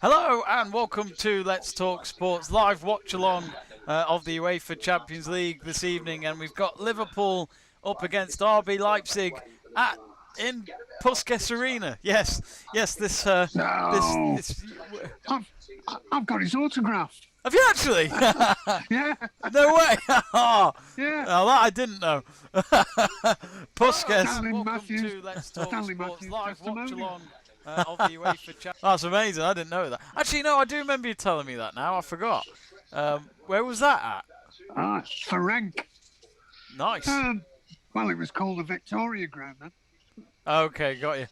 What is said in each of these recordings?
Hello and welcome to Let's Talk Sports live watch along of the UEFA Champions League this evening, and we've got Liverpool up against RB Leipzig in Puskas Arena. Yes, this No. this. I've got his autograph. Have you actually? Yeah. No way. Oh, Yeah. well, that I didn't know. Puskas. Stanley Welcome Matthews. to Let's Talk Stanley Sports Matthews live watch testimonial. along of the UEFA Champions. That's amazing. I didn't know that. Actually, no, I do remember you telling me that now. I forgot. Where was that at? Ferenc. Nice. Well, it was called the Victoria Ground then. Okay, got you.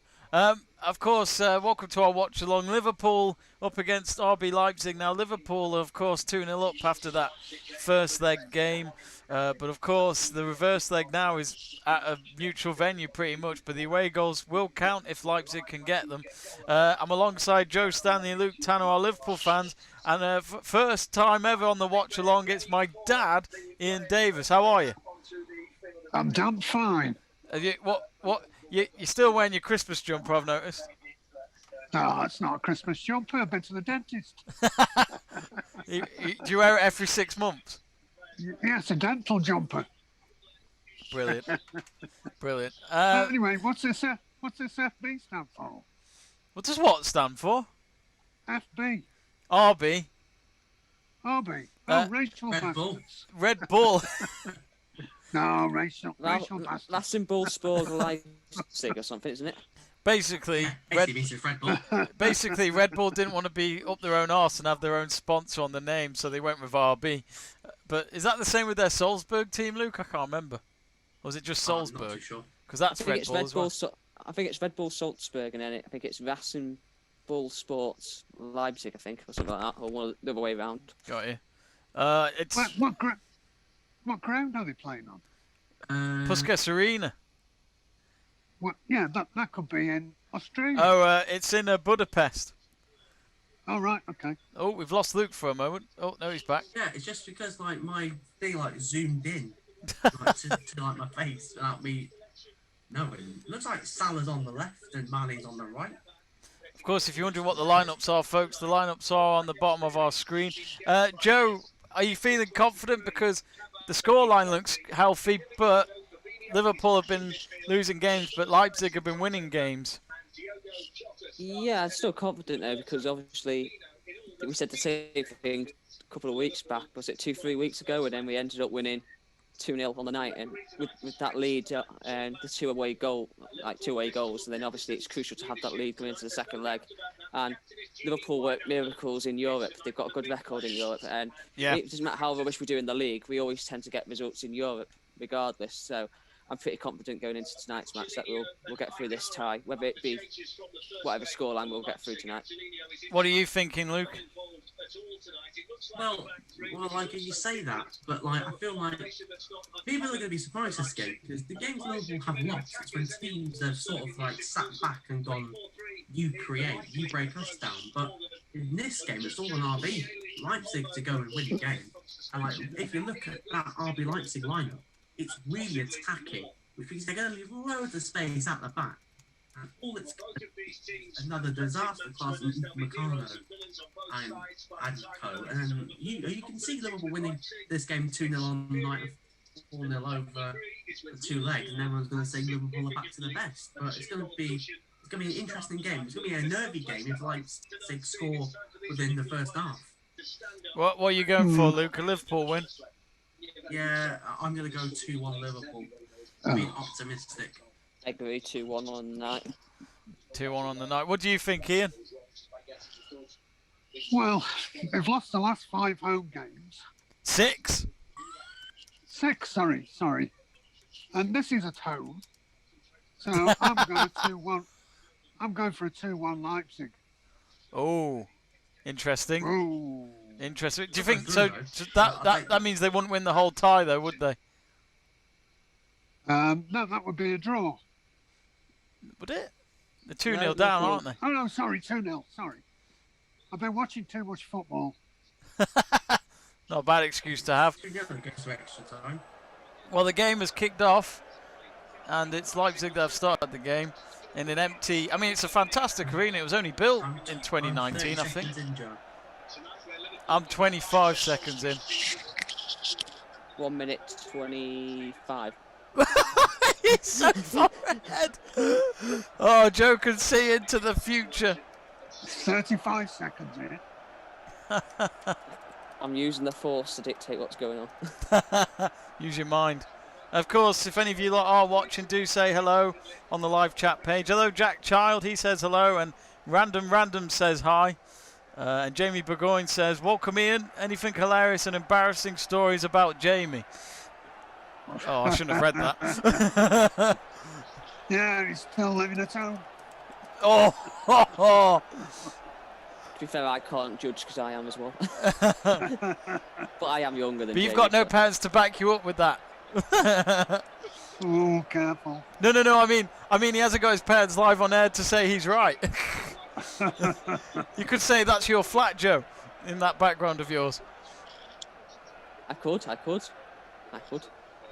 Of course, welcome to our watch along. Liverpool up against RB Leipzig. Now, Liverpool, of course, 2-0 up after that first leg game. But, of course, the reverse leg now is at a neutral venue pretty much. But the away goals will count if Leipzig can get them. I'm alongside Joe, Stanley and Luke Tanner, our Liverpool fans. And first time ever on the watch along, it's my dad, Ian Davies. How are you? I'm damn fine. You're still wearing your Christmas jumper, I've noticed. No, it's not a Christmas jumper. I've been to the dentist. Do you wear it every 6 months? Yeah, it's a dental jumper. Brilliant. Brilliant. Anyway, what's this FB stand for? What does what stand for? FB. RB. RB. Racial Red Bull. bastards. Red Bull. No, racial bastards. That's in Bullsburg Leipzig or something, isn't it? Basically, Red Bull. basically, Red Bull didn't want to be up their own arse and have their own sponsor on the name, so they went with RB. But is that the same with their Salzburg team, Luke? I can't remember. Or was it just Salzburg? I'm not too sure. Because that's Red Bull as well. I think it's Red Bull Salzburg, and then I think it's Rasen Bull Sports Leipzig, I think, or something like that, or one the other way around. Got you. It's What ground are they playing on? Puskas Arena. What? Yeah, that could be in Australia. Oh, it's in Budapest. Oh, right, okay. Oh, we've lost Luke for a moment. Oh, no, he's back. Yeah, it's just because like my thing zoomed in to like my face without me knowing. It looks like Salah's on the left and Mane's on the right. Of course, if you're wondering what the lineups are, folks, the lineups are on the bottom of our screen. Joe, are you feeling confident? Because the scoreline looks healthy, but Liverpool have been losing games, but Leipzig have been winning games. Yeah, I'm still confident though, because obviously we said the same thing a couple of weeks back. Was it 2-3 weeks ago? And then we ended up winning 2-0 on the night, and with that lead and the two away goals, and then obviously it's crucial to have that lead going into the second leg. And Liverpool work miracles in Europe. They've got a good record in Europe, and it doesn't matter how rubbish we do in the league, we always tend to get results in Europe regardless. So I'm pretty confident going into tonight's match that we'll get through this tie, whether it be whatever scoreline we'll get through tonight. What are you thinking, Luke? Well, like you say that, but like I feel like people are going to be surprised this game because the games Liverpool have lost, it's when teams have sort of like sat back and gone, "You create, you break us down." But in this game, it's all an RB Leipzig to go and win the game. And like if you look at that RB Leipzig lineup, it's really attacking, which means they're going to leave loads of space at the back. And all it's going to be another disaster class of Meccano and Co. And you can see Liverpool winning this game 2-0 on the night of 4-0 over the two legs, and everyone's going to say Liverpool are back to the best. But it's going to be an interesting game. It's going to be a nervy game if Leipzig score within the first half. What are you going for, Luke? A Liverpool win? Yeah, I'm going to go 2-1 Liverpool. Being optimistic. I agree, 2-1 on the night. 2-1 on the night. What do you think, Ian? Well, they've lost the last 5 home games. 6? 6, sorry. And this is at home. So I'm going 2-1. I'm going for a 2-1 Leipzig. Oh, interesting. Ooh. Interesting. Do you think so? That means they wouldn't win the whole tie, though, would they? No, that would be a draw. Would it? They're 2-0 down, aren't they? Oh, no, sorry, 2-0, sorry. I've been watching too much football. Not a bad excuse to have. 2-0 gets to extra time. Well, the game has kicked off, and it's Leipzig that have started the game. in an empty. I mean, it's a fantastic arena. It was only built I'm- in I'm 2019, 30 I think. seconds in, Joe. I'm 25 seconds in. 1 minute 25. He's so far ahead. Oh, Joe can see into the future. 35 seconds in. I'm using the force to dictate what's going on. Use your mind. Of course, if any of you lot are watching, do say hello on the live chat page. Hello, Jack Child. He says hello, and Random says hi. And Jamie Burgoyne says, welcome Ian. Anything hilarious and embarrassing stories about Jamie? Oh, I shouldn't have read that. Yeah, he's still living at home. Oh, To be fair, I can't judge because I am as well. But I am younger than but you've Jamie, got no so- parents to back you up with that. Oh, careful. No. I mean, he hasn't got his parents live on air to say he's right. You could say that's your flat, Joe, in that background of yours. I could.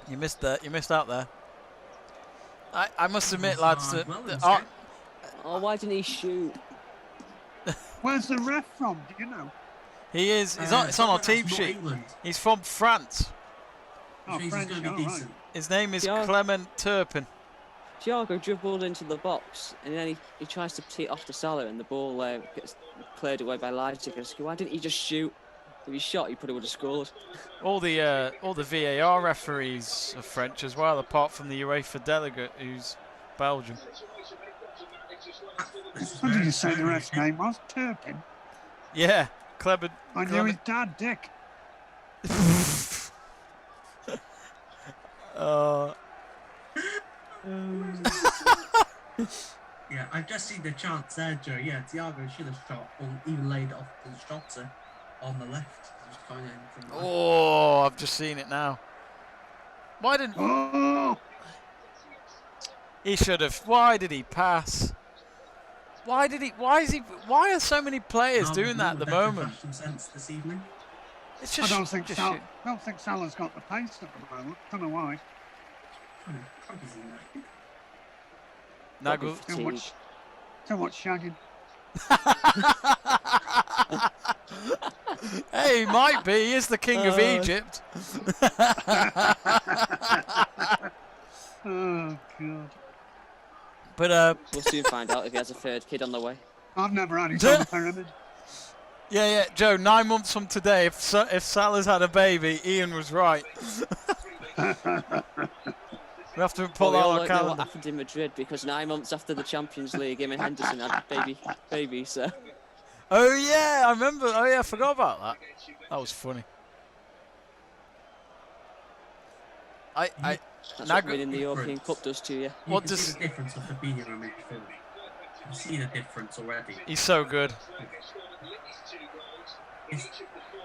You missed that. You missed out there. I must admit, lads, that Well, that it's our- good. Oh, why didn't he shoot? Where's the ref from? Do you know? he is. It's on our Someone team that's not sheet. England. He's from France. Oh, Which means French, he's going to all be right. decent. His name is Yeah. Clement Turpin. Thiago dribbled into the box and then he tries to tee it off to Salah and the ball gets cleared away by Leipzig. Why didn't he just shoot? If he shot, he probably would have scored. All the VAR referees are French as well, apart from the UEFA delegate who's Belgium. What did you say the ref's name was? Turpin. Yeah, Clement. I knew his dad, Dick. Yeah, I've just seen the chance there, Joe. Yeah, Thiago should have shot or even laid it off the shotter on the left. Just going in from the left. Oh, I've just seen it now. Why didn't Oh, he should have? Why did he pass? Why did he? Why is he? Why are so many players Now, doing that at the better moment? fashion sense this evening. It's I just. don't think just Sal- shoot. I don't think Salah's got the pace at the moment. Don't know why. Probably isn't that. Nagel. Too much, too much shagging. Hey, he might be. He is the king of Egypt. Oh God. But We'll soon find out if he has a third kid on the way. I've never had it on the pyramid. yeah, Joe. 9 months from today, if Salah's had a baby, Ian was right. We have to pull Well, we all out our know what calendar. happened in Madrid because 9 months after the Champions League, him and Henderson had a baby. So Oh yeah, I remember. Oh yeah, I forgot about that. That was funny. I that's Now what go- winning the European Cup does to you. You What can does- see the difference of Fabinho and midfield. You see the difference already. he's so good. It's,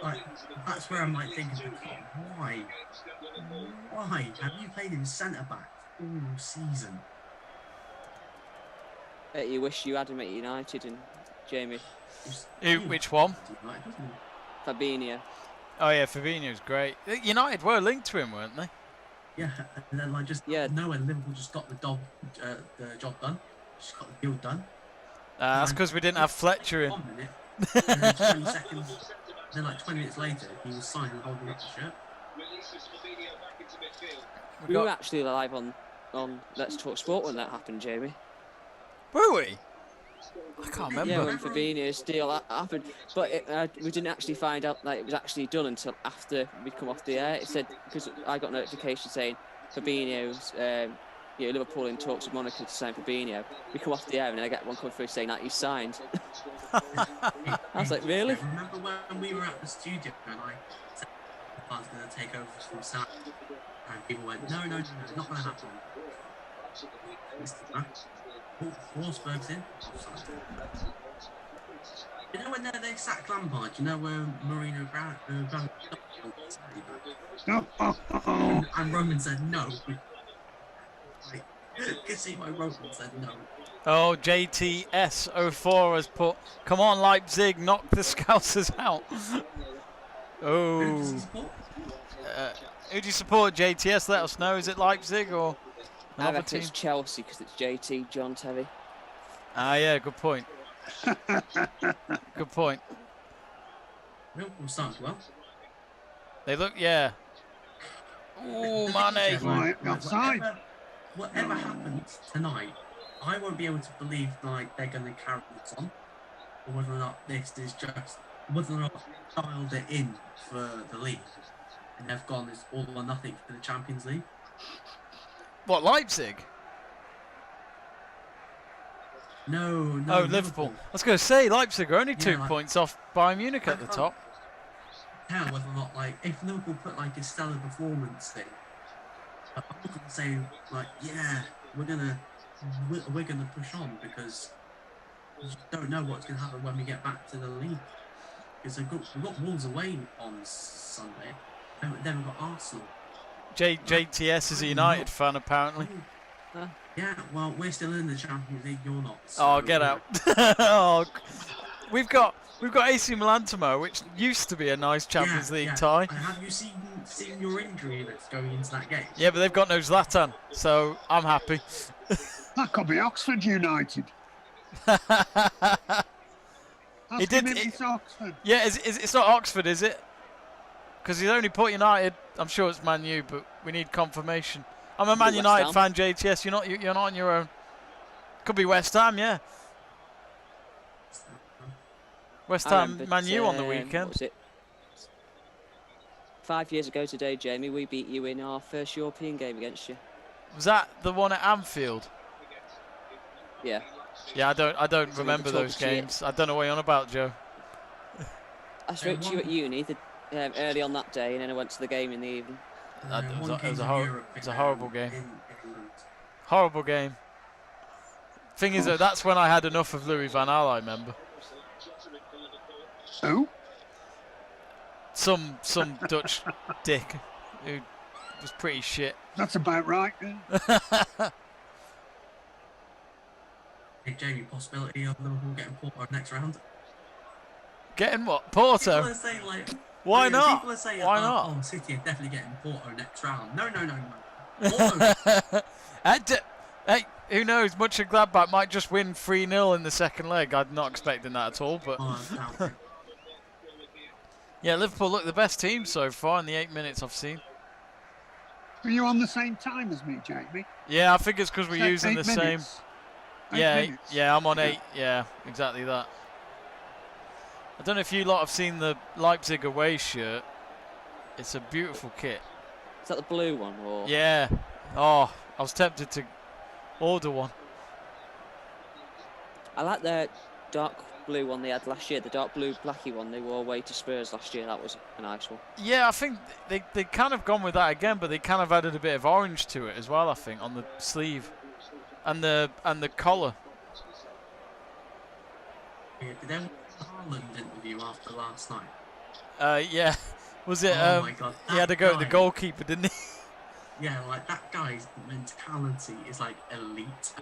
like, that's where I'm like thinking, why? Why have you played him centre back all season? Bet you wish you had him at United and Jamie Which one? Like, doesn't he? Fabinho. Oh yeah, Fabinho's great. United were linked to him, weren't they? Yeah, and then like just Yeah. nowhere Liverpool just got the job done, just got the deal done. That's because we didn't have Fletcher in. 1 minute, and then 20 seconds, then like 20 minutes later, he was signed and holding up the shirt. We were actually live on Let's Talk Sport when that happened, Jamie. Were we? I can't remember. Yeah, when Fabinho's deal happened, but we didn't actually find out that it was actually done until after we'd come off the air. It said because I got notification saying Fabinho's, Liverpool in talks with Monaco to sign Fabinho. We come off the air and then I get one come through saying that he's signed. I was like, really? Remember when we were at the studio and I said I was going to take over from Sam, and people went, no, not going to happen. Wolfsburg's in. You know when they sacked Lampard, you know where Marino Brown and Roman said no. I can see why Roman said no. Oh, JTS04 has put, come on Leipzig, knock the Scousers out. Who does Oh. he support? Who do you support, JTS? Let us know. Is it Leipzig or I another reckon team? it's Chelsea because it's JT John Terry. Ah, yeah, good point. Good point. Liverpool started well. They look, yeah. Ooh, Mane. Right, offside. Whatever happens tonight, I won't be able to believe like they're going to carry this on, or whether or not this is just whether or not dialed it in for the league, and they've gone as all or nothing for the Champions League. What, Leipzig? No, Oh, Liverpool. I was going to say, Leipzig are only 2 like- points off Bayern Munich at the I can't top. tell whether or not like if Liverpool put like a stellar performance in, I'm not going to say like yeah we're gonna push on, because you just don't know what's going to happen when we get back to the league. Because we've got Wolves away on Sunday, and then we've got Arsenal. JTS is a United fan, apparently. Yeah, well, we're still in the Champions League. You're not. Oh, so, get out. Oh, we've got AC Milan tomorrow, which used to be a nice Champions League tie. And have you seen your injury that's going into that game? Yeah, but they've got no Zlatan, so I'm happy. That could be Oxford United. It did. It's Oxford. Yeah, it's not Oxford, is it? Because he's only put United. I'm sure it's Man U, but we need confirmation. I'm a Man United fan, JTS. You're not on your own. Could be West Ham, yeah. West Ham, Man U on the weekend. What was it? 5 years ago today, Jamie, we beat you in our first European game against you. Was that the one at Anfield? Yeah. Yeah, I don't So we remember can talk those to you. games. I don't know what you're on about, Joe. I spoke to you at uni early on that day, and then I went to the game in the evening. It was a horrible game. Horrible game. Thing is, though, that's when I had enough of Louis van Gaal, I remember. Who? Some Dutch dick who was pretty shit. That's about right. Then. Hey, Jamie, possibility of Liverpool getting Porto next round? Getting what? Porto? People are saying, like, Why not? People are saying, Why not? Oh, City are definitely getting Porto next round. No. Porto. Hey, who knows? Much of Gladbach might just win 3-0 in the second leg. I'm not expecting that at all, but Oh, I doubt it. yeah, Liverpool look the best team so far in the 8 minutes I've seen. Are you on the same time as me, Jamie? Yeah, I think it's because we're So using 8 the same. minutes. 8 Yeah, minutes. yeah, I'm on 8. Yeah, exactly that. I don't know if you lot have seen the Leipzig away shirt. It's a beautiful kit. Is that the blue one? Or Yeah. Oh, I was tempted to order one. I like the dark blue one they had last year, the dark blue blacky one they wore away to Spurs last year. That was a nice one. Yeah, I think they kind of gone with that again, but they kind of added a bit of orange to it as well, I think, on the sleeve and the collar. Yeah, did they want the Haaland interview after last night? Yeah. Was it Oh my God, he had to go to the guy. goalkeeper, didn't he? Yeah, like that guy's mentality is like elite.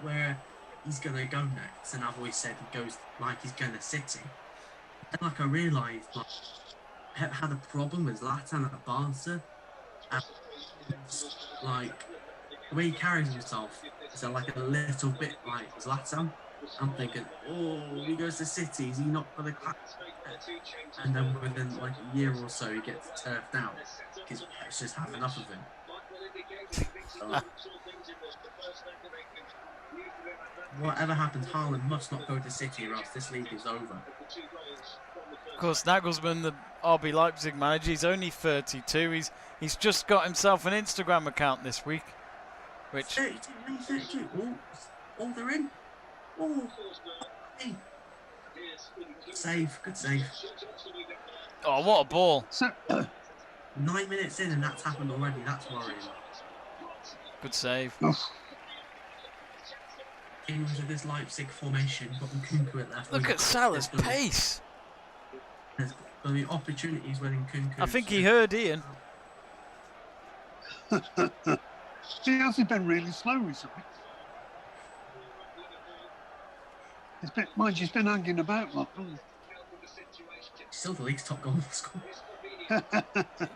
Where he's gonna go next, and I've always said he goes like he's going to City. And like I realised, like Pep had a problem with Zlatan at Barca, and like the way he carries himself is like a little bit like Zlatan. I'm thinking, oh, he goes to City, is he not going to clap? And then within like a year or so, he gets turfed out because Pep's just had enough of him. So, whatever happens, Haaland must not go to City, or else this league is over. Of course, Nagelsmann, the RB Leipzig manager, he's only 32. He's just got himself an Instagram account this week, which 32. Oh, they're in. Oh, hey. Good save. oh, what a ball! So, 9 minutes in and that's happened already. That's worrying. Good save. oh, Teams of this Leipzig formation, got Nkunku at left. Look wing. at Salah's There's gonna- pace. There's going to be opportunities when Nkunku. I think he heard Ian. he hasn't been really slow recently. Mind you, he's been hanging about a lot. Still the league's top goal scorer.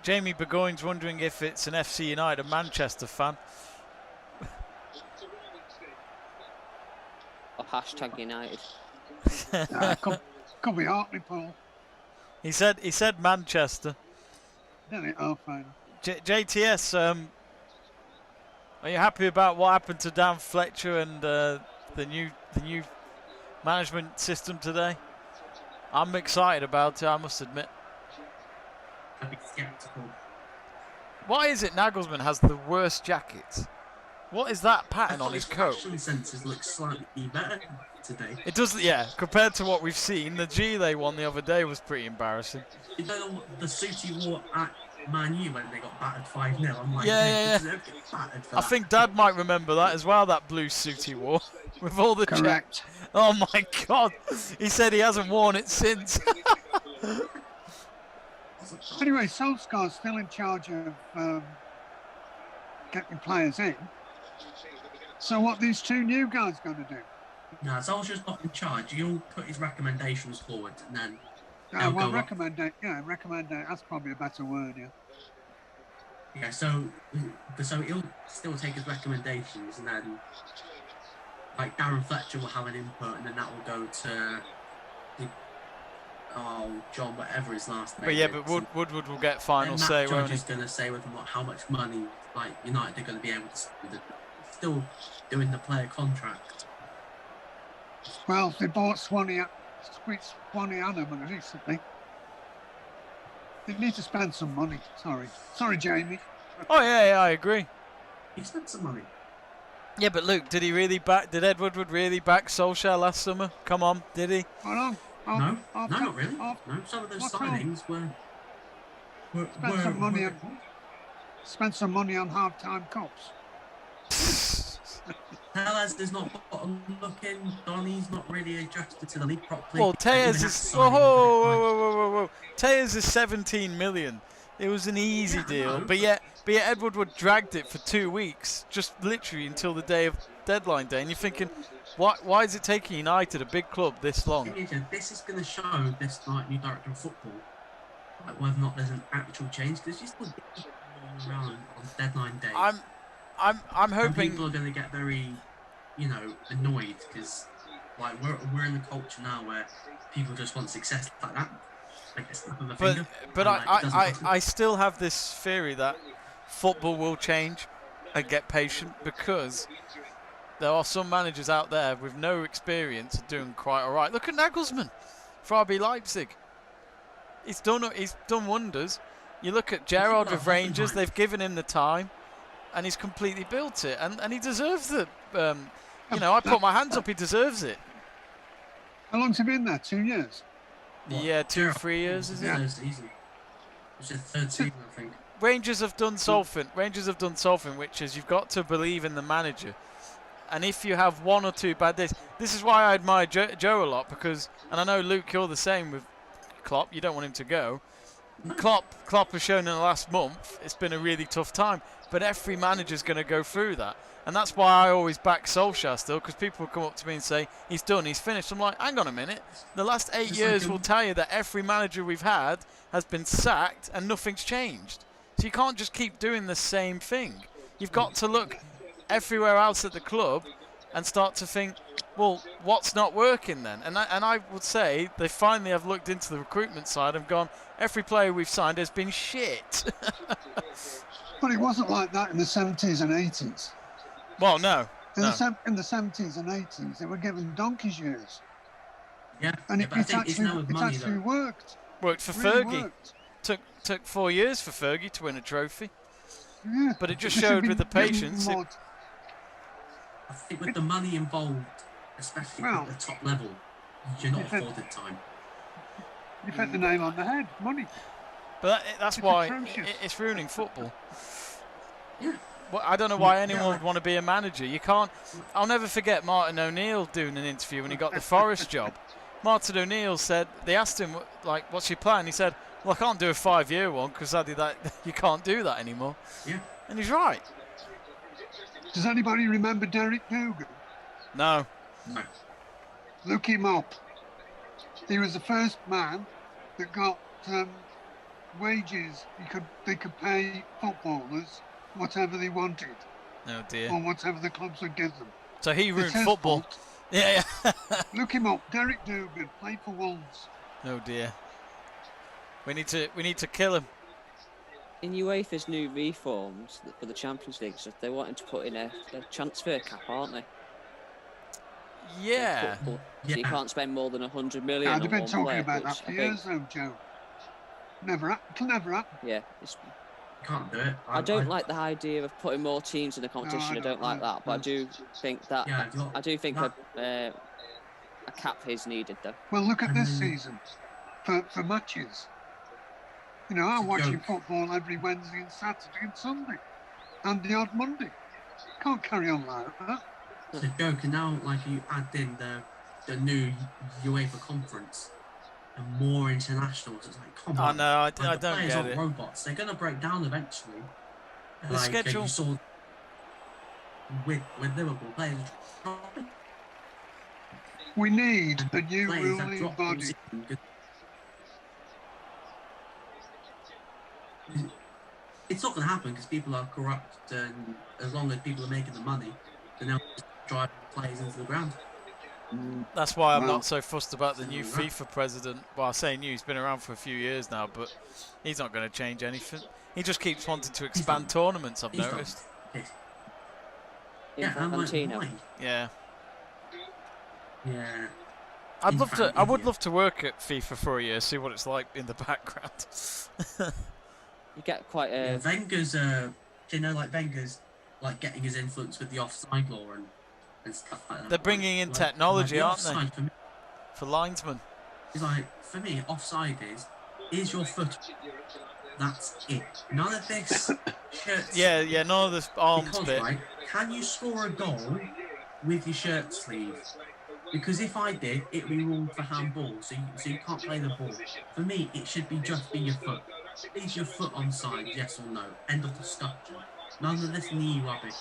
Jamie Burgoyne's wondering if it's an FC United Manchester fan. Hashtag United. Could be Hartlepool. He said Manchester. Didn't it, Arfine? JTS, are you happy about what happened to Dan Fletcher and the new management system today? I'm excited about it, I must admit. I'd be sceptical. Why is it Nagelsmann has the worst jackets? What is that pattern on his coat? Fashion senses look slightly better today. It does, yeah. Compared to what we've seen, the Gile one the other day was pretty embarrassing. You don't know what the suit he wore at Man U when they got battered 5-0. I'm like, Yeah. battered for I that. think Dad might remember that as well. That blue suit he wore with all the Correct. Oh my God! He said he hasn't worn it since. Anyway, Solskjaer's still in charge of getting players in. So what these two new guys going to do? No, Solskjaer's not in charge. He'll put his recommendations forward and then Well, go up. recommendate. That's probably a better word. Yeah. Yeah, so he'll still take his recommendations and then like Darren Fletcher will have an input and then that will go to John, whatever his last name But yeah, is. but Woodward will get final And Matt say, Judge won't he? is going to say with him how much money like United are going to be able to spend. Still doing the player contract. Well, they bought Swanee Anneman recently. They need to spend some money. Sorry, Jamie. Oh yeah, I agree. He spent some money. Yeah, but Luke, did Ed Woodward really back Solskjaer last summer? Come on, did he? Well, No, not really. No, some of those what's signings were spend some money on half-time cops. Tellez is not bottom looking. Donny's not really adjusted to the league properly. Well, Tejas is whoa. Tejas is 17 million. It was an easy deal, but yet Ed Woodward dragged it for 2 weeks, just literally until the day of deadline day. And you're thinking, why is it taking United, a big club, this long? This is going to show this new director of football like whether or not there's an actual change because she's still around on deadline day. I'm hoping people are going to get very, annoyed because like we're in the culture now where people just want success like that, like a snap of a finger. But and, I still have this theory that football will change, and get patient because there are some managers out there with no experience doing quite all right. Look at Nagelsmann for RB Leipzig. He's done wonders. You look at Gerrard with Rangers; they've given him the time, and he's completely built it, and he deserves it. I put my hands up. He deserves it. How long's he been there? 2 years. Yeah, 2-3 years, is it? Third season. It's the third season, I think. Rangers have done something, which is you've got to believe in the manager. And if you have 1 or 2 bad days, this is why I admire Joe a lot because, and I know Luke, you're the same with Klopp. You don't want him to go. Klopp has shown in the last month it's been a really tough time, but every manager's going to go through that. And that's why I always back Solskjaer still, because people will come up to me and say, he's done, he's finished. I'm like, hang on a minute. The last 8 years will tell you that every manager we've had has been sacked and nothing's changed. So you can't just keep doing the same thing. You've got to look everywhere else at the club and start to think, well, what's not working then? And I would say they finally have looked into the recruitment side and gone, every player we've signed has been shit. But it wasn't like that in the 70s and 80s. Well, no. In the 70s and 80s, they were given donkey's years. Yeah, And but I think it's now with it money, actually though. worked. Worked for Really Fergie. worked. Took 4 years for Fergie to win a trophy. Yeah. But it just They should showed be with the given patience. more I think with the money involved, especially Well, at the top level, you're not if it- afforded time. You've hit the nail on the head. Money. But that's It's why atrocious. it's ruining football. Yeah. Well, I don't know why anyone would want to be a manager. You can't. I'll never forget Martin O'Neill doing an interview when he got the Forest job. Martin O'Neill said, they asked him, like, what's your plan? He said, well, I can't do a 5-year one because I did that. You can't do that anymore. Yeah. And he's right. Does anybody remember Derek Dougan? No. No. Look him up. He was the first man that got wages. They could pay footballers whatever they wanted Oh dear. or whatever the clubs would give them. So he It's ruined his football. fault. Yeah, yeah. Look him up. Derek Dugan played for Wolves. Oh dear. We need to kill him. In UEFA's new reforms for the Champions League, so they're wanting to put in a transfer cap, aren't they? Yeah. So you can't spend more than 100 million Yeah, on they've been one talking player, about that which for I years, think, though, Joe. It'll never happen. yeah, Can't do it. I don't like the idea of putting more teams in the competition. I I don't like don't. that, but I do think that Yeah, I do think a cap is needed, though. Well, look at this And then- season for matches. You know, I'm It's a watching joke. football every Wednesday and Saturday and Sunday, and the odd Monday. Can't carry on like that. It's a joke, and now like you add in the new UEFA conference and more internationals. It's like, come I on. know. I Like, the don't players get aren't it. robots. They're gonna break down eventually. The schedule- You saw with Liverpool players. We need a new Players have ruling dropped body. position 'cause- It's not going to happen because people are corrupt, and as long as people are making the money, then they'll just drive players into the ground. That's why I'm Well- not so fussed about the new FIFA president. Well, I say new, he's been around for a few years now, but he's not going to change anything. He just keeps wanting to expand tournaments, I've He's not. noticed. Yes. Yeah, I'm like, Infantino. why? Yeah. Yeah. I'd He's love an to. I would idiot. love to work at FIFA for a year, see what it's like in the background. You get quite Yeah, a Wenger's, like Wenger's, like getting his influence with the offside law and stuff like that. They're bringing in Like, technology, the aren't they? offside for me For linesmen. is like, for me, offside is your foot. That's it. None of this shirt. Yeah, yeah. None of this arms Because, bit. right, can you score a goal with your shirt sleeve? Because if I did, it'd be ruled for handball, so you can't play the ball. For me, it should be just be your foot. Is your foot onside, yes or no? End of discussion. None of this knee rubbish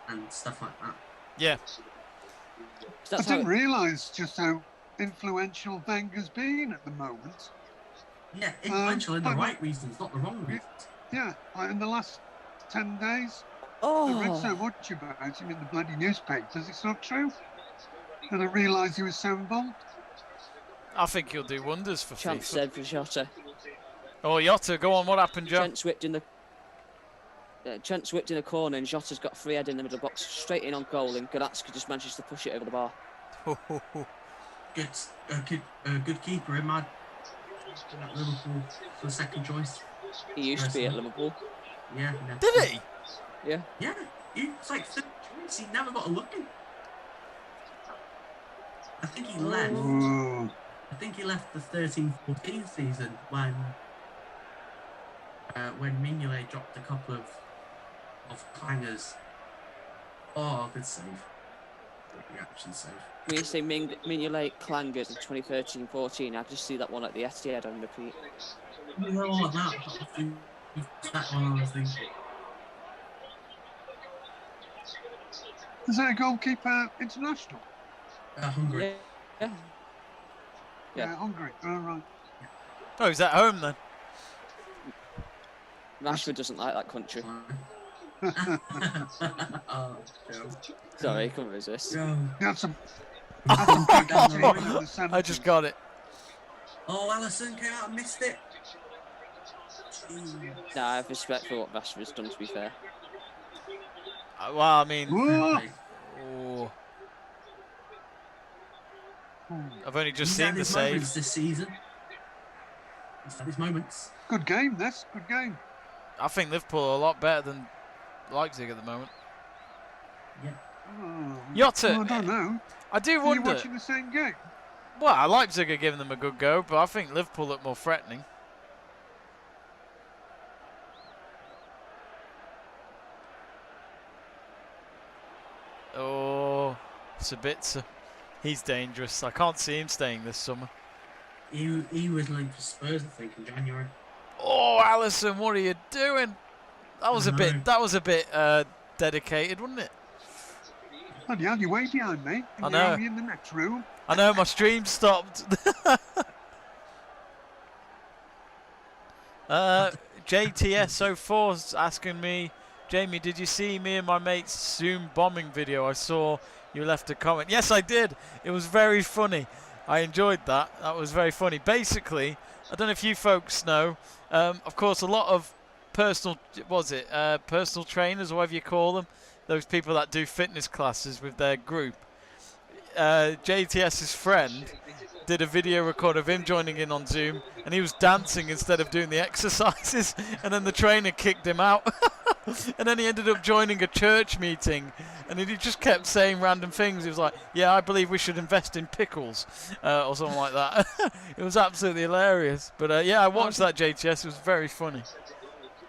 and stuff like that. Yeah. I that's how didn't realise just how influential Wenger's been at the moment. Yeah, influential in the but- right reasons, not the wrong reasons. Yeah, like in the last 10 days, Oh, I read so much about him in the bloody newspapers. It's not true. I didn't realise he was so involved. I think he'll do wonders for chance FIFA. said for Jota. Oh, Yotta, go on. What happened, Joe? Trent whipped in the corner, and Jota's got free head in the middle box, straight in on goal, and Gdansk just manages to push it over the bar. Good keeper in my Liverpool for the second choice. He used to be at Liverpool. Yeah. Did he? Yeah. Yeah, it's like third choice. He never got a look in. I think he left. Ooh. I think he left the 13-14 season when Mignolet dropped a couple of clangers. Oh, good save. Good reaction save. When you say Mignolet clangers in 2013-14, I just see that one at the Etihad on repeat. No, that one I was thinking. Is that a goalkeeper international? Hungary. Yeah. Yeah, Hungary. All right. Oh, he's at home then. Rashford doesn't like that country. Oh, Joe. Sorry, couldn't resist. Joe. He had some cricket team in the 70s. I just got it. Oh, Allison came out and missed it. Nah, I have respect for what Rashford's done, to be fair. Well, I mean, Whoa. oh, I've only just He's seen had the his save. moments this season. He's had his moments. Good game, this. Good game. I think Liverpool are a lot better than Leipzig at the moment. Oh, Yotta, well, I don't know. I do Are you wonder. watching the same game? Well, Leipzig are giving them a good go, but I think Liverpool look more threatening. Oh, Sabitzer. He's dangerous. I can't see him staying this summer. He was linked for Spurs, I think, in January. Oh, Allison, what are you doing? That was I a bit. know. That was a bit dedicated, wasn't it? Bloody hell, you're way behind me. I And know. you're only in the next room. I know my stream stopped. JTS04's asking me, Jamie, did you see me and my mate's Zoom bombing video? I saw you left a comment. Yes, I did. It was very funny. I enjoyed that. That was very funny. Basically, I don't know if you folks know, of course, a lot of personal trainers, or whatever you call them, those people that do fitness classes with their group. JTS's friend did a video record of him joining in on Zoom, and he was dancing instead of doing the exercises, and then the trainer kicked him out. And then he ended up joining a church meeting, and he just kept saying random things. He was like, yeah, I believe we should invest in pickles, or something like that. It was absolutely hilarious. But yeah, I watched that, JTS. It was very funny.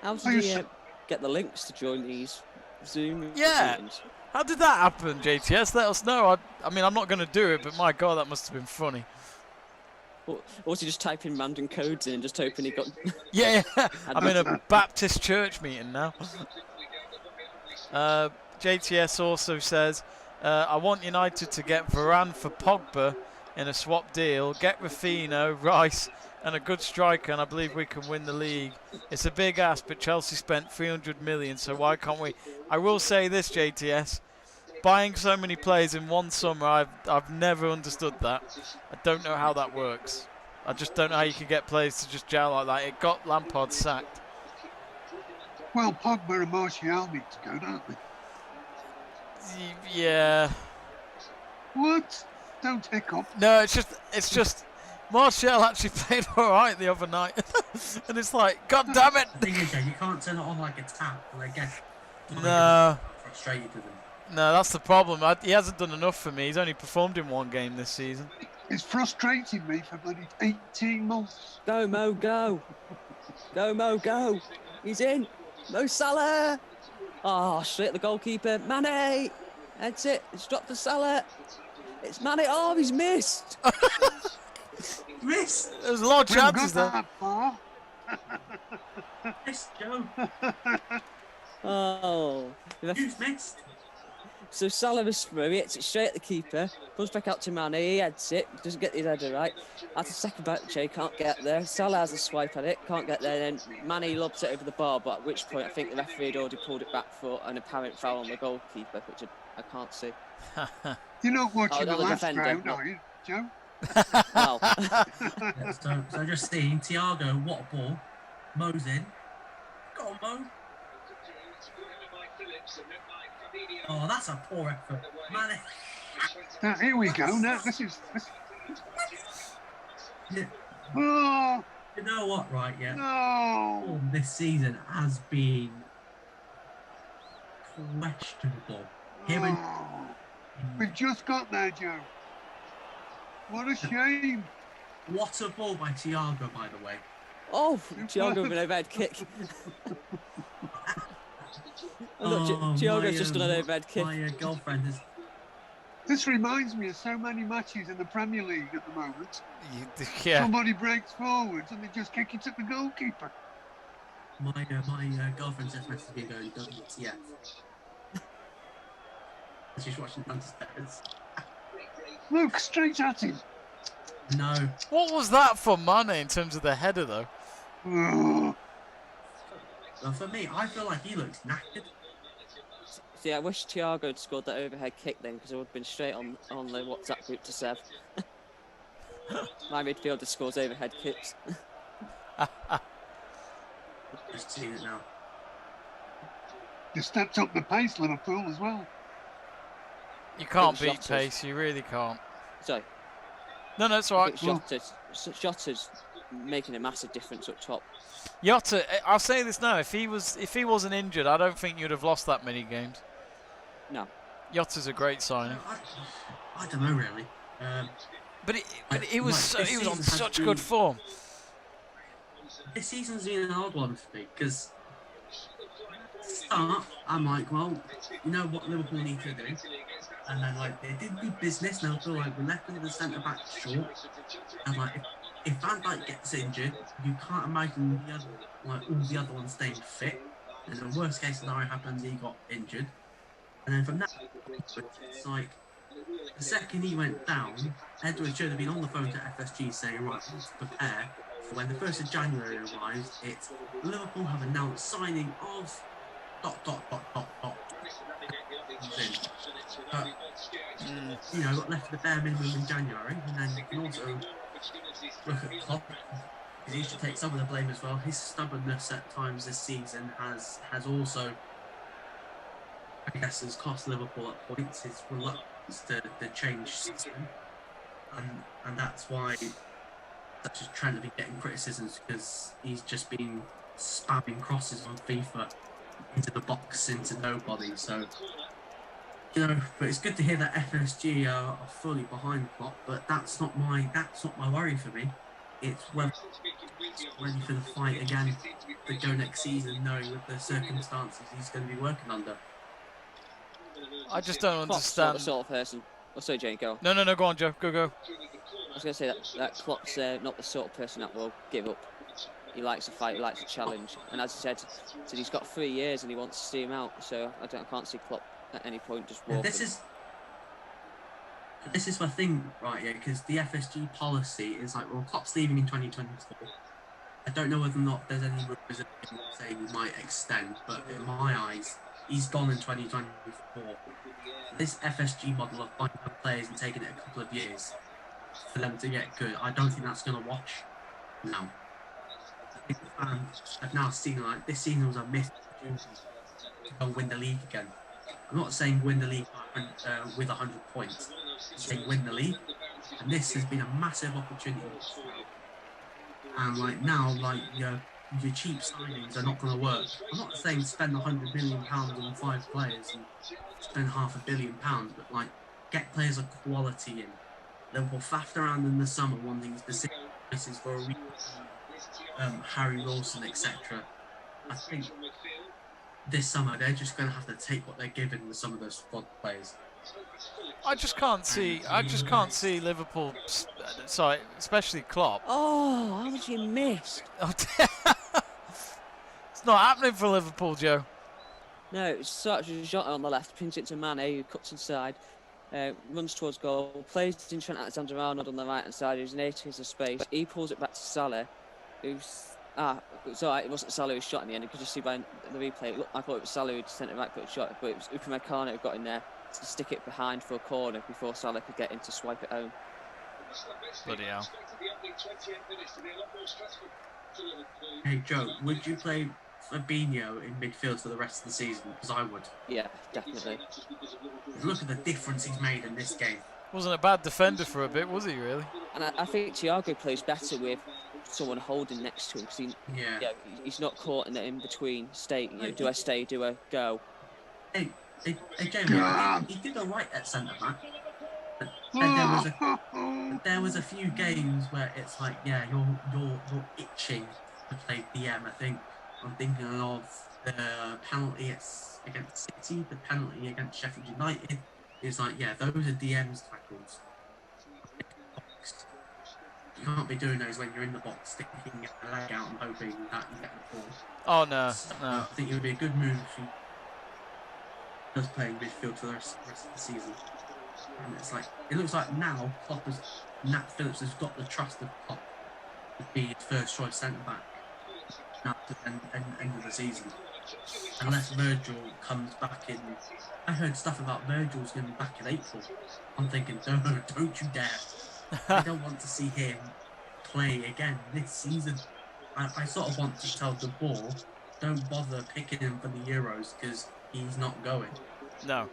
How did you get the links to join these Zoom meetings? How did that happen, JTS? Let us know. I mean, I'm not going to do it, but my God, that must have been funny. Or was he just typing random codes in and just hoping he got... Yeah. I'm in a Baptist church meeting now. JTS also says, I want United to get Varane for Pogba in a swap deal, get Rafinha, Rice, and a good striker, and I believe we can win the league. It's a big ask, but Chelsea spent 300 million, so why can't we? I will say this, JTS. Buying so many players in one summer, I've never understood that. I don't know how that works. I just don't know how you can get players to just gel like that. It got Lampard sacked. Well, Pogba and Martial need to go, don't they? Yeah. What? Don't hiccup. No, it's just Martial actually played all right the other night. And it's like, God damn it. The thing is, you can't turn it on like a tap and I guess frustrated with them. No, that's the problem. He hasn't done enough for me. He's only performed in one game this season. It's frustrated me for bloody 18 months. Go, Mo, go. Go, Mo, go. He's in. Mo Salah. Oh, straight at the goalkeeper. Mane. That's it. It's dropped to Salah. It's Mane. Oh, he's missed. Missed. There's a lot of chances there. That far. Missed, Joe. Oh. Who's missed? So Salah was through, he hits it straight at the keeper, comes back out to Mane, he heads it, doesn't get his header right. After second back, can't get there. Salah has a swipe at it, can't get there. Then Mane lobs it over the bar, but at which point I think the referee had already pulled it back for an apparent foul on the goalkeeper, which I can't see. You're not watching the last defender, round, no. are you, Joe? Well, Yeah, so just seeing Thiago, what a ball. Mo's in. Go on, Mo. Oh, that's a poor effort. Man, Now, here we go. Now, this is... yeah. Oh, You know what, right, yeah? no. Form this season has been questionable. Him and Oh, we've just got there, Joe. What a shame. what a ball by Thiago, by the way. oh, Thiago with an overhead kick. Thiago's just done an overhead kick. My girlfriend is... This reminds me of so many matches in the Premier League at the moment. Yeah. Somebody breaks forwards and they just kick it at the goalkeeper. My girlfriend just messaged me going, WTF. She's watching downstairs. Look, straight at him. No. What was that for Mane in terms of the header, though? Oh, Well, for me, I feel like he looks knackered. See, I wish Thiago had scored that overhead kick then, because it would have been straight on the WhatsApp group to Sev. My midfielder scores overhead kicks. Just seeing it now. you stepped up the pace, Liverpool, as well. You can't It was beat Jota's. pace. You really can't. Sorry, No, it's all I right. think Jota's making a massive difference up top. Jota, I'll say this now: if he wasn't injured, I don't think you'd have lost that many games. No. Jota's a great signing, I don't know really. but he was Like, he this was on season has such been- good form. This season's been a hard one for me because start, I'm like, well, you know what Liverpool need to do, and then like they did good business. Now I feel like we're left with the centre back short, and like if Van Dijk gets injured, you can't imagine all the other ones staying fit. And the worst case scenario happens, he got injured, and then from that, it's like the second he went down, Edward should have been on the phone to FSG saying, right, let's prepare for when the 1st of January arrives. It's Liverpool have announced signing of comes in. But, you know, got left to the bare minimum in January, and then you can also look at Klopp, because he should take some of the blame as well. His stubbornness at times this season has also, I guess, has cost Liverpool at points. His reluctance to change system, and that's why such as Trent have been getting criticisms, because he's just been spamming crosses on FIFA into the box, into nobody. So, you know, but it's good to hear that FSG are fully behind Klopp. But that's not my worry for me. It's whether he's ready for the fight again to go next season, knowing with the circumstances he's going to be working under. I just don't Klopp's understand. not the sort of person. Oh, sorry, Jane, go. No, go on, Joe. Go. I was going to say that Klopp's not the sort of person that will give up. He likes to fight, he likes to challenge. And as I said he's got 3 years and he wants to see him out. So I can't see Klopp at any point just walking. This is my thing, right? Yeah, because the FSG policy is like, well, Klopp's leaving in 2024. I don't know whether or not there's any rumours saying he might extend, but in my eyes, he's gone in 2024. This FSG model of buying up players and taking it a couple of years for them to get good, I don't think that's going to watch now. I think the fans have now seen, like, this season was a missed opportunity to go win the league again. I'm not saying win the league with 100 points. I'm saying win the league. And this has been a massive opportunity. And like now, like your cheap signings are not going to work. I'm not saying spend £100 million on 5 players and spend £500 million, but like get players of quality in. Liverpool faffed around in the summer wanting specific prices for a week, Harry Wilson, etc. I think this summer they're just going to have to take what they're given with some of those squad players. I just can't see Liverpool. Sorry, especially Klopp. Oh, how did you miss? It's not happening for Liverpool, Joe. No, it's such a shot on the left, pins it to Mane, who cuts inside, runs towards goal, plays in Trent Alexander-Arnold on the right-hand side, who's in 8 inches of space. He pulls it back to Salah, who's... it's alright, it wasn't Salah who shot in the end. You could just see by the replay, I thought it was Salah who sent it right foot shot, but it was Upamecano who got in there to stick it behind for a corner before Salah could get in to swipe it home. Bloody hell. Hey Joe, would you play Fabinho in midfield for the rest of the season? Because I would. Yeah, definitely. Look at the difference he's made in this game. Wasn't a bad defender for a bit, was he, really? And I think Thiago plays better with someone holding next to him, because he's not caught in the in-between state. You know, do I stay, do I go? Hey Jamie, he did all right at centre-back. There was a few games where it's like, yeah, you're itching to play DM. I think I'm thinking of the penalty against City, the penalty against Sheffield United. It's like, yeah, those are DM's tackles. You can't be doing those when you're in the box, sticking your leg out and hoping that you get the ball. Oh no, So, no. I think it would be a good move if he does play in midfield for the rest of the season. And it's like, it looks like now Nat Phillips has got the trust of Klopp to be his first choice centre back now to the end of the season. Unless Virgil comes back in. I heard stuff about Virgil's going to be back in April. I'm thinking, no, don't you dare. I don't want to see him play again this season. I sort of want to tell the ball, don't bother picking him for the Euros because he's not going. No.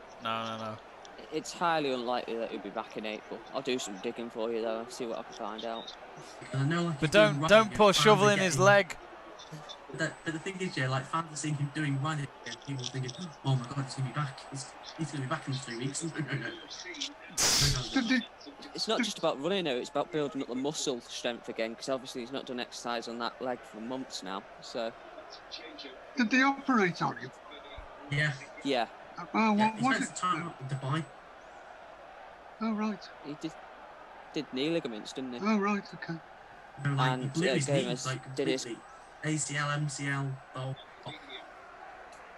It's highly unlikely that he'll be back in April. I'll do some digging for you though, see what I can find out. Because I know, like, But don't put a shovel in his leg. But the thing is, yeah, like fans are seeing him doing running, and people are thinking, oh my god, he's going to be back. He's going to be back in 3 weeks. No. It's not just about running though, it's about building up the muscle strength again, because obviously he's not done exercise on that leg for months now. So. Did they operate on him? Yeah. Yeah. He spent time up in Dubai. Oh, right. He did knee ligaments, didn't he? Oh, right, okay. You know, like, And he blew his Gomez knees, like, did his- completely. ACL, MCL,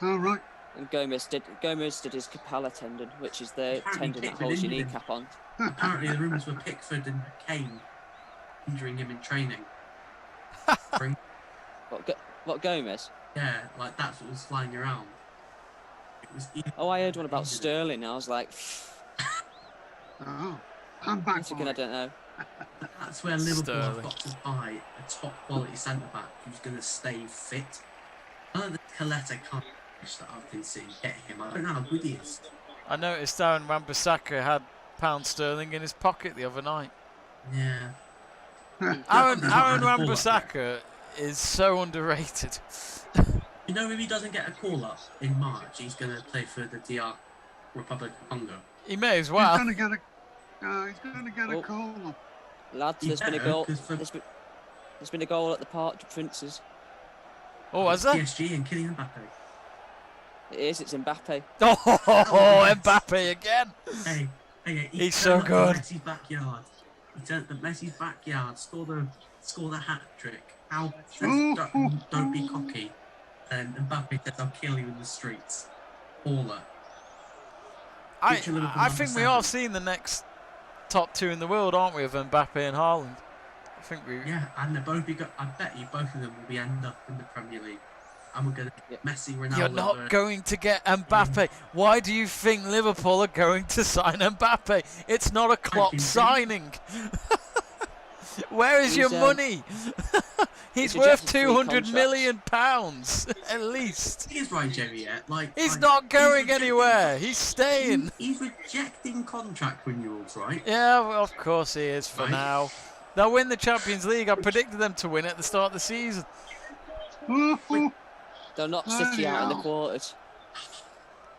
Oh, right. And Gomez did his capella tendon, which is the Apparently tendon that Pickford holds your injured him. kneecap on. Apparently the rumours were Pickford and Kane injuring him in training. What Gomez? Yeah, like that's what was flying around. It was either Oh, I heard one about Sterling. I was like, Oh, I'm back. once again, I don't know. that's where Liverpool have Sterling. got to buy a top quality centre back who's going to stay fit. None of the Coletta coverage that I've been seeing get him. I don't know how good he is. I noticed Aaron Wan-Bissaka had £1 sterling in his pocket the other night. Yeah. Aaron He's not had a call-up yet. Wan-Bissaka is so underrated. You know, if he doesn't get a call up in March, he's going to play for the DR Republic of Congo. He may as He's well. going to get a Oh. call. Lads, He there's been a better, goal. 'cause for- There's been a goal at the Park to Princes. Oh, has there? PSG and Kylian Mbappe. It is. It's Mbappe. Oh, Mbappe again. Hey, he He's so turned up good. to Messi's backyard. He turned up Messi's backyard, scored the hat trick. Al says, don't be cocky. And Mbappe says, I'll kill you in the streets. Baller. I Future Liverpool think we number are 7. seeing the next top two in the world, aren't we, of Mbappe and Haaland? I think we. Yeah, and they're both I bet you both of them will be end up in the Premier League. And we're going to get Messi, Ronaldo. You're not going to get Mbappe. Why do you think Liverpool are going to sign Mbappe? It's not a Klopp you. signing. Where is your He's, money? He's he's worth rejected 200 3 million pounds at least. He is right, Jamie. Yeah, He's like, not going rejecting- anywhere. He's staying. He's rejecting contract renewals, right? Yeah, well, of course he is for Right. now. They'll win the Champions League. I predicted them to win at the start of the season. They'll knock Bloody City out in the hell. quarters.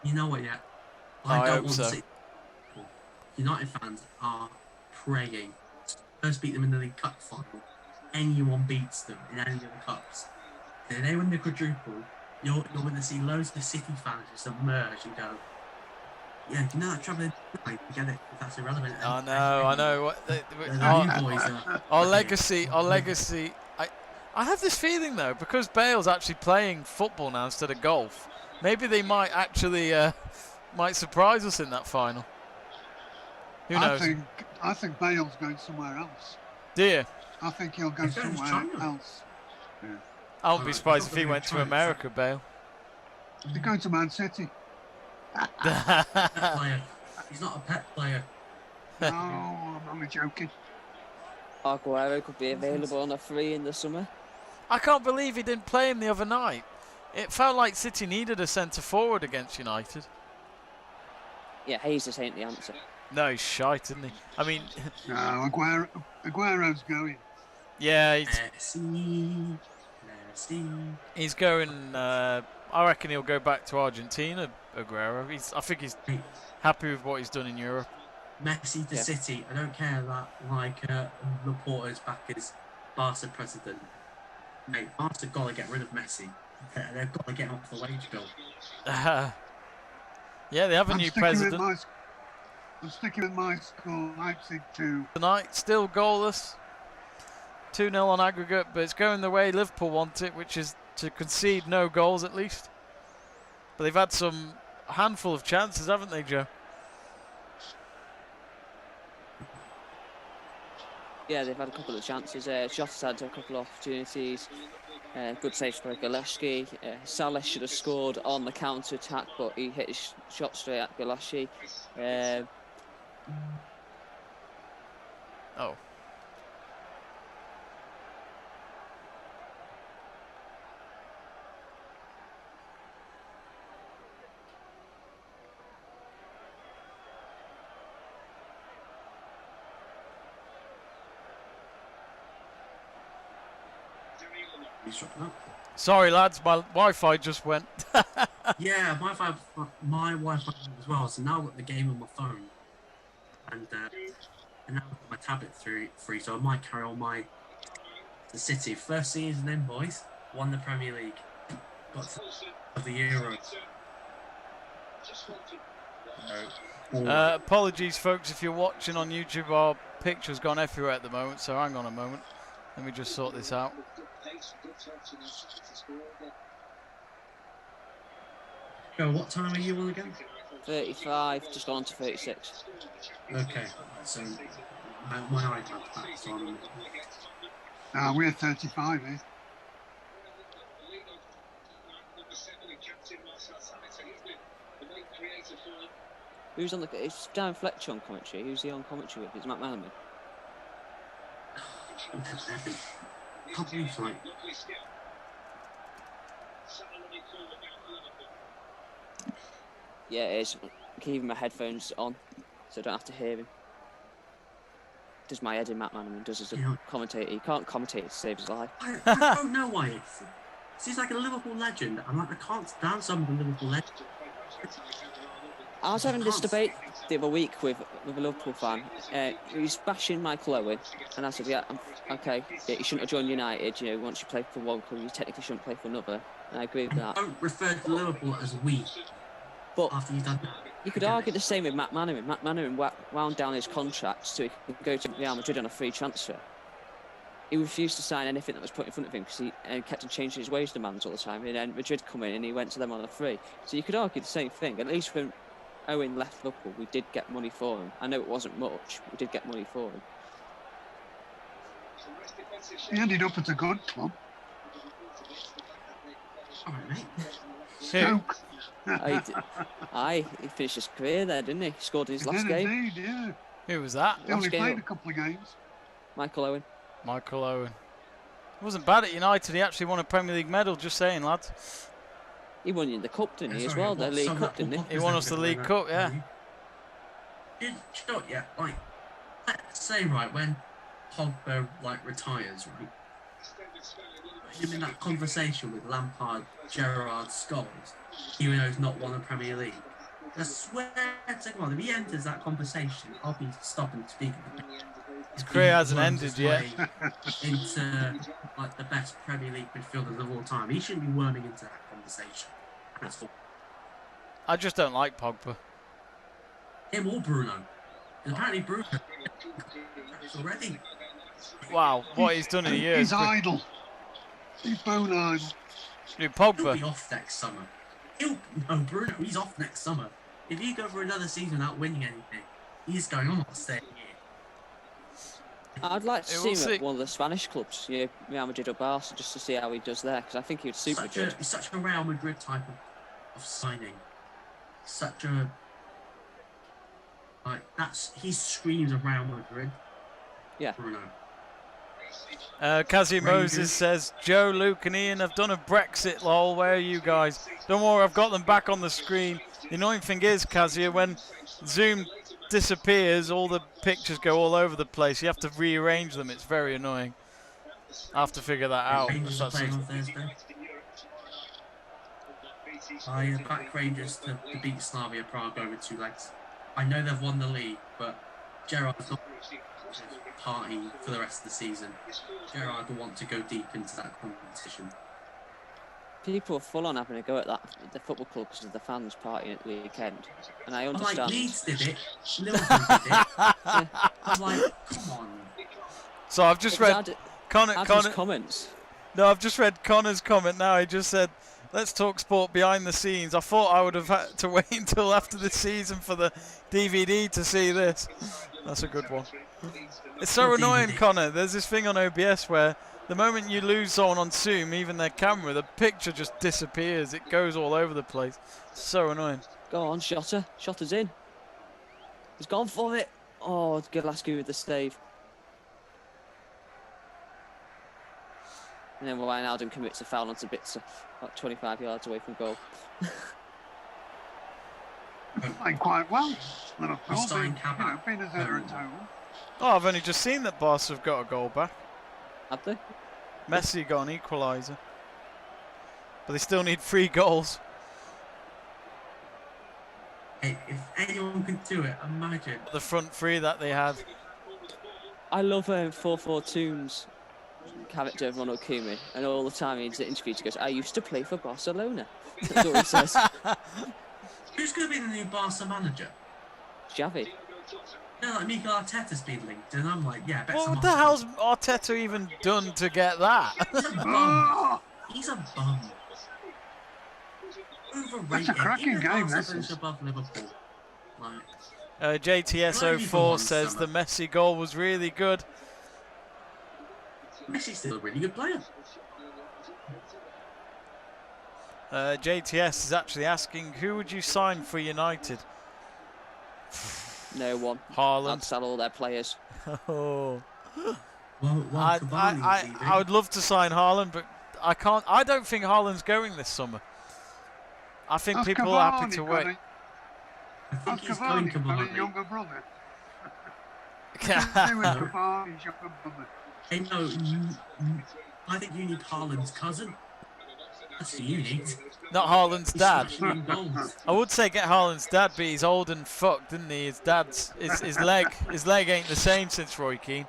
You know what? Yeah, I I don't hope want so. to see. United fans are praying. First beat them in the League Cup final. Anyone beats them in any of the cups. If they win the quadruple, you're going to see loads of the City fans just emerge and go, yeah, you know that travelling night, you get it, if that's irrelevant. I know. What The our, new boys are our legacy. I have this feeling though, because Bale's actually playing football now instead of golf. Maybe they might actually might surprise us in that final. Who knows? I think Bale's going somewhere else. Do you? I think he'll go He's going to somewhere China. else. I wouldn't be Alright, surprised he's if he not went to gonna try America, Bale. They're going to Man City. pet player. He's not a pet player. No, I'm only joking. Aguero could be available on a free in the summer. I can't believe he didn't play him the other night. It felt like City needed a centre forward against United. Yeah, Jesus ain't the answer. No, he's shite, isn't he? I mean, No, Aguero's going. yeah, Messi. he's going. I reckon he'll go back to Argentina, Aguero. I think he's happy with what he's done in Europe. Messi to Yeah. City. I don't care that Laporta's back as Barca president. Mate, Barca got to get rid of Messi. They've got to get off the wage bill. Yeah, they have a new president I'm sticking with my school, Leipzig 2. tonight. Still goalless. 2-0 on aggregate, but it's going the way Liverpool want it, which is to concede no goals at least. But they've had a handful of chances, haven't they, Joe? Yeah, they've had a couple of chances. Jota's had a couple of opportunities. Good saves by Gillespie. Salah should have scored on the counter attack, but he hit his shot straight at Gillespie. Oh. He's dropping up. Sorry, lads, my Wi-Fi just went. Yeah, my Wi-Fi as well. So now I've got the game on my phone, and now I've got my tablet free. So I might carry on the City first season in, boys. Won the Premier League, got to the Euro. Apologies, folks, if you're watching on YouTube. Our picture's gone everywhere at the moment, so hang on a moment. Let me just sort this out. Joe, what time are you on again? 35, just gone to 36. Okay, so my iPad's back, so I'm We're 35 here. Who's on the? It's Dan Fletcher on commentary. Who's he on commentary with? It's Matt Manaman. Can't believe like. Yeah, it is. I'm keeping my headphones on, so I don't have to hear him. Does my head in Matt Manaman? Does as a commentator? He can't commentate to save his life. I don't know why. He's like a Liverpool legend. I'm like, I can't stand some of the Liverpool legends. I was having this debate the other week with a Liverpool fan. He was bashing Michael Owen, and I said, yeah, okay, yeah, you shouldn't have joined United. You know, once you play for one club, you technically shouldn't play for another. And I agree with that. Don't refer to Liverpool as we. But after you've done that, you could argue the same with Matt Manaman. Matt Manaman wound down his contract so he could go to Real Madrid on a free transfer. He refused to sign anything that was put in front of him because he kept on changing his wage demands all the time. And then Madrid come in and he went to them on a free. So you could argue the same thing. At least when Owen left Liverpool, we did get money for him. I know it wasn't much, but we did get money for him. He ended up at a good club. all right, mate. Stoke. He finished his career there, didn't he? He scored in his last game. Indeed, yeah. Who was that? He only Last game played up. a couple of games. Michael Owen. Michael Owen. He wasn't bad at United. He actually won a Premier League medal. Just saying, lads. He won you the cup, didn't he, as Sorry, well? The what League sum Cup, that didn't he? all He won us the League Cup, yeah. Did you know, yeah, like, let's say, right, when Pogba, like, retires, right, him in that conversation with Lampard, Gerrard, Scholes, even though he's not won a Premier League, I swear to God, if he enters that conversation, I'll be stopping speaking. His career hasn't ended yet. Into, like, the best Premier League midfielders of all time. He shouldn't be worming into that conversation. That's all. I just don't like Pogba. Him or Bruno. And apparently Bruno already. Wow, what he's done in a year. He's idle. He's bone idle. Dude, He'll Pogba. be off next summer. No, Bruno, he's off next summer. If you go for another season without winning anything, he's going, I'm not staying here. I'd like to Yeah, see we'll him see. at one of the Spanish clubs, you know, Real Madrid or Barca, just to see how he does there, because I think he would suit Madrid. He's such a Real Madrid type of signing. Such a... Like, he screams of Real Madrid. Yeah. Bruno. Kazi Moses says, Joe, Luke and Ian have done a Brexit, lol. Where are you guys? Don't worry, I've got them back on the screen. The annoying thing is, Kazi, when Zoom disappears, all the pictures go all over the place. You have to rearrange them. It's very annoying. I have to figure that out. Rangers are playing on Thursday. I back Rangers to beat Slavia Prague over 2 legs. I know they've won the league, but Gerrard's not party for the rest of the season. Gerrard will want to go deep into that competition. People are full on having a go at the football club because of the fans partying at the weekend, and I understand. Like Leeds did it, Liverpool did it. I'm like, come on. So I've just read Adam's comments. No, I've just read Connor's comment now. He just said, let's talk sport behind the scenes. I thought I would have had to wait until after the season for the DVD to see this. That's a good one. It's so annoying, Connor. There's this thing on OBS where the moment you lose someone on Zoom, even their camera, the picture just disappears. It goes all over the place. It's so annoying. Go on, Shotter. Shotter's in. He's gone for it. Oh, Gillespie with the save. And then Wijnaldum commits a foul onto Bitzer, about 25 yards away from goal. Playing quite well. Liverpool, Stein being as ever at home. Oh, I've only just seen that Barca have got a goal back. Have they? Messi got an equaliser. But they still need 3 goals. Hey, if anyone can do it, imagine. The front 3 that they had. I love 442's character of Ronald Koeman, and all the time he's interviewed, he goes, I used to play for Barcelona. That's all he says. Who's going to be the new Barca manager? Xavi. No, like Mikel Arteta's been linked, and I'm like, yeah, I bet What some the hell's Arteta even done to get that? He's a bum. Oh, He's a bum. Overrated. That's a cracking Even game, Barca this finished is. above Liverpool. Like, JTS04 says the Messi goal was really good. Messi's still a really good player. JTS is actually asking, who would you sign for United? No one. Haaland. I'd sell all their players. Oh. Well, Cavani's leaving. I would love to sign Haaland, but I can't. I don't think Haaland's going this summer. I think Has people are happy Cavani to got wait. I think Has he's going Cavani got a Cavani. younger brother? What's he doing, Cavani's younger brother? Hey, no, I think you need Haaland's cousin. That's what you need. Not Haaland's He's dad. smashing in goals. I would say get Haaland's dad, but he's old and fucked, isn't he? His dad's his leg ain't the same since Roy Keane.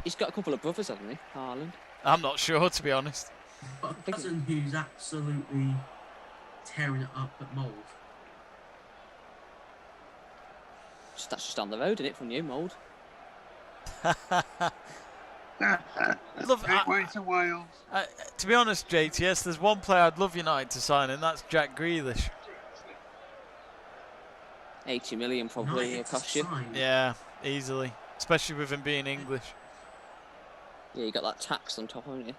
He's got a couple of brothers, hasn't he? Haaland. I'm not sure, to be honest. But a cousin who's absolutely tearing it up at Mould. That's just down the road, isn't it, from you, Mould? Love, Gateway to Wales. to be honest, JTS, there's one player I'd love United to sign, and that's Jack Grealish. 80 million probably will cost you. Yeah, easily, especially with him being English. Yeah, you got that tax on top, haven't you?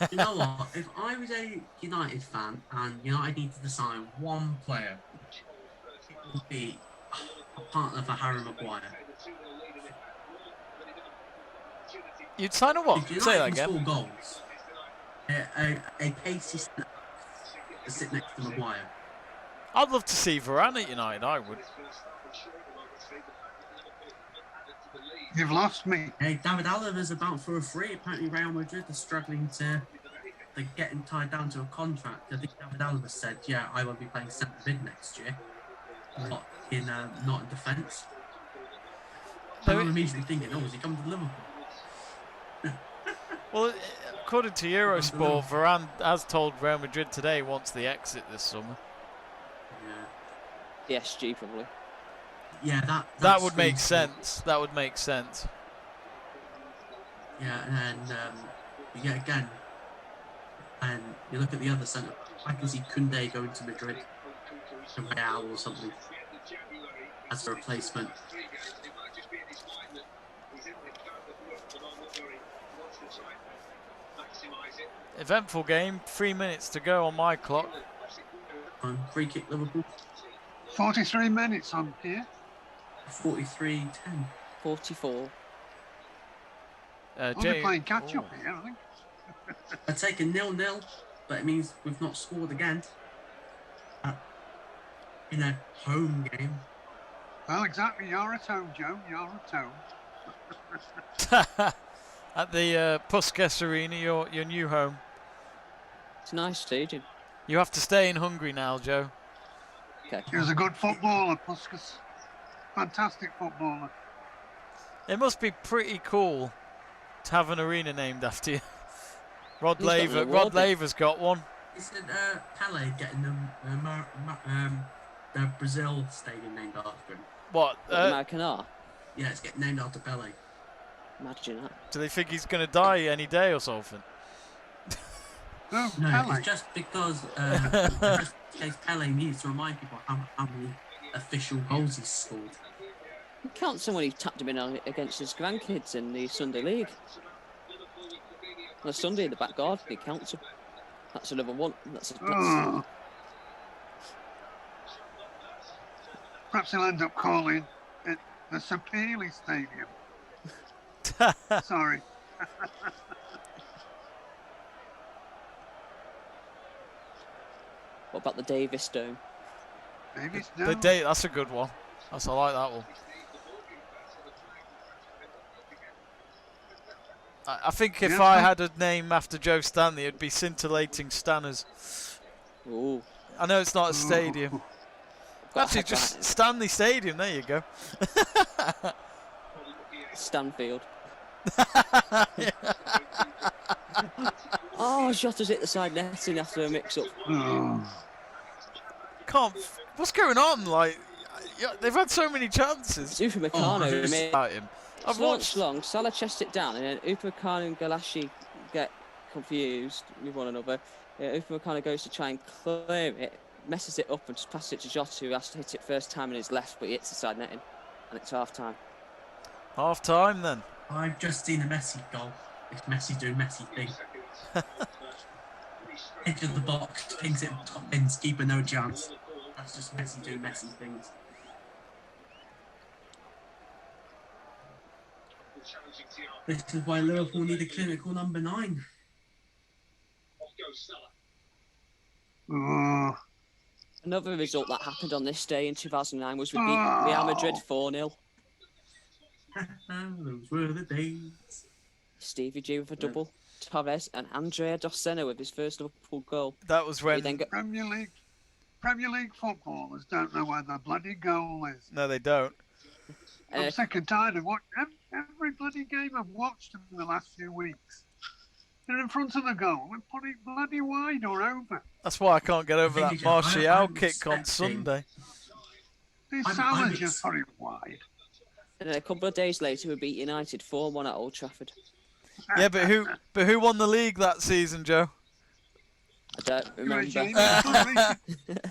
You know what? If I was a United fan and United needed to sign one player, it would be a partner for Harry Maguire. You'd sign a what? If United Say that can again. score goals, a pacey centre to sit next to Maguire. I'd love to see Varane at United. I would. You've lost me. Hey, David Alava's about for a free. Apparently Real Madrid are struggling to get him tied down to a contract. I think David Alava said, yeah, I will be playing centre mid next year. Not in defence. So I'm immediately thinking, oh, is he coming to Liverpool? Well, according to Eurosport, Varane has told Real Madrid today he wants the exit this summer. Yeah. PSG probably. Yeah, That would make sense. That would make sense. Yeah, and then you get again, and you look at the other centre. I can see Koundé going to Madrid, to Real or something, as a replacement. Eventful game. 3 minutes to go on my clock. Free kick Liverpool. 43 minutes on here. 43-10. 44. Only playing catch up here, I think. I'd take a 0-0, but it means we've not scored again. In a home game. Well, exactly. You're at home, Joe. You're at home. At the Puskas Arena, your new home. It's a nice stadium. You have to stay in Hungary now, Joe. Okay. He was a good footballer, Puskas. Fantastic footballer. It must be pretty cool to have an arena named after you. Rod He's got an Laver. award, Rod Laver's got one. Isn't Pele getting the Brazil stadium named after him? What? American R. Yeah, it's getting named after Pele. Imagine that. Do they think he's going to die any day or something? No, No, Pele. it's just because just in case Pele needs to remind people how many official goals he's scored. He counts when he tapped him in against his grandkids in the Sunday League. On a Sunday in the back garden, he counts them. That's another one. Oh. Perhaps he'll end up calling it the Sapele Stadium. Sorry. What about the Davis Dome? Davies, The no. date, that's a good one. I like that one. I think if Yeah. I had a name after Joe Stanley, it'd be Scintillating Stanners. Ooh. I know it's not a stadium. Got Actually, a head just right. Stanley Stadium. There you go. Stanfield. Oh, Jota's hit the side netting after a mix-up. Oh. Can't. What's going on? Like, they've had so many chances. Upa Meccano made About him. I've I've watched. long. Salah chested it down, and then Upa Meccano and Galashi get confused with one another. Upa Meccano goes to try and clear it, messes it up, and just passes it to Jota, who has to hit it first time in his left, but he hits the side netting, and it's half time. Half time then. I've just seen a Messi goal. It's Messi doing Messi thing. edge of the box, pings it top ends, keeper no chance. That's just Messi doing Messi things. This is why Liverpool need a clinical number 9. Oh, Another result that happened on this day in 2009 was we beat Real Madrid 4-0. Those were the days. Stevie G with a double. Torres and Andrea Dossena with his first Liverpool goal. That was We when. then got, Premier League footballers don't know where the bloody goal is. No, they don't. I'm sick and tired of what every bloody game I've watched in the last few weeks. They're in front of the goal and put it bloody wide or over. That's why I can't get over that Thing is, Martial I'm kick on expecting- Sunday. These I'm Salah's ex- just put it wide. and then a couple of days later we beat United 4-1 at Old Trafford. Yeah, but who won the league that season, Joe? I don't remember. Jamie,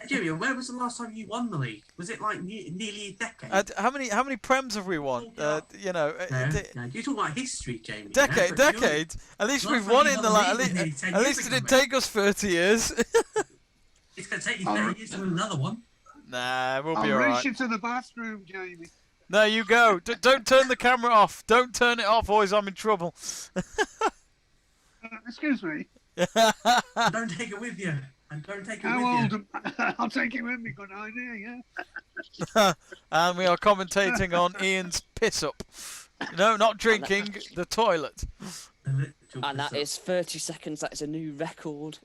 Jimmy, where was the last time you won the league? Was it like nearly a decade? How many Prems have we won? No, you're talking about history, Jamie. decade. At least we've won it in the last. At least it didn't take us 30 years. It's going to take you 30 years to win another one. Nah, we'll be I'll alright. race you to the bathroom, Jamie. No, you go. Don't turn the camera off. Don't turn it off, or I'm in trouble. Excuse me. Don't take it with you. And don't take it How with old you. am I'll take it with me. Good idea, yeah. And we are commentating on Ian's piss up. No, not drinking, the toilet. And that is 30 seconds. That is a new record.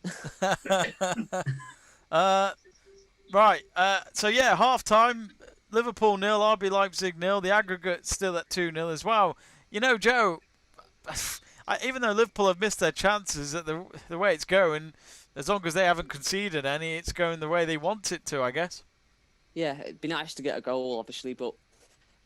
Right. So yeah, half time. Liverpool 0, RB Leipzig 0. The aggregate still at 2-0 as well. You know, Joe, even though Liverpool have missed their chances, at the way it's going, as long as they haven't conceded any, it's going the way they want it to, I guess. Yeah, it'd be nice to get a goal, obviously, but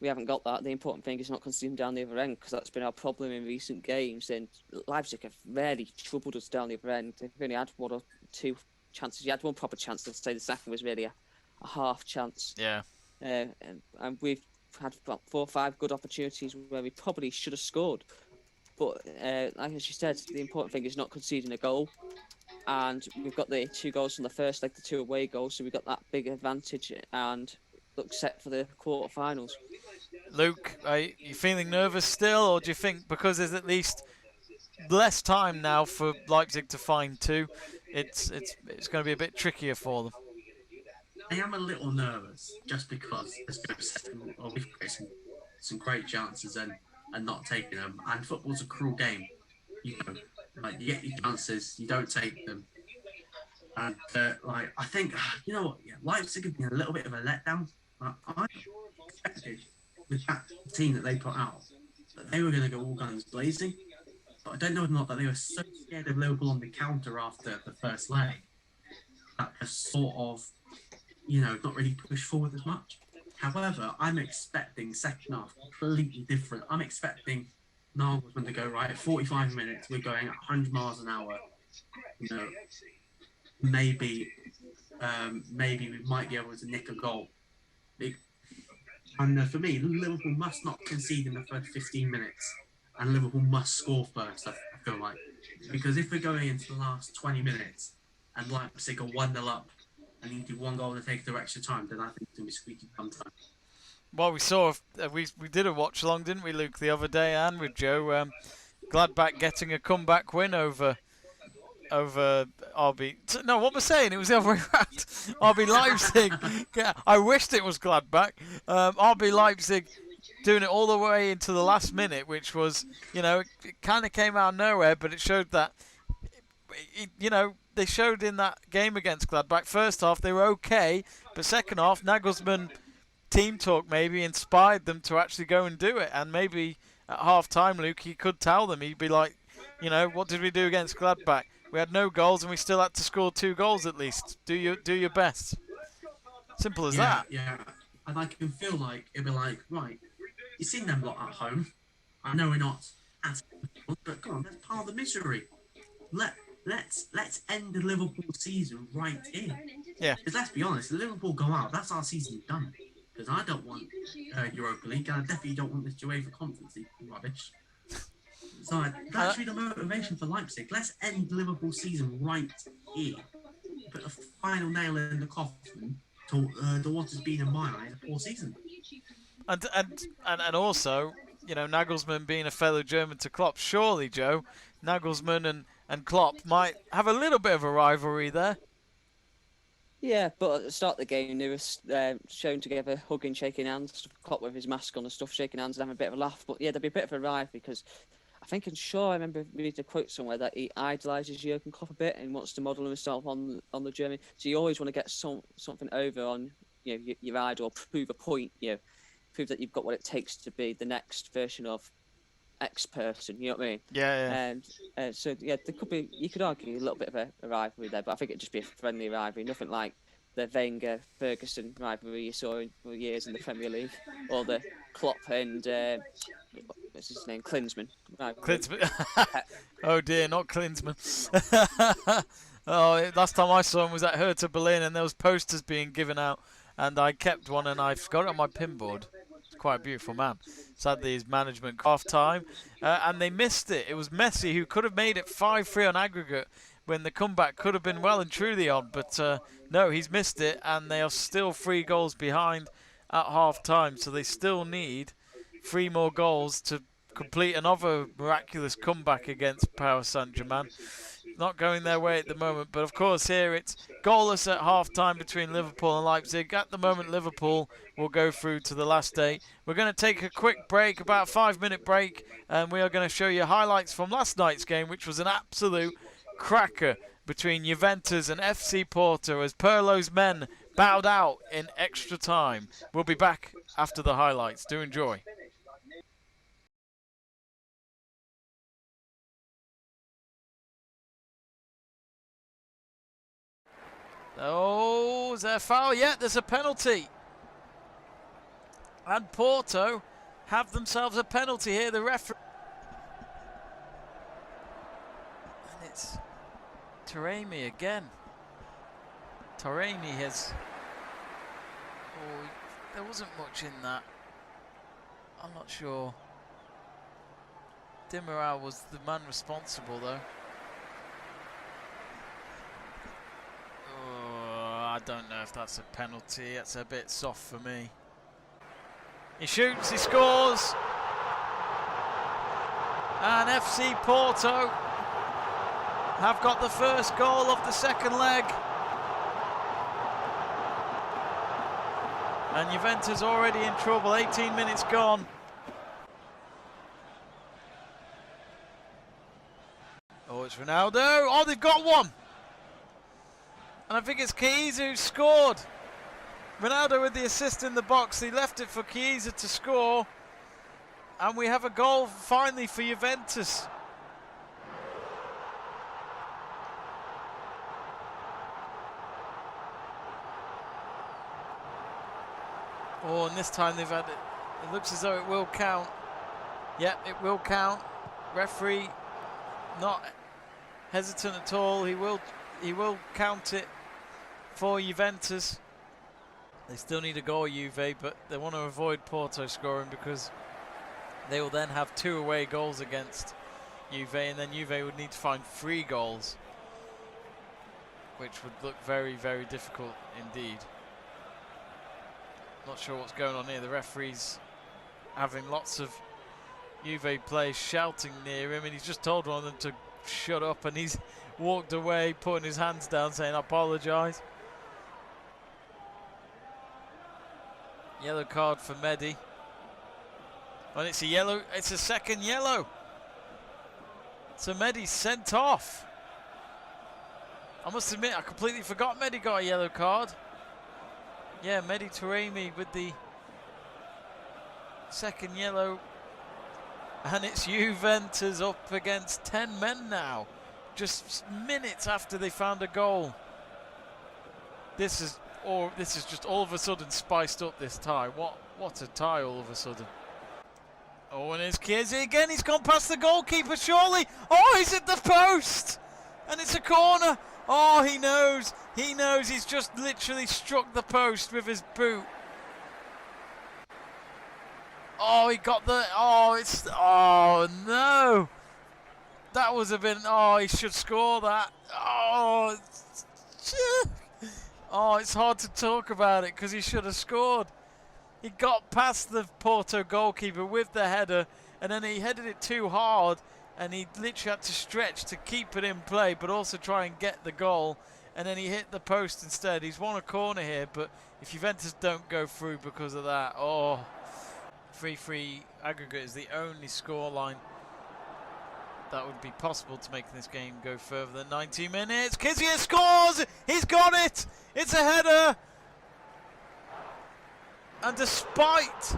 we haven't got that. The important thing is not conceding down the other end, because that's been our problem in recent games. And Leipzig have rarely troubled us down the other end. They've only had 1 or 2 chances. You had one proper chance. I'd say the second was really a half chance. Yeah. And we've had about 4 or 5 good opportunities where we probably should have scored. But like as you said, the important thing is not conceding a goal. And we've got the 2 goals from the first leg, the 2 away goals, so we've got that big advantage and look set for the quarterfinals. Luke, are you feeling nervous still, or do you think because there's at least less time now for Leipzig to find 2, it's going to be a bit trickier for them? I am a little nervous just because, as Joe said, we've created some great chances and not taking them. And football's a cruel game. You know, like you get your chances, you don't take them. And I think, you know what, Leipzig have been a little bit of a letdown. I expected with that team that they put out that they were going to go all guns blazing. But I don't know or not that they were so scared of Liverpool on the counter after the first leg that they sort of, not really push forward as much. However, I'm expecting second half completely different. I'm expecting Nagelsmann to go, right, 45 minutes, we're going at 100 miles an hour. Maybe we might be able to nick a goal. And for me, Liverpool must not concede in the first 15 minutes. And Liverpool must score first, I feel like. Because if we're going into the last 20 minutes and Leipzig are 1-0 up, and you do 1 goal to take the extra time, then I think it's going to be squeaky bum time. Well, we saw we did a watch along, didn't we, Luke, the other day, and with Joe, Gladbach getting a comeback win over RB. No, what was I saying? It was the other way around. RB Leipzig. Yeah, I wished it was Gladbach. RB Leipzig doing it all the way into the last minute, which was, it kind of came out of nowhere, but it showed that, they showed in that game against Gladbach, first half they were okay, but second half Nagelsmann team talk maybe inspired them to actually go and do it. And maybe at half time, Luke, he could tell them, he'd be like, what did we do against Gladbach? We had no goals and we still had to score 2 goals at least. Do your best. Simple as that. Yeah, and I can feel like it'd be like, right, you've seen them lot at home. I know we're not at home, but come on, that's part of the misery. Let's end the Liverpool season right here. Yeah. Because let's be honest, if Liverpool go out, that's our season done. Because I don't want Europa League, and I definitely don't want this UEFA Conference League rubbish. So that should be the motivation for Leipzig. Let's end the Liverpool season right here. Put a final nail in the coffin to what has been, in my eyes, a poor season. And also, you know, Nagelsmann being a fellow German to Klopp, surely, Joe, Nagelsmann and Klopp might have a little bit of a rivalry there. Yeah, but at the start of the game, they were shown together, hugging, shaking hands, Klopp with his mask on and stuff, shaking hands and having a bit of a laugh. But yeah, there'd be a bit of a rivalry because I remember reading a quote somewhere that he idolises Jurgen Klopp a bit and wants to model himself on the German. So you always want to get something over on your idol, prove a point, prove that you've got what it takes to be the next version of X person. You know what I mean? Yeah. And so yeah, there could be. You could argue a little bit of a rivalry there, but I think it'd just be a friendly rivalry, nothing like the Wenger-Ferguson rivalry you saw for years in the Premier League, or the Klopp and what's his name, Klinsmann. Klinsmann. Oh dear, not Klinsmann. Oh, last time I saw him was at Hertha Berlin, and there was posters being given out, and I kept one, and I've got it on my pinboard. It's quite a beautiful man. Sadly, his management half time, and they missed it. It was Messi who could have made it 5-3 on aggregate when the comeback could have been well and truly on, but no, he's missed it, and they are still 3 goals behind at half time, so they still need 3 more goals to complete another miraculous comeback against Paris Saint-Germain. Not going their way at the moment, but of course here it's goalless at half-time between Liverpool and Leipzig. At the moment, Liverpool will go through to the last 8. We're going to take a quick break, about a 5-minute break, and we are going to show you highlights from last night's game, which was an absolute cracker between Juventus and FC Porto as Pirlo's men bowed out in extra time. We'll be back after the highlights. Do enjoy. Oh, is there a foul? Yeah, there's a penalty. And Porto have themselves a penalty here. The referee. And it's Taremi again. Taremi has... Oh, there wasn't much in that. I'm not sure. Demiral was the man responsible, though. I don't know if that's a penalty. That's a bit soft for me. He shoots, he scores. And FC Porto have got the first goal of the second leg. And Juventus already in trouble, 18 minutes gone. Oh, it's Ronaldo. Oh, they've got one. And I think it's Chiesa who scored. Ronaldo with the assist in the box. He left it for Chiesa to score. And we have a goal finally for Juventus. Oh, and this time they've had it. It looks as though it will count. Yep, it will count. Referee not hesitant at all. He will count it for Juventus. They still need a goal, Juve, but they want to avoid Porto scoring because they will then have 2 away goals against Juve, and then Juve would need to find 3 goals, which would look very, very difficult indeed. Not sure what's going on here. The referee's having lots of Juve players shouting near him, and he's just told one of them to shut up, and he's walked away, putting his hands down, saying, "I apologise." Yellow card for Mehdi. And it's a yellow, it's a second yellow. So Mehdi's sent off. I must admit, I completely forgot Mehdi got a yellow card. Yeah, Mehdi Taremi with the second yellow. And it's Juventus up against 10 men now. Just minutes after they found a goal. This is just all of a sudden spiced up this tie. What a tie all of a sudden. Oh, and it's Chiesa again. He's gone past the goalkeeper, surely. Oh, he's at the post. And it's a corner. Oh, he knows. He knows. He's just literally struck the post with his boot. Oh, he got the... Oh, it's... Oh, no. That was a bit. Oh, he should score that. Oh, it's hard to talk about it because he should have scored. He got past the Porto goalkeeper with the header, and then he headed it too hard, and he literally had to stretch to keep it in play, but also try and get the goal. And then he hit the post instead. He's won a corner here, but if Juventus don't go through because of that, 3-3 aggregate is the only scoreline that would be possible to make this game go further than 90 minutes. Kizia scores! He's got it! It's a header! And despite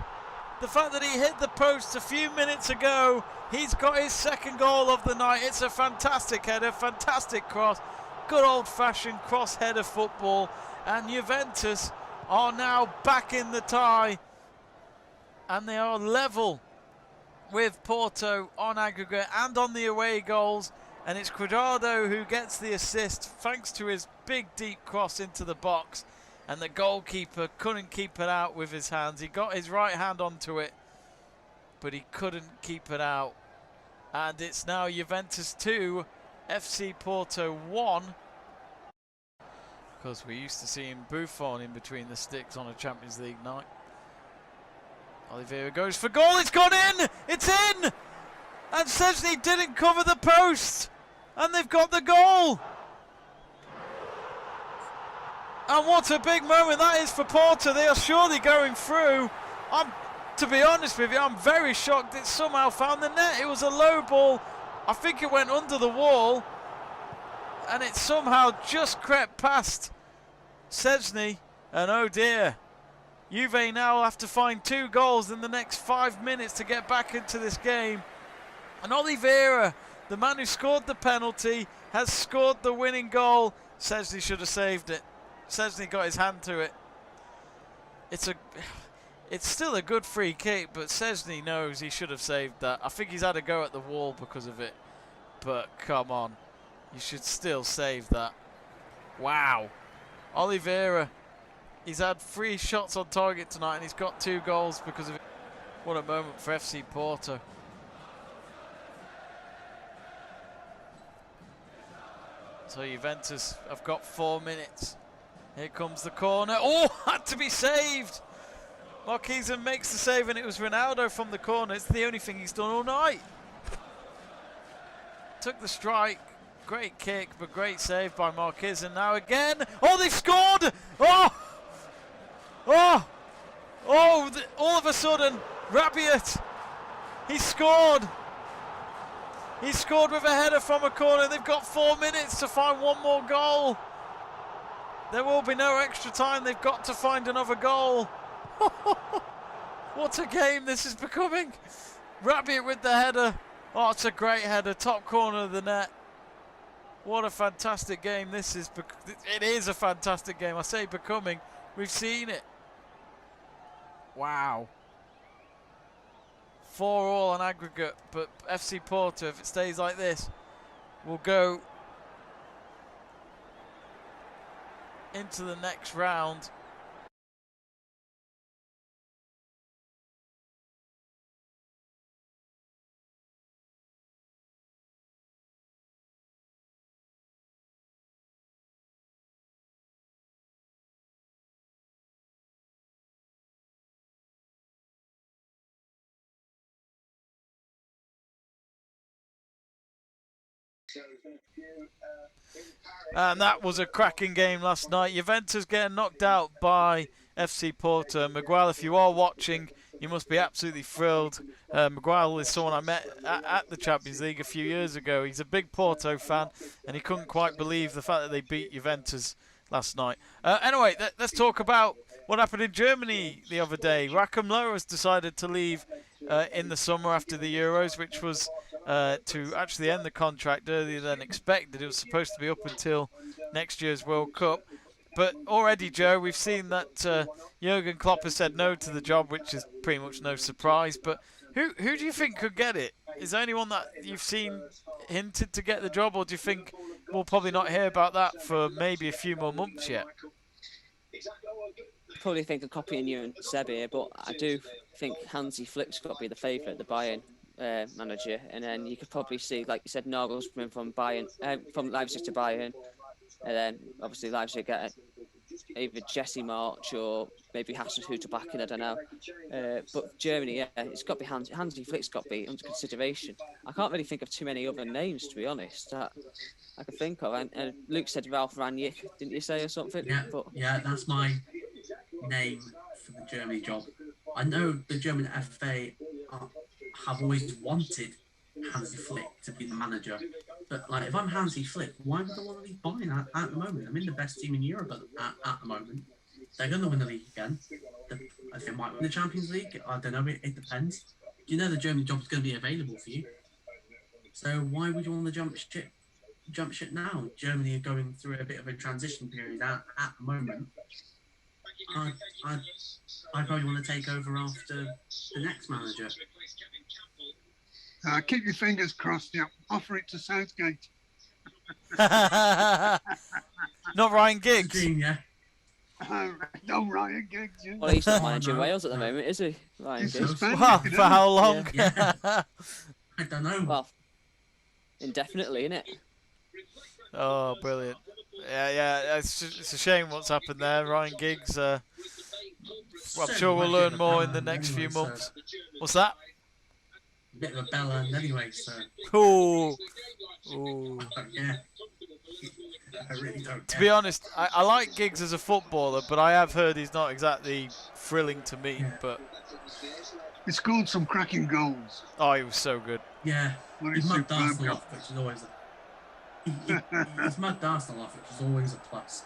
the fact that he hit the post a few minutes ago, he's got his second goal of the night. It's a fantastic header, fantastic cross. Good old-fashioned cross-header football. And Juventus are now back in the tie. And they are level with Porto on aggregate and on the away goals. And it's Cuadrado who gets the assist thanks to his big deep cross into the box. And the goalkeeper couldn't keep it out with his hands. He got his right hand onto it, but he couldn't keep it out. And it's now Juventus 2, FC Porto 1. Because we used to see him Buffon in between the sticks on a Champions League night. Oliveira goes for goal. It's gone in! It's in! And Szczesny didn't cover the post. And they've got the goal. And what a big moment that is for Porto. They are surely going through. To be honest with you, I'm very shocked it somehow found the net. It was a low ball. I think it went under the wall. And it somehow just crept past Szczesny. And oh dear. Juve now have to find 2 goals in the next 5 minutes to get back into this game. And Oliveira, the man who scored the penalty, has scored the winning goal. Szczesny should have saved it. Szczesny got his hand to it. It's still a good free kick, but Szczesny knows he should have saved that. I think he's had a go at the wall because of it. But come on, you should still save that. Wow. Oliveira, he's had 3 shots on target tonight and he's got 2 goals because of it. What a moment for FC Porto. So Juventus have got 4 minutes. Here comes the corner. Oh, had to be saved. Marquezan makes the save, and it was Ronaldo from the corner. It's the only thing he's done all night. Took the strike. Great kick, but great save by Marquezan. Now again. Oh, they've scored. Oh. All of a sudden, Rabiot. He scored. He scored with a header from a corner. They've got 4 minutes to find one more goal. There will be no extra time. They've got to find another goal. What a game this is becoming. Rabiot with the header. Oh, it's a great header. Top corner of the net. What a fantastic game this is. It is a fantastic game. I say becoming. We've seen it. Wow. 4-4 on aggregate. But FC Porto, if it stays like this, will go into the next round. And that was a cracking game last night. Juventus getting knocked out by FC Porto. Miguel, if you are watching, you must be absolutely thrilled. Miguel is someone I met at the Champions League a few years ago. He's a big Porto fan, and he couldn't quite believe the fact that they beat Juventus last night. Anyway, let's talk about what happened in Germany the other day. Rakim Loh has decided to leave in the summer after the Euros, which was to actually end the contract earlier than expected. It was supposed to be up until next year's World Cup. But already, Joe, we've seen that Jurgen Klopp has said no to the job, which is pretty much no surprise. But who do you think could get it? Is there anyone that you've seen hinted to get the job, or do you think we'll probably not hear about that for maybe a few more months yet? I probably think of copying you and Seb here, but I do think Hansi Flick's got to be the favourite, the Bayern. manager, and then you could probably see, like you said, Nagelsmann from Bayern, from Leipzig to Bayern, and then obviously Leipzig get either Jesse March or maybe Hasenhüttl back in, I don't know. But Germany, yeah, it's got to be Hansi Flick's got to be under consideration. I can't really think of too many other names, to be honest, that I can think of. And Luke said Ralph Rangnick, didn't you say, or something? Yeah, but, yeah, that's my name for the Germany job. I know the German FA have always wanted Hansi Flick to be the manager, but like if I'm Hansi Flick, why would I want to leave Bayern at the moment? I'm in the best team in Europe at the moment. They're going to win the league again. I think they might win the Champions League. I don't know. It depends. You know the German job is going to be available for you. So why would you want to jump ship now? Germany are going through a bit of a transition period at the moment. I probably want to take over after the next manager. Keep your fingers crossed. Yeah, offer it to Southgate. Not Ryan Giggs. Dream, yeah. No, Ryan Giggs. Yeah. well, he's not managing Wales at the moment, is he? Ryan He's Giggs. suspended, Wow, you for know. how long? Yeah. I don't know. Well, indefinitely, innit? Oh, brilliant. Yeah, it's a shame what's happened there. Ryan Giggs, I'm sure we'll learn more in the next few months. What's that? Bit of a bell end anyway, so Ooh. yeah. I really don't To care. be honest, I like Giggs as a footballer, but I have heard he's not exactly thrilling to me. Yeah. But He scored some cracking goals. oh, he was so good. Yeah, What he's a mugged superb Arsenal goal. off, which is always he's mugged Arsenal off, which is always a plus.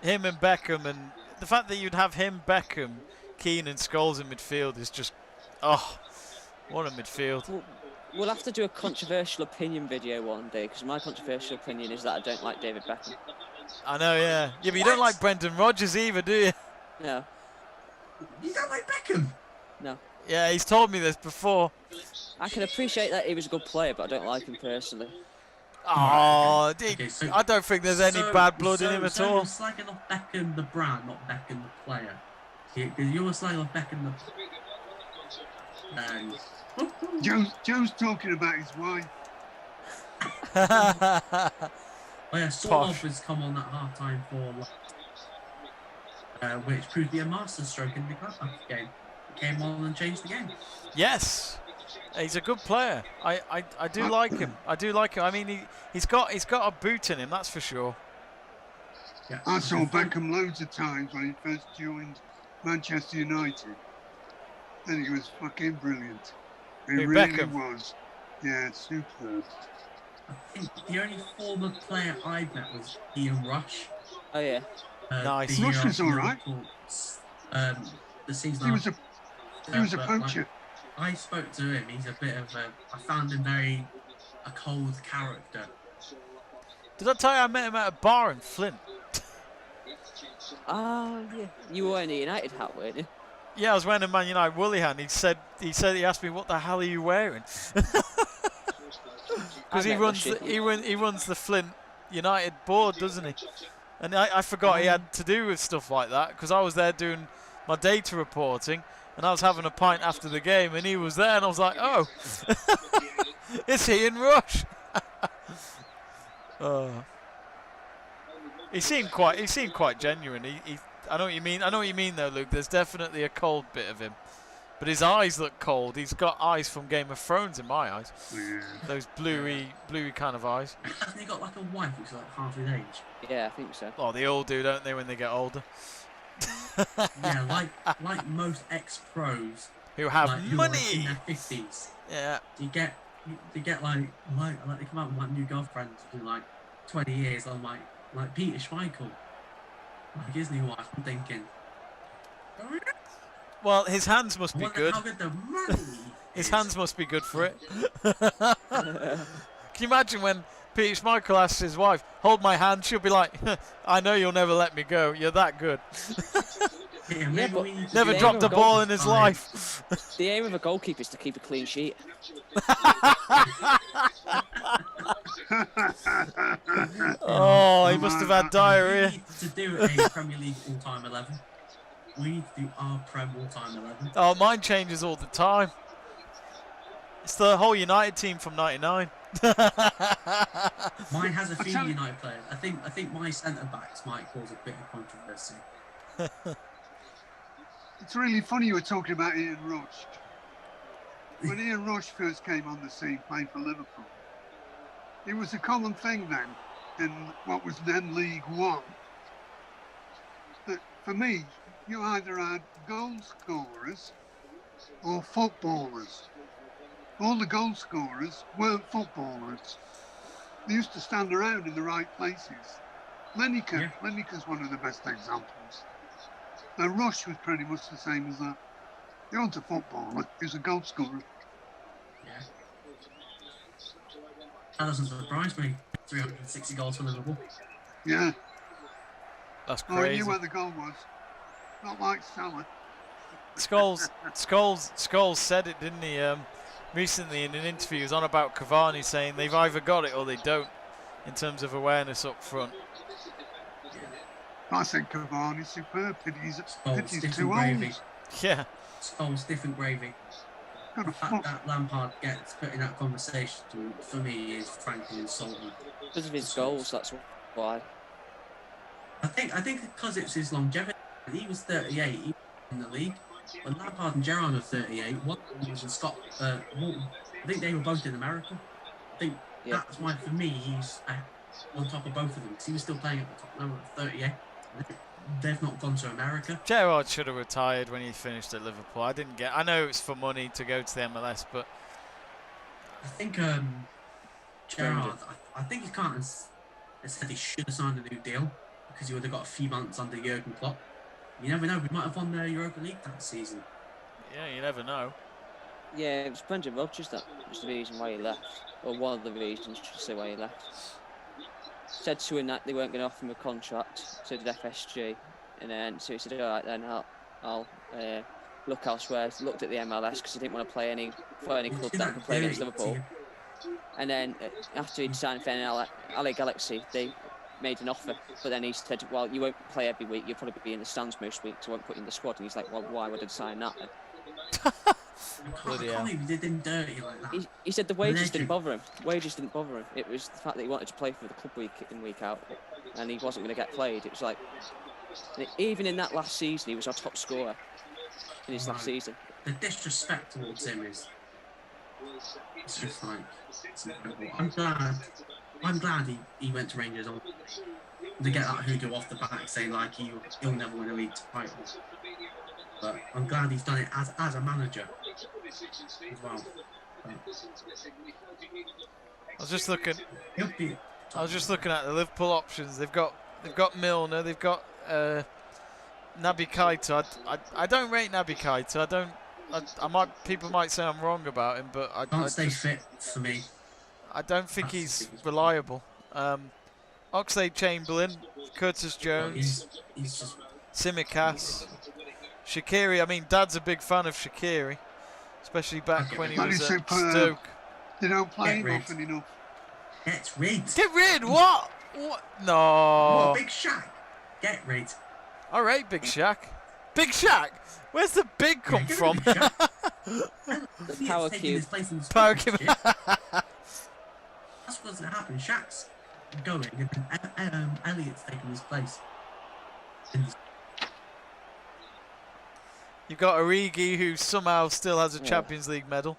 Him and Beckham, and the fact that you'd have him, Beckham, Keane, and Scholes in midfield is just, oh, what a midfield. We'll have to do a controversial opinion video one day, because my controversial opinion is that I don't like David Beckham. I know, yeah. Yeah, but you don't like Brendan Rodgers either, do you? No, You don't like Beckham? no. Yeah, he's told me this before. I can appreciate that he was a good player, but I don't like him personally. Oh, Okay, so- I don't think there's any bad blood in him at all. You're slagging off Beckham the brand, not Beckham the player. Because you're slagging off Beckham the... And... Joe's talking about his wife. Oh yeah, Posh. Sorloth has come on that half-time for... which proved to be a masterstroke in the Gladbach game. He came on and changed the game. Yes, he's a good player. I do like him. I do like him. I mean, he's got a boot in him, that's for sure. Yeah. I saw Beckham loads of times when he first joined Manchester United. And he was fucking brilliant. He Who, really Beckham? was. Yeah, superb. I think the only former player I met was Ian Rush. Oh yeah, Nice. Rush was all right. The season He was a but, poacher. I spoke to him. He's a bit of a... I found him a cold character. Did I tell you I met him at a bar in Flint? ah yeah. You were in a United hat, weren't you? Yeah, I was wearing a Man United woolly hand. He asked me, "What the hell are you wearing?" Because he runs the Flint United board, doesn't he? And I forgot he had to do with stuff like that, because I was there doing my data reporting, and I was having a pint after the game, and he was there, and I was like, "Oh, it's Ian Rush." He seemed quite genuine. I know what you mean. I know what you mean, though, Luke. There's definitely a cold bit of him, but his eyes look cold. He's got eyes from Game of Thrones in my eyes. Yeah. Those bluey kind of eyes. Hasn't he got like a wife who's like half his age? Yeah, I think so. Oh, they all do, don't they, when they get older? Yeah, like most ex-pros Who have like, who are money. in their 50s. Yeah. You get like they come out with like new girlfriends in like 20 years. I'm like Peter Schmeichel, like his new wife. I'm thinking, Well, his hands must I be wonder good. how good the money His is. hands must be good for it. Can you imagine when Peter Schmeichel asks his wife, "Hold my hand," she'll be like, "I know you'll never let me go. You're that good." Yeah, maybe but we need to Never do dropped a a ball in his time. life. The aim of a goalkeeper is to keep a clean sheet. Oh, he must have had We diarrhea. need to do a Premier League all-time 11. We need to do our Prem all-time 11. Oh, mine changes all the time. It's the whole United team from '99. Mine has a few tell you- United players. I think my centre backs might cause a bit of controversy. It's really funny you were talking about Ian Rush. When Ian Rush first came on the scene playing for Liverpool, it was a common thing then in what was then League One. That for me, you either had goal scorers or footballers. All the goal scorers weren't footballers. They used to stand around in the right places. Lineker's one of the best examples. Rush was pretty much the same as that. He wasn't a footballer, he was a goal scorer. Yeah. That doesn't surprise me. 360 goals for Liverpool. Yeah. That's Oh, he crazy. knew where the goal was. Not like Salah. Scholes said it, didn't he? Recently in an interview, he was on about Cavani, saying they've either got it or they don't in terms of awareness up front. I think Cavani's superb. He's Different too gravy. old. Yeah. Scholes, different gravy. Got The a fact foot. that Lampard gets put in that conversation, for me, is frankly insulting. Because of his goals, that's why. I think because it's his longevity. He was 38 he was in the league. When Lampard and Gerrard were 38, one was in Scotland. I think they were both in America. I think that's why, for me, he's on top of both of them. Because he was still playing at the top level at 38. They've not gone to America. Gerrard should have retired when he finished at Liverpool. I know it's for money to go to the MLS, but I think Gerrard, I think he can't have said he should have signed a new deal because he would have got a few months under Jurgen Klopp. You never know, we might have won the Europa League that season. yeah, you never know. Yeah, it was Brendan Rodgers that was the reason why he left. Or one of the reasons, to say why he left. Said to him that they weren't going to offer him a contract, so did FSG. And then, so he said, all right then, I'll look elsewhere. Looked at the MLS because he didn't want to play for any club that could play against Liverpool. And then after he'd signed for LA Galaxy, they made an offer. But then he said, well, you won't play every week. You'll probably be in the stands most weeks. So I won't put you in the squad. And he's like, well, why would I sign that then? I can't believe he did him dirty like that. He said the wages didn't bother him. Wages didn't bother him. It was the fact that he wanted to play for the club week in, week out. And he wasn't going to get played. It was like, even in that last season, he was our top scorer in his last season. The disrespect towards him is... It's just like... It's incredible. I'm glad he went to Rangers on to get that hoodoo off the back, saying like he'll never win a league title. But I'm glad he's done it as a manager as well. I was just looking at the Liverpool options. They've got Milner. They've got Naby Keita. I don't rate Naby Keita. People might say I'm wrong about him, but I Can't stay fit for me. I don't think he's reliable. Oxlade-Chamberlain, Curtis Jones, He's just Tsimikas, Shaqiri. I mean, Dad's a big fan of Shaqiri, especially back when he was at Stoke. They don't play Get him rid. often enough. get rid. Get rid? What? What? No. What, Big Shaq? Get rid. All right, Big Shaq. Big Shaq. Where's the big come Get rid from? of Big Shaq. The power Taking cube. his place in the Power squad, cube. shit. That's what's going to happen. Shaq's going, and then Elliott's taking his place. You've got Origi, who somehow still has a Champions League medal.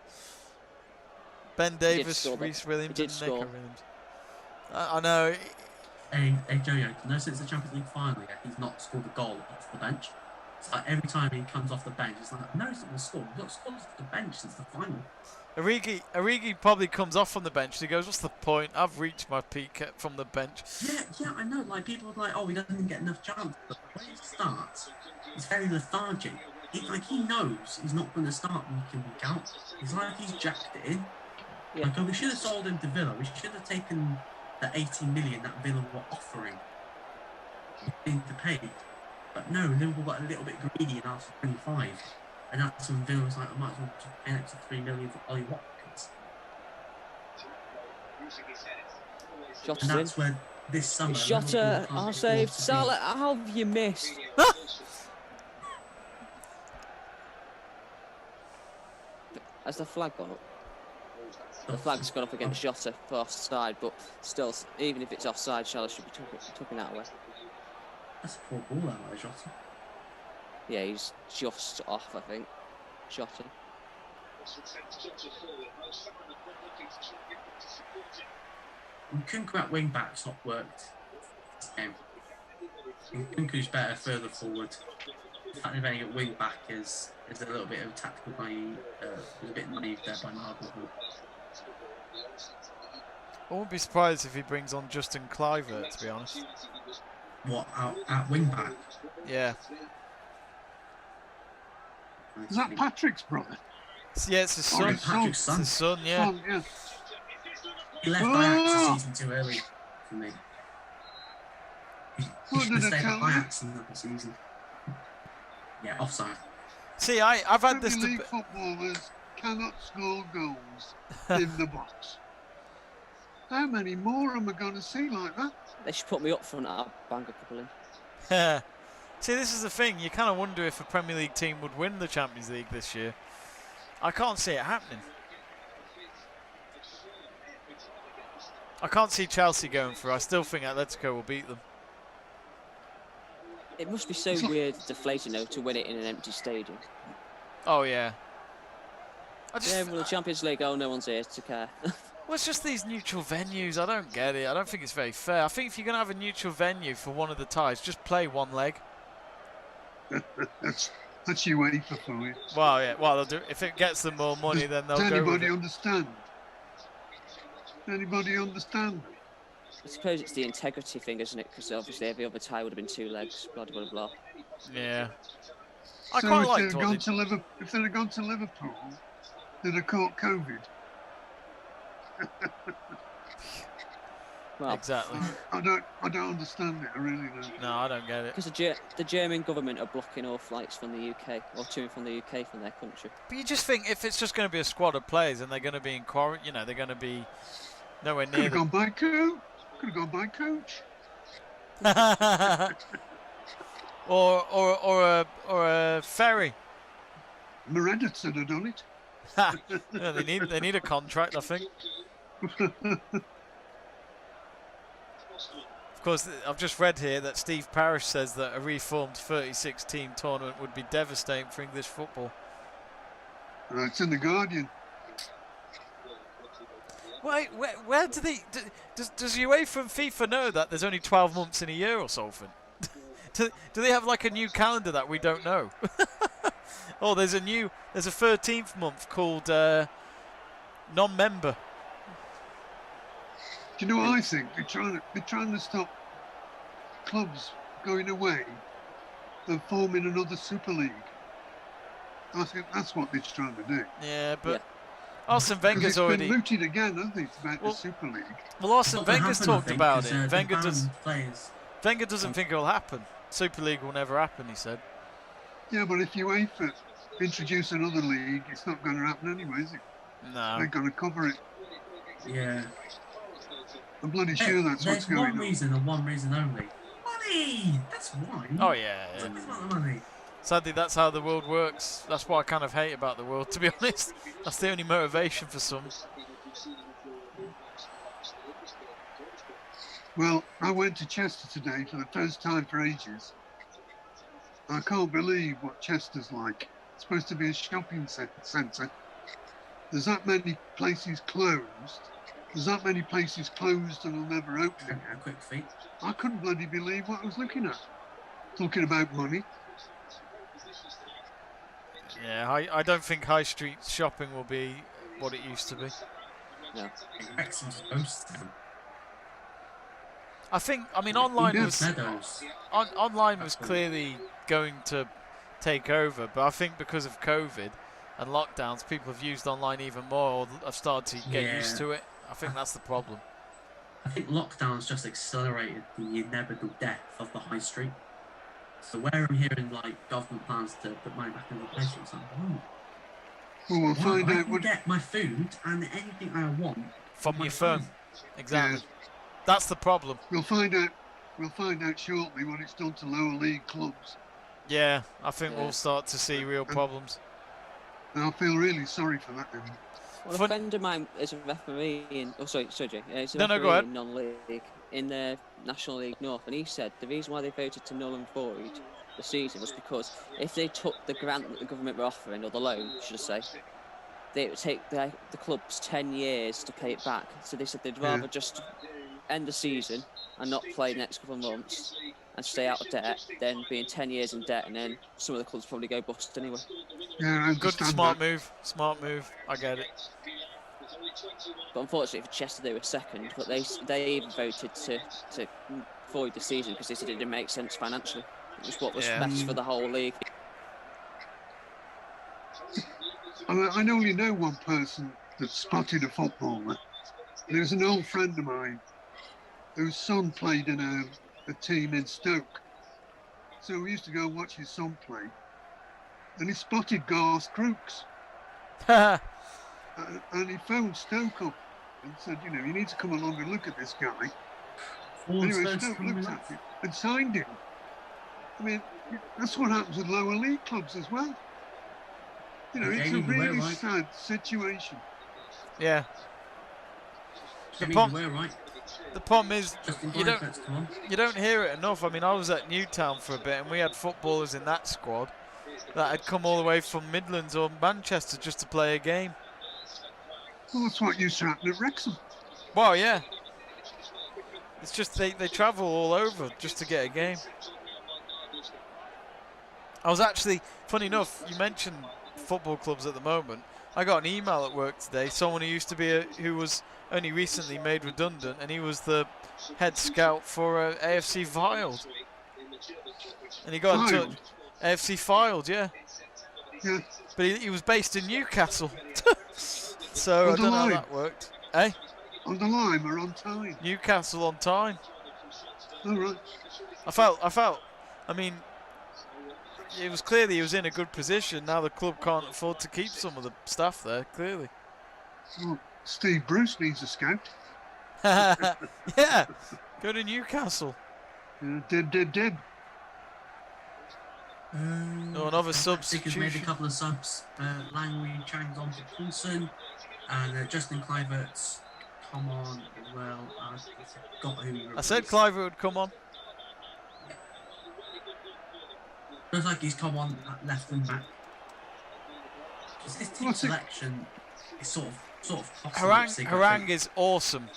Ben Davis, score, but Reece Williams, he and did Nico score. Williams. I know. Hey, Jojo, no, since the Champions League final, he's not scored a goal off the bench. It's like every time he comes off the bench, it's like, no, he's not going to score. He's not scored off the bench since the final. Origi probably comes off from the bench and he goes, what's the point? I've reached my peak from the bench. Yeah, I know. Like, people are like, oh, he doesn't get enough chance. But when he starts, he's very lethargic. He knows he's not going to start week in, week out. It's like he's jacked it in. Yeah. Like, oh, we should have sold him to Villa. We should have taken the 18 million that Villa were offering him to pay. But no, Liverpool got a little bit greedy and asked for 25. And that's when Villa was like, I might as well just pay an extra 3 million for Ollie Watkins. Shots And in. that's where this summer... Shota, Liverpool I'll can't save. afford to be- Salah, how have you missed? Has the flag gone up? The flag's gone up against Jota for offside, but still, even if it's offside, Charlotte should be tucking that away. That's a poor ball out there, Jota. Yeah, he's just off, I think. Jota. Kunku at wing back's not worked. Kunku's better further forward. The fact of having at wing back is a little bit of tactical naive, was a bit naive there by Marvel. I wouldn't be surprised if he brings on Justin Kluivert, to be honest. What, at wing back? Yeah. Is that Patrick's brother? Yeah, it's his son. his son. Patrick's It's his son, yeah. Son, yeah. He left Ajax a season too early for me. He What should have did I stayed at tell you? Ajax another season. Yeah, offside. See, I've had this Premier League debate. footballers cannot score goals in the box. How many more am I going to see like that? They should put me up front. I'll bang a couple in. See, this is the thing. You kind of wonder if a Premier League team would win the Champions League this year. I can't see it happening. I can't see Chelsea going through. I still think Atletico will beat them. It must be so weird, deflating though, to win it in an empty stadium. Oh yeah. Yeah, well, the Champions League. Oh, no one's here to care. Well, it's just these neutral venues. I don't get it. I don't think it's very fair. I think if you're going to have a neutral venue for one of the ties, just play one leg. That's UEFA for you. Well, yeah. Well, they'll do. If it gets them more money, then they'll Does go with anybody it. understand? Anybody understand? I suppose it's the integrity thing, isn't it? Because obviously every other tie would have been 2 legs. Blah blah blah. Yeah. I So quite if liked they'd what gone they- to Liverpool, if they'd have gone to Liverpool, they'd have caught COVID. Well, Exactly. I don't understand it. I really don't. No, I don't get it. because the German government are blocking all flights from the UK or to and from the UK from their country. But you just think if it's just going to be a squad of players and they're going to be in quarantine, you know, they're going to be nowhere Could near have them. gone by coach. Could have gone by coach. or a ferry. Meredith said I'd done it. Yeah, they need a contract, I think. Of course, I've just read here that Steve Parish says that a reformed 36-team tournament would be devastating for English football. It's in the Guardian. Wait, where do they? Does UEFA and FIFA know that there's only 12 months in a year or something? do they have like a new calendar that we don't know? Oh, there's a 13th month called non-member. Do you know what I think? They're trying to stop clubs going away and forming another Super League. I think that's what they're trying to do. Yeah, but Yeah. Arsene Because Wenger's it's already. been mooted again, hasn't it, about Well- the Super League? Well, Arsene Not gonna Wenger's happen, I talked think, about 'cause, it. they Wenger does. ban players. Wenger doesn't think it'll happen. Super League will never happen, he said. Yeah, but if UEFA introduce another league, it's not going to happen anyway, is it? No. They're going to cover it. Yeah. I'm bloody sure that's what's There's going one on. reason and one reason only. Money! That's why. Oh yeah. It's not the money. Sadly, that's how the world works. That's what I kind of hate about the world, to be honest. That's the only motivation for some. Well, I went to Chester today for the first time for ages. I can't believe what Chester's like. It's supposed to be a shopping centre. There's that many places closed. There's that many places closed and will never open again. Quick feet. I couldn't bloody believe what I was looking at. Talking about money. Yeah, I don't think high street shopping will be what it used to be. No. Wrexham's supposed to. I mean, online Yeah. was Meadows. online was clearly going to take over, but I think because of COVID and lockdowns, people have used online even more, or have started to get used to it. I think that's the problem. I think lockdown's just accelerated the inevitable death of the high street. So where I'm hearing like government plans to put money back in the place, it's like, Well, we'll find I out can what. get my food and anything I want From my your phone. Exactly. Yeah, That's the problem. we'll find out. We'll find out shortly what it's done to lower league clubs. Yeah, I think Yeah. we'll start to see real problems. And I feel really sorry for that. Well, a friend of mine is a referee in. Oh, sorry, Jay. Yeah, he's a No, referee go ahead. in non-league in the National League North, and he said the reason why they voted to null and void the season was because if they took the grant that the government were offering, or the loan, should I say, it would take the clubs 10 years to pay it back. So they said they'd rather just end the season and not play the next couple of months and stay out of debt than being 10 years in debt, and then some of the clubs probably go bust anyway. Yeah, I Good, understand smart that. move. Smart move. I get it. But unfortunately for Chester, they were second, but they even voted to void the season because they said it didn't make sense financially. It was what was best for the whole league. I only know one person that spotted a footballer. There was an old friend of mine whose son played in a team in Stoke. So we used to go and watch his son play. And he spotted Garth Crooks. And he phoned Stoke up and said, you need to come along and look at this guy. Anyway, Stoke looked at him and signed him. I mean, that's what happens with lower league clubs as well. It's a really sad situation. Yeah. The problem is you don't hear it enough. I mean, I was at Newtown for a bit, and we had footballers in that squad that had come all the way from Midlands or Manchester just to play a game. Well, that's what used to happen at Wrexham. Well, yeah. It's just they travel all over just to get a game. I was actually, funny enough, you mentioned football clubs at the moment. I got an email at work today. Someone who used to be who was only recently made redundant, and he was the head scout for AFC Fylde. And he got in touch. AFC Fylde, yeah. But he was based in Newcastle. So I don't know how that worked. Eh? On the line or on time? Newcastle on time. All right. I felt. I mean, it was clearly he was in a good position. Now the club can't afford to keep some of the staff there. Clearly. Well, Steve Bruce needs a scout. Yeah, go to Newcastle. Did. Another substitution. Made a couple of subs. Langley, Chang's on for Coulson, and Justin Clivert's come on as well. I said Clivert would come on. Looks like he's come on at left and back. His team selection is sort of Harang is awesome.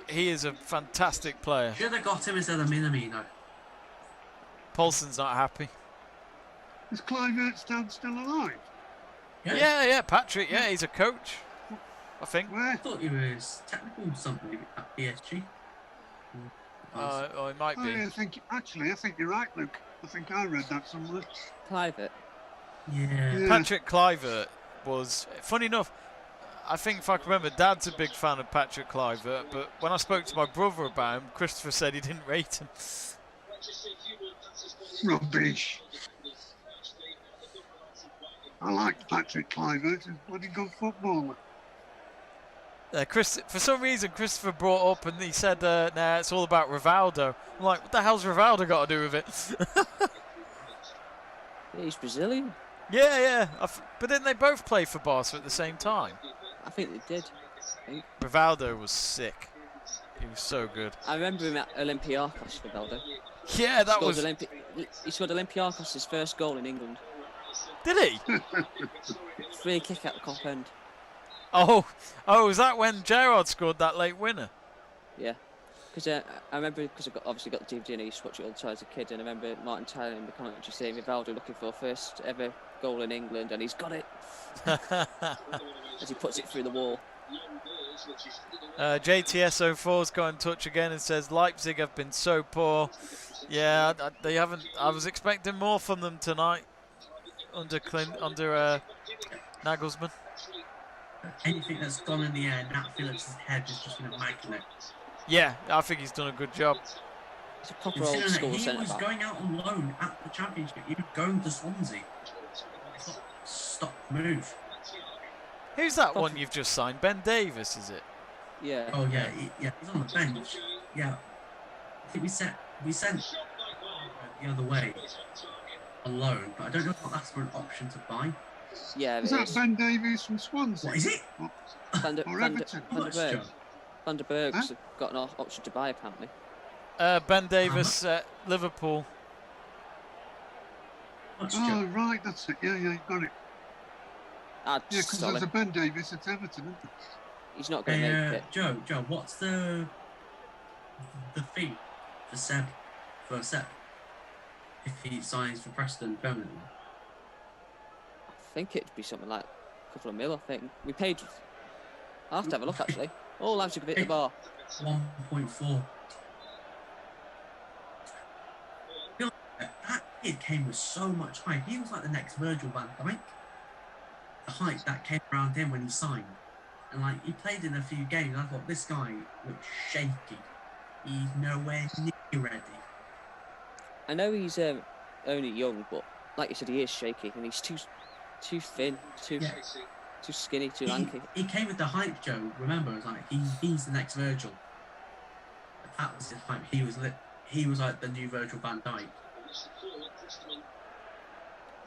He is a fantastic player. Should have got him instead of Minamino. Paulson's not happy. Is Clivert's dad still alive? Yeah, Patrick. Yeah, he's a coach. I think. Where? I thought he was technical something at PSG. It might be. I think you're right, Luke. I think I read that somewhere. Clivert. Yeah. Patrick Clivert was, funny enough, I think if I can remember, Dad's a big fan of Patrick Clivert, but when I spoke to my brother about him, Christopher said he didn't rate him. Rubbish. I like Patrick Clivert. He's a bloody good footballer. For some reason, Christopher brought up and he said, nah, it's all about Rivaldo. I'm like, what the hell's Rivaldo got to do with it? Yeah, he's Brazilian. Yeah. But didn't they both play for Barca at the same time? I think they did. Rivaldo was sick. He was so good. I remember him at Olympiacos, Rivaldo. Yeah, that was... He scored Olympiacos his first goal in England. Did he? Free kick at the top end. Oh, was that when Gerrard scored that late winner? Yeah. Because I remember, because I obviously got the DVD and I used to watch it all the time as a kid, and I remember Martin Tyler in the commentary saying Rivaldo looking for first ever goal in England, and he's got it. As he puts it through the wall. JTS04's got in touch again and says Leipzig have been so poor. Yeah, they haven't. I was expecting more from them tonight under Nagelsmann. Anything that's gone in the air, Nat Phillips' head has just been a magnet. Yeah, I think he's done a good job. It's a proper old school he centre was back. going out on loan at the Championship. He was going to Swansea. Stop move. Who's that one you've just signed? Ben Davies, is it? Yeah. Oh yeah, he's on the bench. Yeah, I think we sent the other way on loan, but I don't know if that's for an option to buy. Yeah, Is it that is. Ben Davies from Swansea? What is it? Or Everton? Van der Berg's got an option to buy apparently. Ben Davies at Liverpool. What's Oh, Joe? right, that's it. Yeah, you got it. I'd Yeah, because sell there's a him. Ben Davies at Everton, isn't there? He's not going to make it. Joe, what's the fee for Seb if he signs for Preston permanently? I think it'd be something like a couple of mil. I think we paid. I'll have to have a look actually. Oh, Leipzig have hit the bar. 1.4. That kid came with so much hype. He was like the next Virgil van Dijk. The hype that came around him when he signed. And like he played in a few games. I thought this guy looks shaky. He's nowhere near ready. I know he's only young, but like you said, he is shaky and he's too thin, too skinny, too lanky. He came with the hype, Joe. Remember, it was like he's the next Virgil. That was his hype. He was like the new Virgil van Dijk.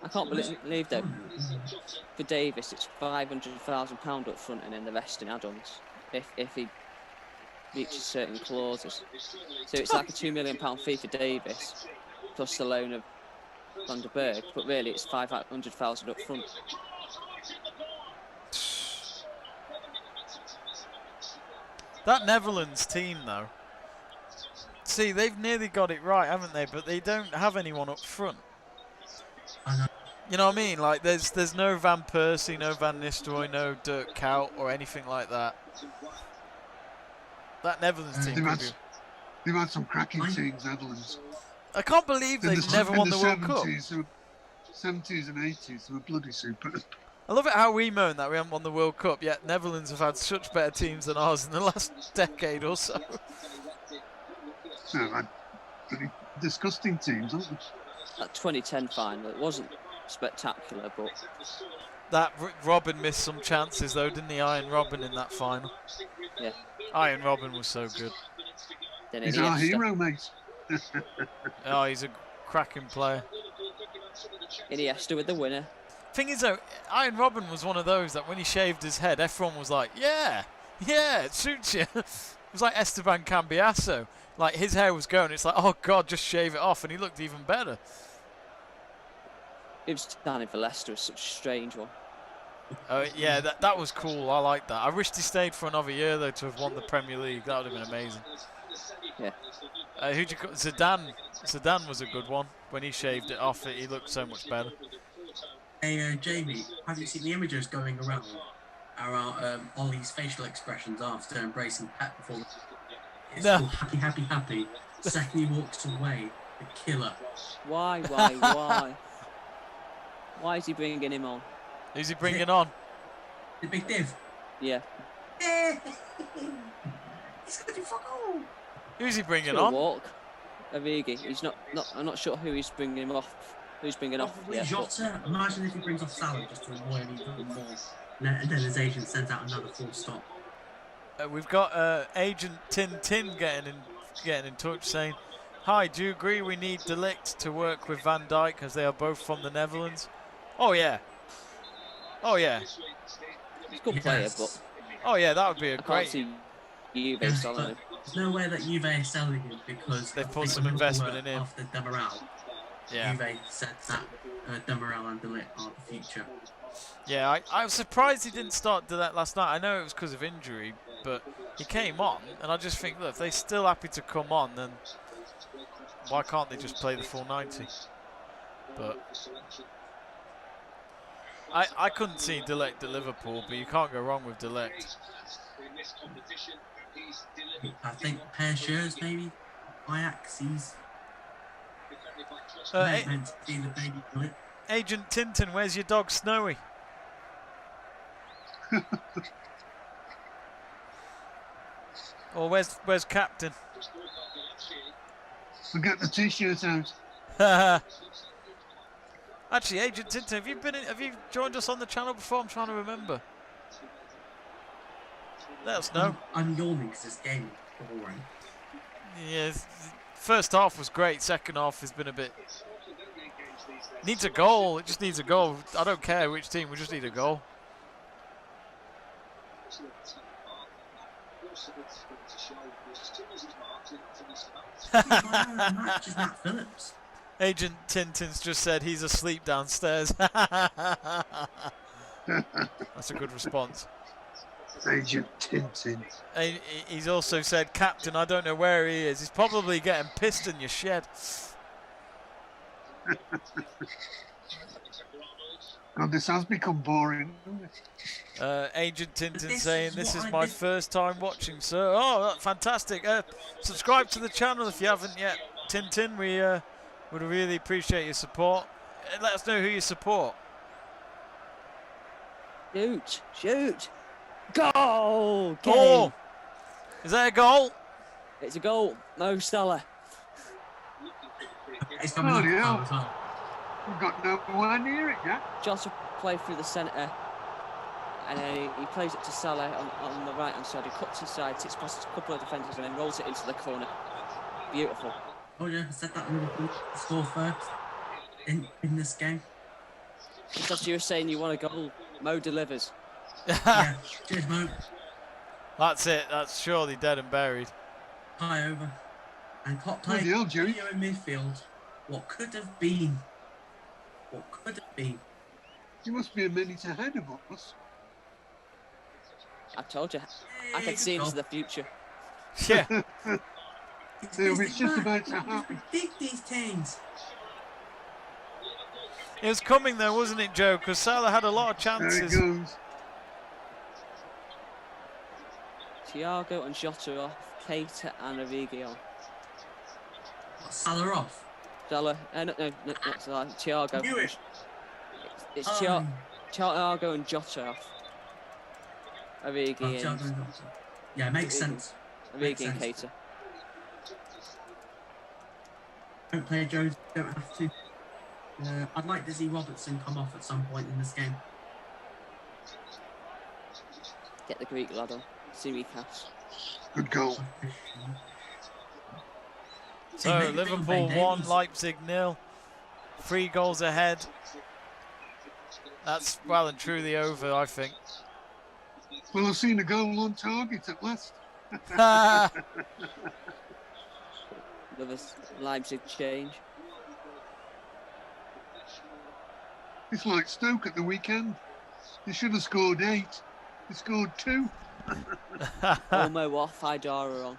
I can't believe though. For Davis, it's £500,000 up front and then the rest in add-ons. If he reaches certain clauses, so it's like a £2 million fee for Davis plus the loan of Van der Berg, but really it's 500,000 up front. That Netherlands team, though. See, they've nearly got it right, haven't they? But they don't have anyone up front. I know. You know what I mean? Like, there's no Van Persie, no Van Nistelrooy, no Dirk Kuyt or anything like that. That Netherlands team. They've had some cracking teams, Netherlands. I can't believe they've never won the World Cup. 70s and 80s, they were bloody super. I love it how we moan that we haven't won the World Cup, yet Netherlands have had such better teams than ours in the last decade or so. No, they've had pretty disgusting teams, haven't they? That 2010 final, it wasn't spectacular, but That Robin missed some chances though, didn't he? Ian Robin in that final. yeah. Ian Robin was so good. Then He's our hero, mate. Oh, he's a cracking player. Iniesta with the winner. Thing is though, Ian Robin was one of those that when he shaved his head, everyone was like, yeah, it suits you. It was like Esteban Cambiasso. Like his hair was going, it's like, oh God, just shave it off, and he looked even better. It was standing for Leicester was such a strange one. Yeah, that was cool. I like that. I wished he stayed for another year though to have won the Premier League. That would have been amazing. Yeah. Who'd you call? Zidane? Zidane was a good one. When he shaved it off, he looked so much better. Hey, Jamie, have you seen the images going around Ollie's facial expressions after embracing Pep before? It's No. all happy. Second he walks away, the killer. Why? Why is he bringing him on? Who's he bringing on? The big div. Yeah. He's gonna do fuck all. Who's he bringing Gonna on? walk. Origi. He's not. I'm not sure who he's bringing him off. Who's bringing off? Probably Yeah, Jota. Imagine if he brings off Salah just to annoy him even more. And then his agent sends out another full stop. We've got Agent Tintin getting in touch saying, "Hi, do you agree we need De Ligt to work with Van Dijk as they are both from the Netherlands?" Oh yeah. he's a good player, but Oh yeah, that would be a I can't great. see Juve Yeah, selling but him. there's no way that Juve is selling him because They've I put think some when investment Liverpool in him. After Demaral, Yeah. Juve said that Demaral and De Ligt are the future. Yeah, I was surprised he didn't start to that last night. I know it was because of injury, but he came on, and I just think, look, if they're still happy to come on, then why can't they just play the full 90? But I couldn't see De Ligt at Liverpool, but you can't go wrong with De Ligt. I think pair shares maybe. Ajax, he's A- meant to be the baby De Ligt. Agent Tintin, where's your dog Snowy? Or where's Captain? We'll get the t-shirt out. Actually, Agent Tintin, have you joined us on the channel before? I'm trying to remember. Let us know. I'm yawning because this game is boring. Yeah, first half was great. Second half has been a bit Needs a goal. It just needs a goal. I don't care which team. We just need a goal. Agent Tintin's just said he's asleep downstairs. That's a good response. Agent Tintin. He's also said, Captain, I don't know where he is. He's probably getting pissed in your shed. God, this has become boring. Agent Tintin saying, this is my first time watching, sir. Oh, that's fantastic. Subscribe to the channel if you haven't yet. Tintin, we would really appreciate your support. Let us know who you support. Shoot, shoot. Goal! Game. Oh! Is that a goal? It's a goal. No Salah. It's coming up hell. as well. We've got nowhere near it yet. Jota played through the centre, and then he plays it to Salah on the right hand side. He cuts inside, takes past a couple of defenders, and then rolls it into the corner. Beautiful. Oh yeah, I said that Liverpool score first in this game. Just as you were saying, you want a goal. Mo delivers. Yeah, cheers, Mo. That's it. That's surely dead and buried. High over. And top play Bloody hell, Joey. here in midfield. What could have been? What could have been? You must be a minute ahead of us. I told you. I can see into the future. Yeah. It's just about to happen. Big these things. It was coming though, wasn't it, Joe? Because Salah had a lot of There it chances. goes. Thiago and Jota off. Keita and Origi on. Salah off. Salah. No, not Salah. Thiago. Knew it. It's Um, Thiago and Jota off. Origi Thiago and and Jota. Yeah, makes sense. Origi and Keita. Don't play Jones, don't have to. I'd like to see Robertson come off at some point in this game. Get the Greek lad on. See me cast. Good goal. So Hey, Liverpool Jamie 1, Davies. Leipzig 0. 3 goals ahead. That's well and truly over, I think. Well, I've seen a goal on target at last. Another Leipzig change. It's like Stoke at the weekend. They should have scored 8. They scored 2. Olmo off, Haidara on.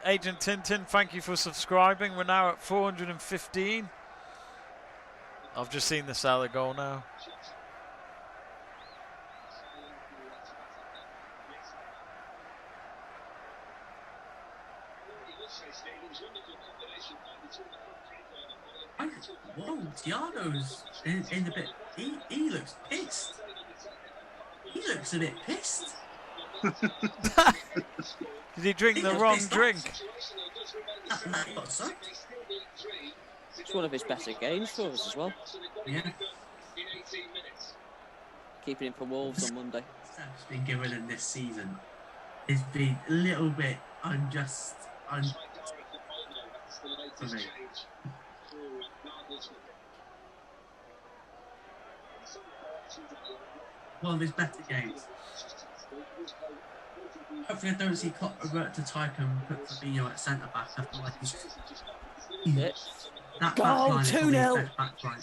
Agent Tintin, thank you for subscribing. We're now at 415. I've just seen the Salah goal now. Whoa, Thiago's in a bit. He looks pissed. He looks a bit pissed. Did he drink He the was wrong pissed drink? That got sucked. It's one of his better games for us as well. Yeah. Keeping him for Wolves on Monday. Steps been given in this season has been a little bit unjust for me. One of his better games. Hopefully I don't see Klopp revert to type and put Fabinho at centre back. I feel like he's that Goal, back line is probably 2-0. his best back line.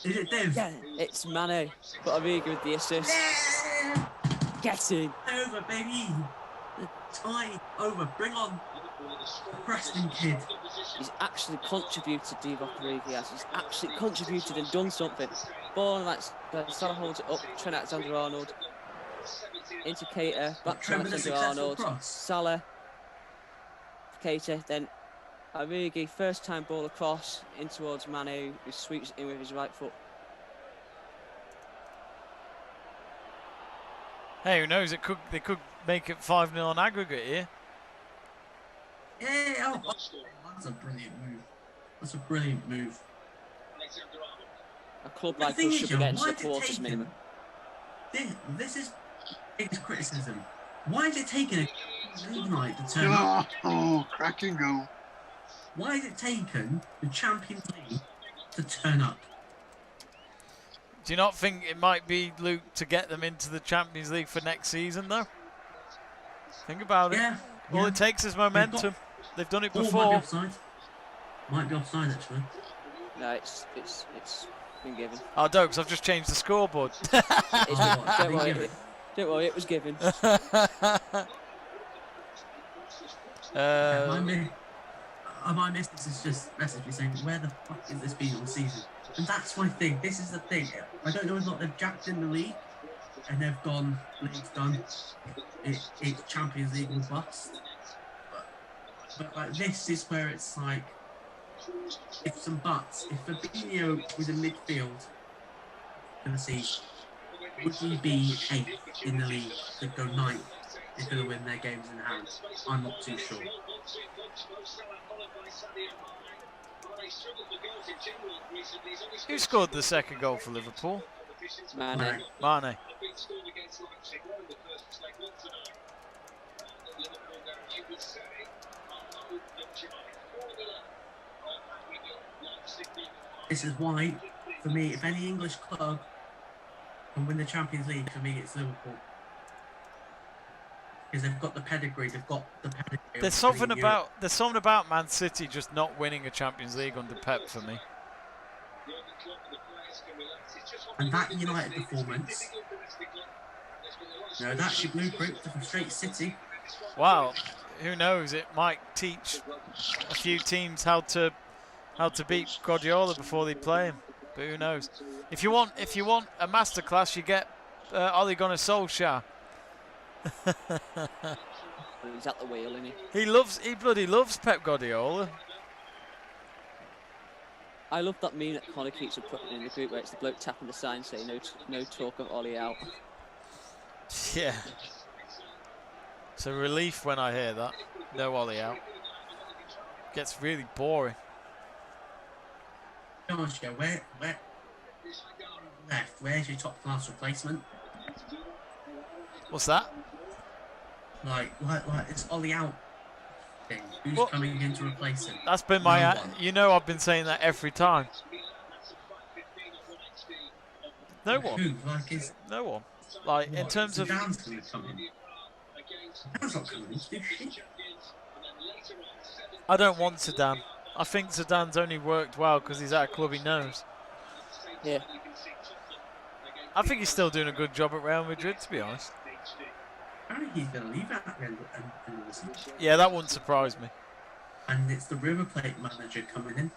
Is it Div? Yeah, it's Mane. But Origi with the assist. Yeah! Get in. Over, baby! Tie over, bring on the Preston kid. He's actually contributed, Divock Origi has. He's actually contributed and done something. Ball, like, Salah holds it up. Trent Alexander-Arnold. Into Keita. Back to Trent with a successful Alexander-Arnold. cross. Salah. Keita. Then Origi. First time ball across. In towards Mane, who sweeps it in with his right foot. Hey, who knows? They could make it 5-0 on aggregate here. Yeah, oh, that's a brilliant move. That's a brilliant move. A club The like thing us is, should be John, getting why to did the it quarters take minimum. This is biggest criticism. Why is it taking a night to turn up? Oh, cracking goal. Why has it taken the Champions League to turn up? Do you not think it might be, Luke, to get them into the Champions League for next season, though? Think about it. All it takes is momentum. They've done it before. Might be offside. Might be offside, actually. No, it's been given. Oh, don't, because I've just changed the scoreboard. Don't worry, it was given. My missus has just messaged me saying, where the fuck is this been all season? And that's my thing. This is the thing. I don't know whether or not they've jacked in the league and they've gone, league's done. It's Champions League will bust. But like, this is where it's like, ifs and buts. If Fabinho was in midfield for the season, would he be 8th in the league to go 9th if they win their games in hand? I'm not too sure. Who scored the second goal for Liverpool? Mane. Mane. This is why, for me, if any English club can win the Champions League, for me it's Liverpool. Because they've got the pedigree, There's something about Man City just not winning a Champions League under Pep for me. And that United performance, that's your blueprint to frustrate City. Wow, who knows? It might teach a few teams how to beat Guardiola before they play him. But who knows? If you want a masterclass, you get Ole Gunnar Solskjaer. He's at the wheel, isn't he? He bloody loves Pep Guardiola. I love that meme that Connor keeps putting in the group where it's the bloke tapping the sign saying no talk of Ollie out. Yeah. It's a relief when I hear that. No Ollie out. Gets really boring. Gosh, yeah, where left? Where's your top class replacement? What's that? Like it's Ollie out thing. Who's coming in to replace him? That's been my. I've been saying that every time. No one. No one. Like in terms of. Zidane's going to come in. Zidane's not coming in to do shit. I don't want Zidane. I think Zidane's only worked well because he's at a club he knows. Yeah. I think he's still doing a good job at Real Madrid, to be honest. Apparently he's going to leave at the end of the season. Yeah, that wouldn't surprise me. And it's the River Plate manager coming in.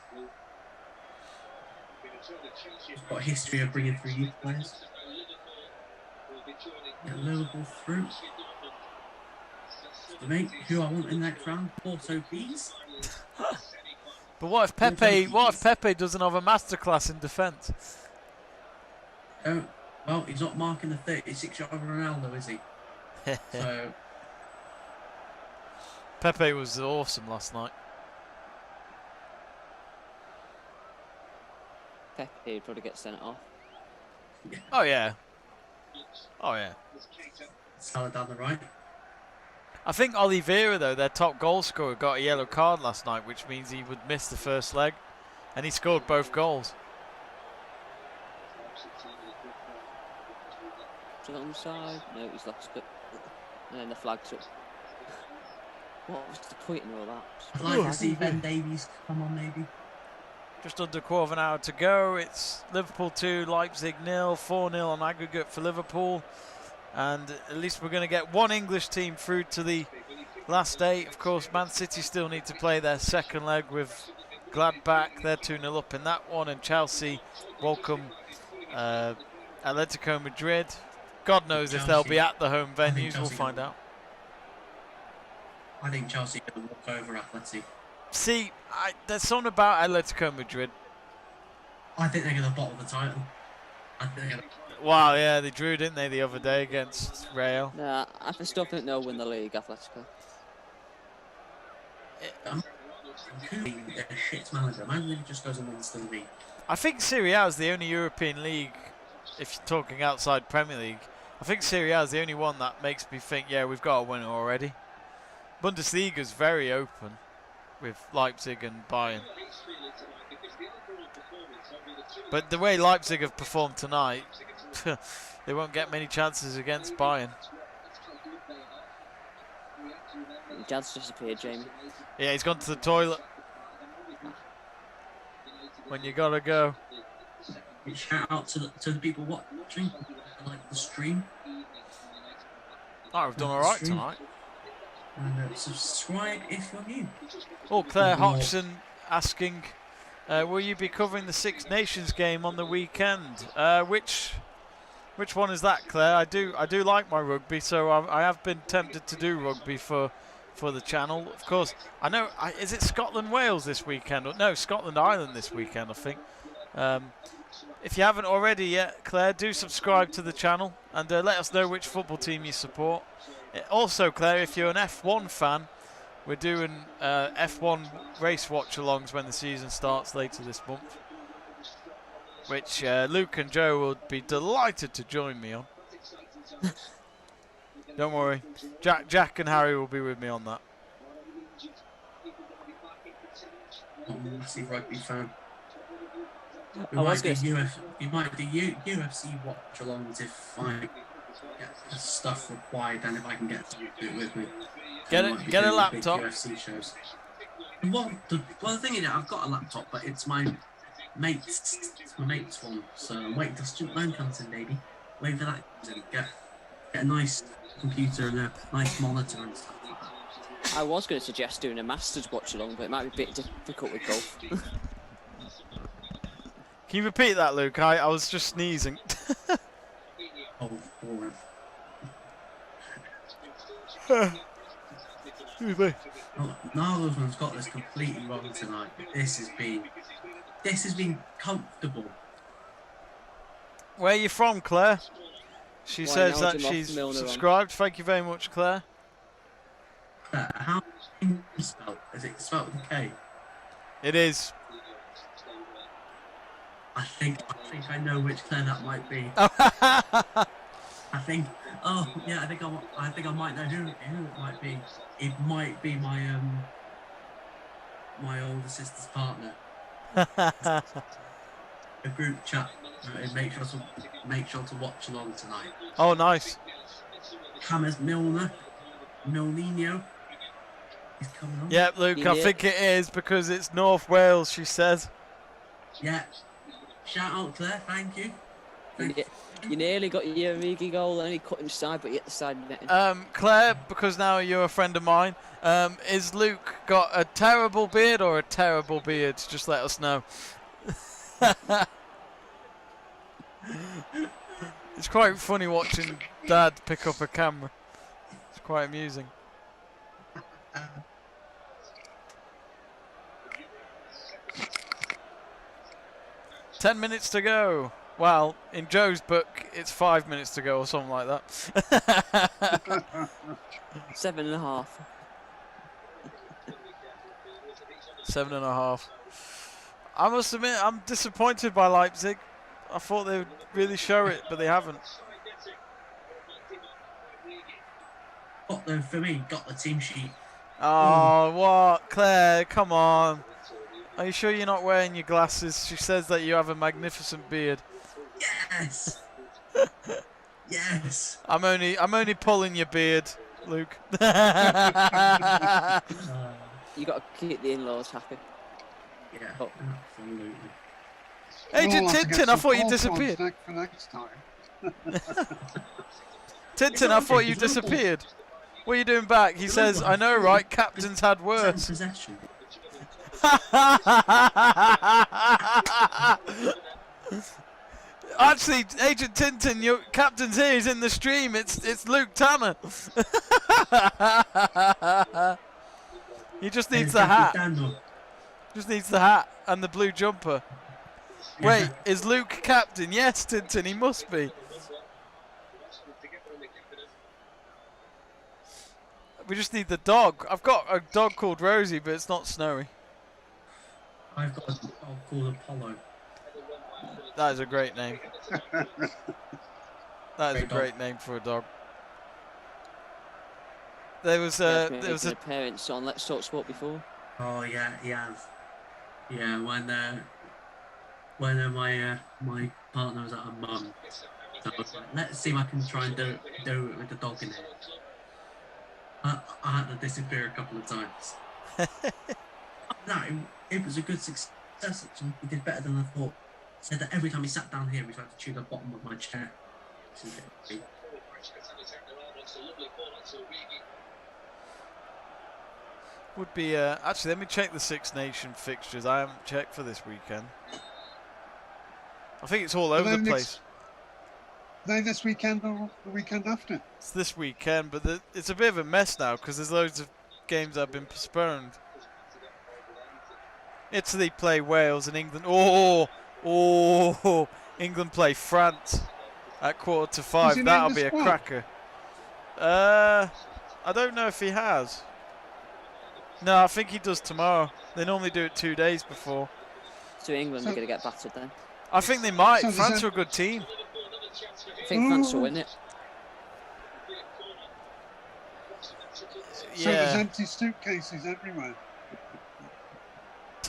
He's got a history of bringing through youth players. Get Liverpool through. So mate, who I want in that round? Porto, please. But what if Pepe doesn't have a masterclass in defence? Oh, well, he's not marking the 36-yard Ronaldo, is he? So Pepe was awesome last night. Pepe would probably get sent off. yeah. Oh yeah. Oh yeah. Salah down the right. I think Oliveira, though, their top goal scorer, got a yellow card last night, which means he would miss the first leg, and he scored both goals. Is it on the side? No, he's lost it. And then the flag's up. What was the point in all that? I'd like to see Ben Davies come on, maybe. Just under a quarter of an hour to go. It's Liverpool 2, Leipzig 0, 4-0 on aggregate for Liverpool. And at least we're going to get one English team through to the last 8. Of course, Man City still need to play their second leg with Gladbach. They're 2-0 up in that one. And Chelsea welcome Atletico Madrid. God knows if they'll be at the home venues. We'll find out. I think Chelsea will walk over Atleti. See, there's something about Atletico Madrid. I think they're going to bottle the title. Wow, yeah, they drew, didn't they, the other day against Real? Nah, I still think they'll win the league, Atletico. They're a shit manager. Imagine if he just goes and wins the league. I think Serie A is the only European league, if you're talking outside Premier League, I think Serie A is the only one that makes me think, yeah, we've got a winner already. Bundesliga is very open. with Leipzig and Bayern. But the way Leipzig have performed tonight, they won't get many chances against Bayern. Dad's disappeared, Jamie. Yeah, he's gone to the toilet. When you gotta go. Shout out to the people watching, like the stream. Oh, we've done alright tonight. And subscribe if you're new. Oh, Claire Hodgson asking, will you be covering the Six Nations game on the weekend? Which one is that, Claire? I do like my rugby, so I have been tempted to do rugby for the channel. Of course, I know. Is it Scotland Wales this weekend? Or, no, Scotland Ireland this weekend, I think. If you haven't already yet, Claire, do subscribe to the channel and let us know which football team you support. Also, Claire, if you're an F1 fan, we're doing F1 race watch-alongs when the season starts later this month, which Luke and Joe will be delighted to join me on. Don't worry, Jack and Harry will be with me on that. I'm a massive rugby fan. I was gonna You might do UFC watch-alongs if I get the stuff required and if I can get to do it with me. Get a laptop. UFC shows. Well, the thing is, I've got a laptop, but it's my mate's one. So I'm waiting for student loan comes in, baby. Wait for that to get a nice computer and a nice monitor and stuff like that. I was going to suggest doing a Masters watch along, but it might be a bit difficult with golf. Can you repeat that, Luke? I was just sneezing. Oh, boring. Neither of them's got this completely wrong tonight. This has been comfortable. Where are you from, Claire? She says now that Jim she's Milner on. subscribed. Thank you very much, Claire. How is it spelled? Is it spelled with a K? It is. I think I know which Claire that might be. I think I might know who it might be. It might be my my older sister's partner. A group chat. Make sure to watch along tonight. Oh, nice. James Milner, Milninho. He's coming on. Yep, Luke, I think it is because it's North Wales, she says. Yeah. Shout out Claire, thank you. You nearly got your Origi goal and only cut inside, but you hit the side net. Claire, because now you're a friend of mine, is Luke got a terrible beard or a terrible beard? Just let us know. It's quite funny watching Dad pick up a camera. It's quite amusing. 10 minutes to go. Well, in Joe's book, it's 5 minutes to go or something like that. 7.5. 7.5. I must admit, I'm disappointed by Leipzig. I thought they would really show it, but they haven't. For me, got the team sheet. Oh, what? Claire, come on. Are you sure you're not wearing your glasses? She says that you have a magnificent beard. Yes. Yes. I'm only pulling your beard, Luke. You got to keep the in-laws happy. Yeah, Oh. absolutely. Agent Tintin, I thought you disappeared. For next time. Tintin, I thought you disappeared. What are you doing back? He says, I know, right? Captain's had worse. Possession. Actually, Agent Tintin, your captain's here. He's in the stream. It's Luke Tanner. He just needs the hat. Just needs the hat and the blue jumper. Wait, is Luke captain? Yes, Tintin, he must be. We just need the dog. I've got a dog called Rosie, but it's not Snowy. I've got a dog called Apollo. That is a great name. That is a great name for a dog. There was There a was an appearance on Let's Talk Sport before. Oh yeah, he has. Yeah, when my partner was at her mum, so I was like, let's see if I can try and do it with the dog in it. I had to disappear a couple of times. No, it was a good success. Actually. He did better than I thought. He said that every time he sat down here, he tried to chew the bottom of my chair. Would be actually. Let me check the Six Nation fixtures. I haven't checked for this weekend. I think it's all over the place. They this weekend or the weekend after? It's this weekend, but it's a bit of a mess now because there's loads of games that have been postponed. Italy play Wales and England. Oh, England play France at 5:15. That'll be a cracker. I don't know if he has. No, I think he does tomorrow. They normally do it 2 days before. So England are going to get battered then. I think they might. France are a good team. I think France will win it. So there's empty suitcases everywhere.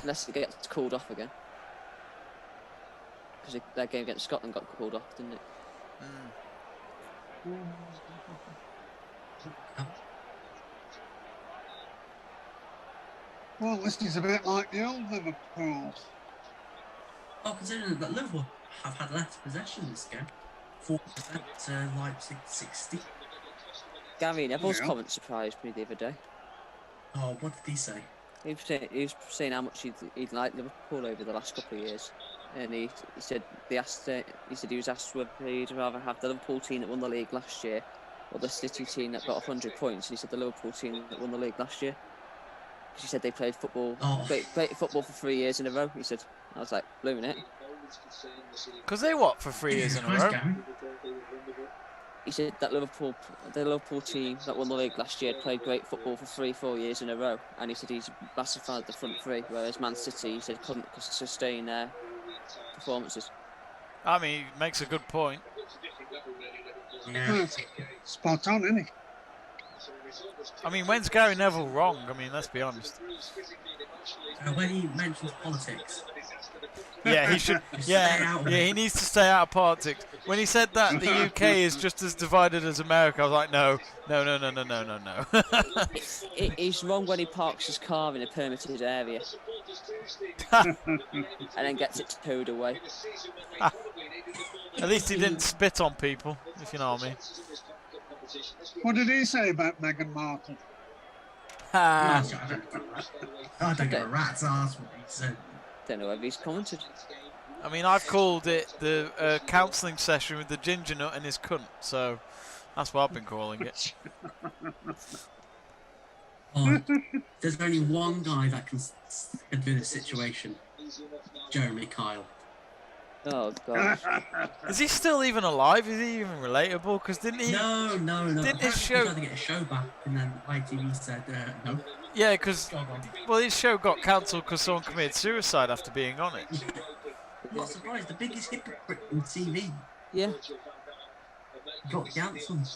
Unless it gets called off again. Because that game against Scotland got called off, didn't it? Well, this is a bit like the old Liverpool. Oh, considering that Liverpool have had less possession this game. 4% to Leipzig 60. Gary Neville's comment surprised me the other day. Oh, what did he say? He was saying how much he'd liked Liverpool over the last couple of years, and he said he was asked whether he'd rather have the Liverpool team that won the league last year or the City team that got 100 points. And he said the Liverpool team that won the league last year. He said they played football, great football for 3 years in a row. He said, I was like, blooming it. Because they what for 3 years in a row? He said that the Liverpool team that won the league last year played great football for 3-4 years in a row, and he said he's a massive fan of the front three, whereas Man City, he said, couldn't sustain their performances. I mean, he makes a good point. Yeah. Spot on, isn't he? I mean, when's Gary Neville wrong? I mean, let's be honest. When he mentions politics. Yeah, he should. Yeah, he needs to stay out of politics. When he said that the UK is just as divided as America, I was like, no. He's wrong when he parks his car in a permitted area and then gets it towed away. At least he didn't spit on people, if you know what I mean. What did he say about Meghan Markle? I don't give a rat's ass what he said. Don't know whether he's commented. I mean, I've called it the counselling session with the ginger nut and his cunt, so that's what I've been calling it. Oh, there's only one guy that can do this situation. Jeremy Kyle. Oh gosh. Is he still even alive? Is he even relatable? Because didn't he? No. Didn't his show? He tried to get a show back, and then ITV said no. Yeah, because his show got cancelled because someone committed suicide after being on it. I'm not surprised. The biggest hypocrite in TV. Yeah. Got cancelled.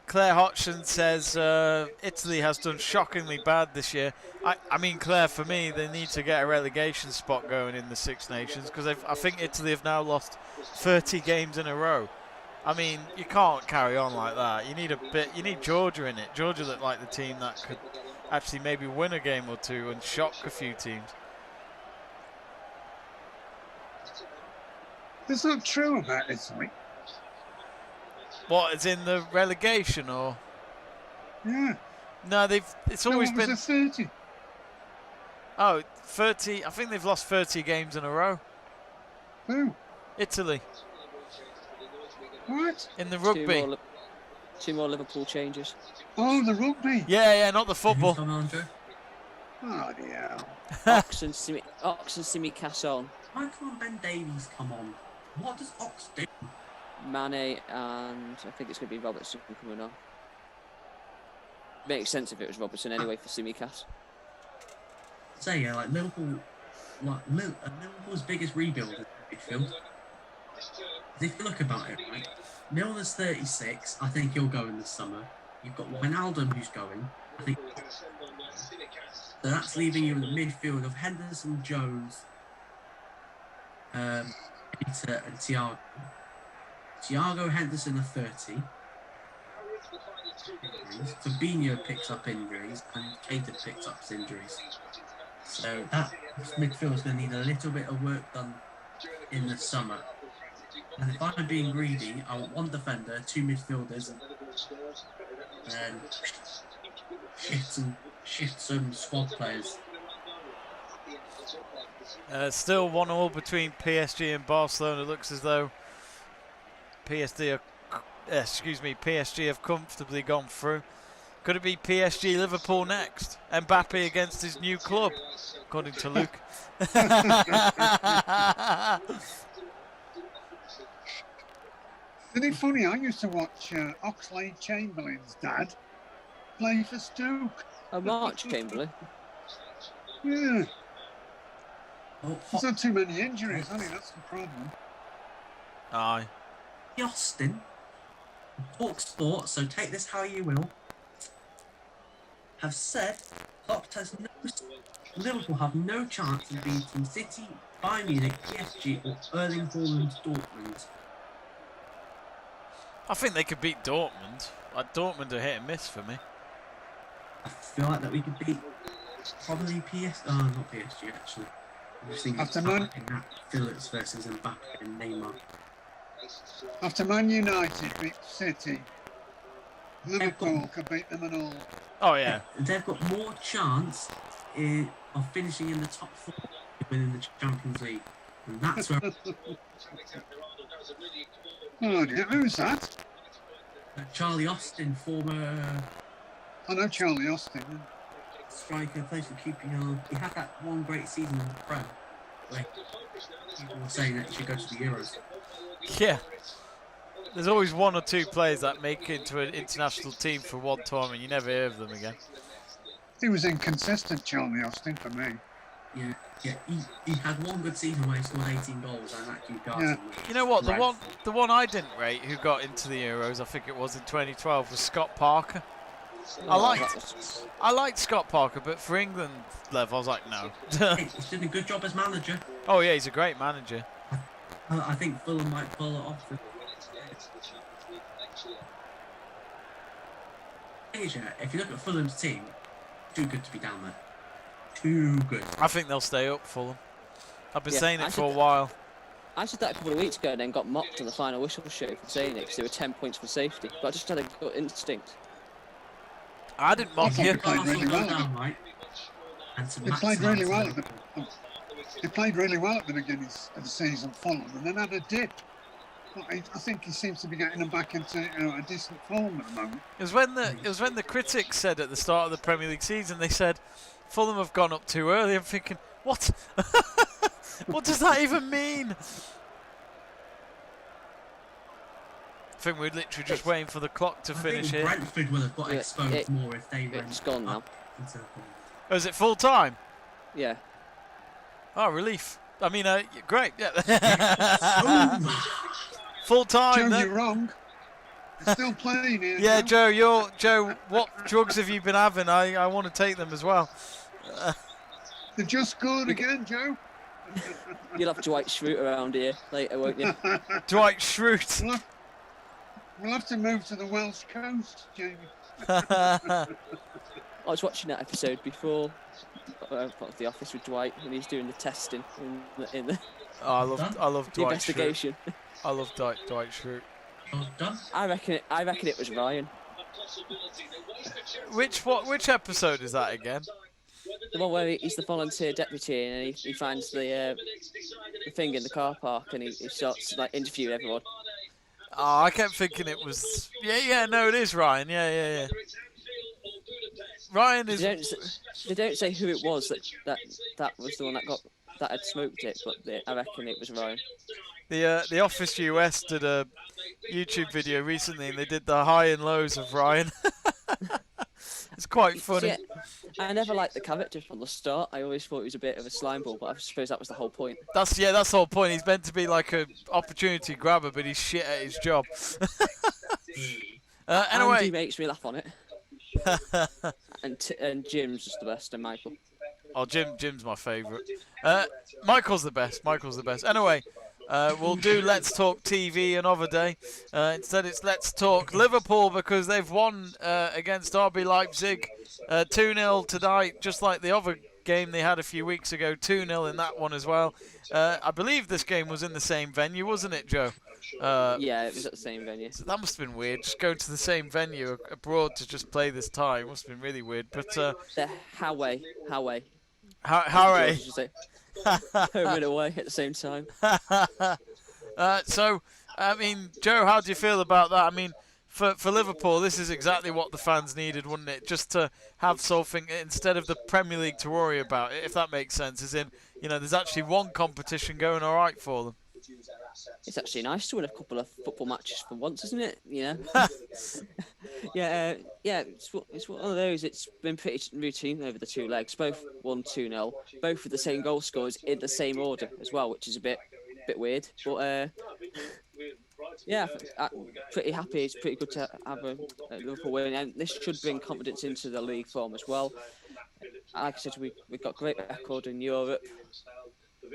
Claire Hodgson says Italy has done shockingly bad this year. I mean, Claire, for me, they need to get a relegation spot going in the Six Nations because I think Italy have now lost 30 games in a row. I mean, you can't carry on like that. You need a bit. You need Georgia in it. Georgia looked like the team that could actually maybe win a game or two and shock a few teams. It's not true about Italy. What, is in the relegation or? Yeah. No, it's always been. Was it 30? Oh, 30. I think they've lost 30 games in a row. Who? Italy. What? In the rugby. Two more Liverpool changes. Oh, the rugby. Yeah, not the football. Come on, Drew. Oh, yeah. Ox and Simi Casson. Why can't Ben Davies come on? What does Ox do? Mane and I think it's going to be Robertson coming on. Makes sense if it was Robertson anyway for Simicast. Say yeah, like Liverpool, Liverpool's biggest rebuild is midfield. If you look about it, right, Milner's 36. I think he'll go in this summer. You've got Wijnaldum who's going. I think so. That's leaving you in the midfield of Henderson, Jones, Peter, and Thiago. Thiago, Henderson are 30. Injuries. Fabinho picks up injuries, and Keita picks up injuries. So that midfield is going to need a little bit of work done in the summer. And if I'm being greedy, I want one defender, 2 midfielders, and shift some squad players. Still 1-1 between PSG and Barcelona. It looks as though PSG have comfortably gone through. Could it be PSG Liverpool next? Mbappe against his new club, according to Luke. Isn't it funny? I used to watch Oxlade Chamberlain's dad play for Stoke. Mark Chamberlain. Yeah. Oh, He's had too many injuries, hasn't he? That's the problem. Aye. Austin, Talk Sport, so take this how you will, have said Liverpool have no chance of beating City, Bayern Munich, PSG or Erling Haaland's Dortmund. I think they could beat Dortmund. Dortmund are hit and miss for me. I feel like that we could beat probably not PSG actually. I'm just thinking After in that Phillips versus Mbappe and Neymar. After Man United beat City, Liverpool could beat them and all. Oh yeah. They've got more chance of finishing in the top 4 winning the Champions League. And that's where Oh dear, who's that? Charlie Austin, former I know Charlie Austin. striker, plays for QPR. He had that one great season in the Prem where people were saying that he should go to the Euros. Yeah. There's always 1 or 2 players that make it into an international team for one time and you never hear of them again. He was inconsistent, Charlie Austin, for me. Yeah. He had one good season where he scored 18 goals and that QPR Yeah. team was You know what? right. The one I didn't rate who got into the Euros, I think it was in 2012, was Scott Parker. I liked Scott Parker, but for England level, I was like, no. He's doing a good job as manager. Oh yeah, he's a great manager. I think Fulham might pull it off. If you look at Fulham's team, too good to be down there. Too good. I think they'll stay up, Fulham. I've been Yeah, saying it for a while. I said that a couple of weeks ago and then got mocked on the final whistle show for saying it because they were 10 points for safety. But I just had a gut instinct. I didn't mock thought you. they played really well. Down, right? They played really well at the beginning of the season, Fulham, and then had a dip. But I think he seems to be getting them back into a decent form at the moment. It was when the critics said at the start of the Premier League season, they said Fulham have gone up too early. I'm thinking, what? What does that even mean? I think we're literally just waiting for the clock to finish here. Brentford would have got exposed more if they went. It's gone now. Oh, is it full time? Yeah. Oh, relief. I mean, great. Yeah. Oh. Full time. Joe, you're wrong. They're still playing here. Yeah, Joe. What drugs have you been having? I want to take them as well. They just scored again, Joe. You'll have Dwight Schrute around here later, won't you? Dwight Schrute. We'll have to move to the Welsh coast, Jamie. I was watching that episode before of The Office with Dwight when he's doing the testing in the Oh, I love the Dwight investigation. Schrute. I love Dwight Schrute. Done. I reckon it was Ryan. Which episode is that again? The one where he's the volunteer deputy and he finds the thing in the car park and he starts like interviewing everyone. Oh, I kept thinking it was. Yeah. No, it is Ryan. Yeah. Ryan is. They don't say who it was that was the one that had smoked it, but I reckon it was Ryan. The Office US did a YouTube video recently, and they did the high and lows of Ryan. It's quite funny. Yeah, I never liked the character from the start. I always thought he was a bit of a slime ball, but I suppose that was the whole point. That's the whole point. He's meant to be like an opportunity grabber, but he's shit at his job. Anyway, Andy makes me laugh on it. And Jim's just the best, and Michael. Oh, Jim's my favourite. Michael's the best. Anyway, we'll do Let's Talk TV another day. Instead, it's Let's Talk Liverpool because they've won against RB Leipzig 2-0 tonight, just like the other game they had a few weeks ago, 2-0 in that one as well. I believe this game was in the same venue, wasn't it, Joe? Yeah, it was at the same venue. So that must have been weird, just going to the same venue abroad to just play this tie. Must have been really weird. But The Howay. Hooray! Should say. Home and away at the same time. So, I mean, Joe, how do you feel about that? I mean, for Liverpool, this is exactly what the fans needed, wouldn't it? Just to have something instead of the Premier League to worry about, if that makes sense. As in, there's actually one competition going all right for them. It's actually nice to win a couple of football matches for once, isn't it? Yeah, it's one of those. It's been pretty routine over the two legs. Both won 2-0, both with the same goal scorers in the same order as well, which is a bit weird. But I'm pretty happy. It's pretty good to have a Liverpool win, and this should bring confidence into the league form as well. Like I said, we've got a great record in Europe.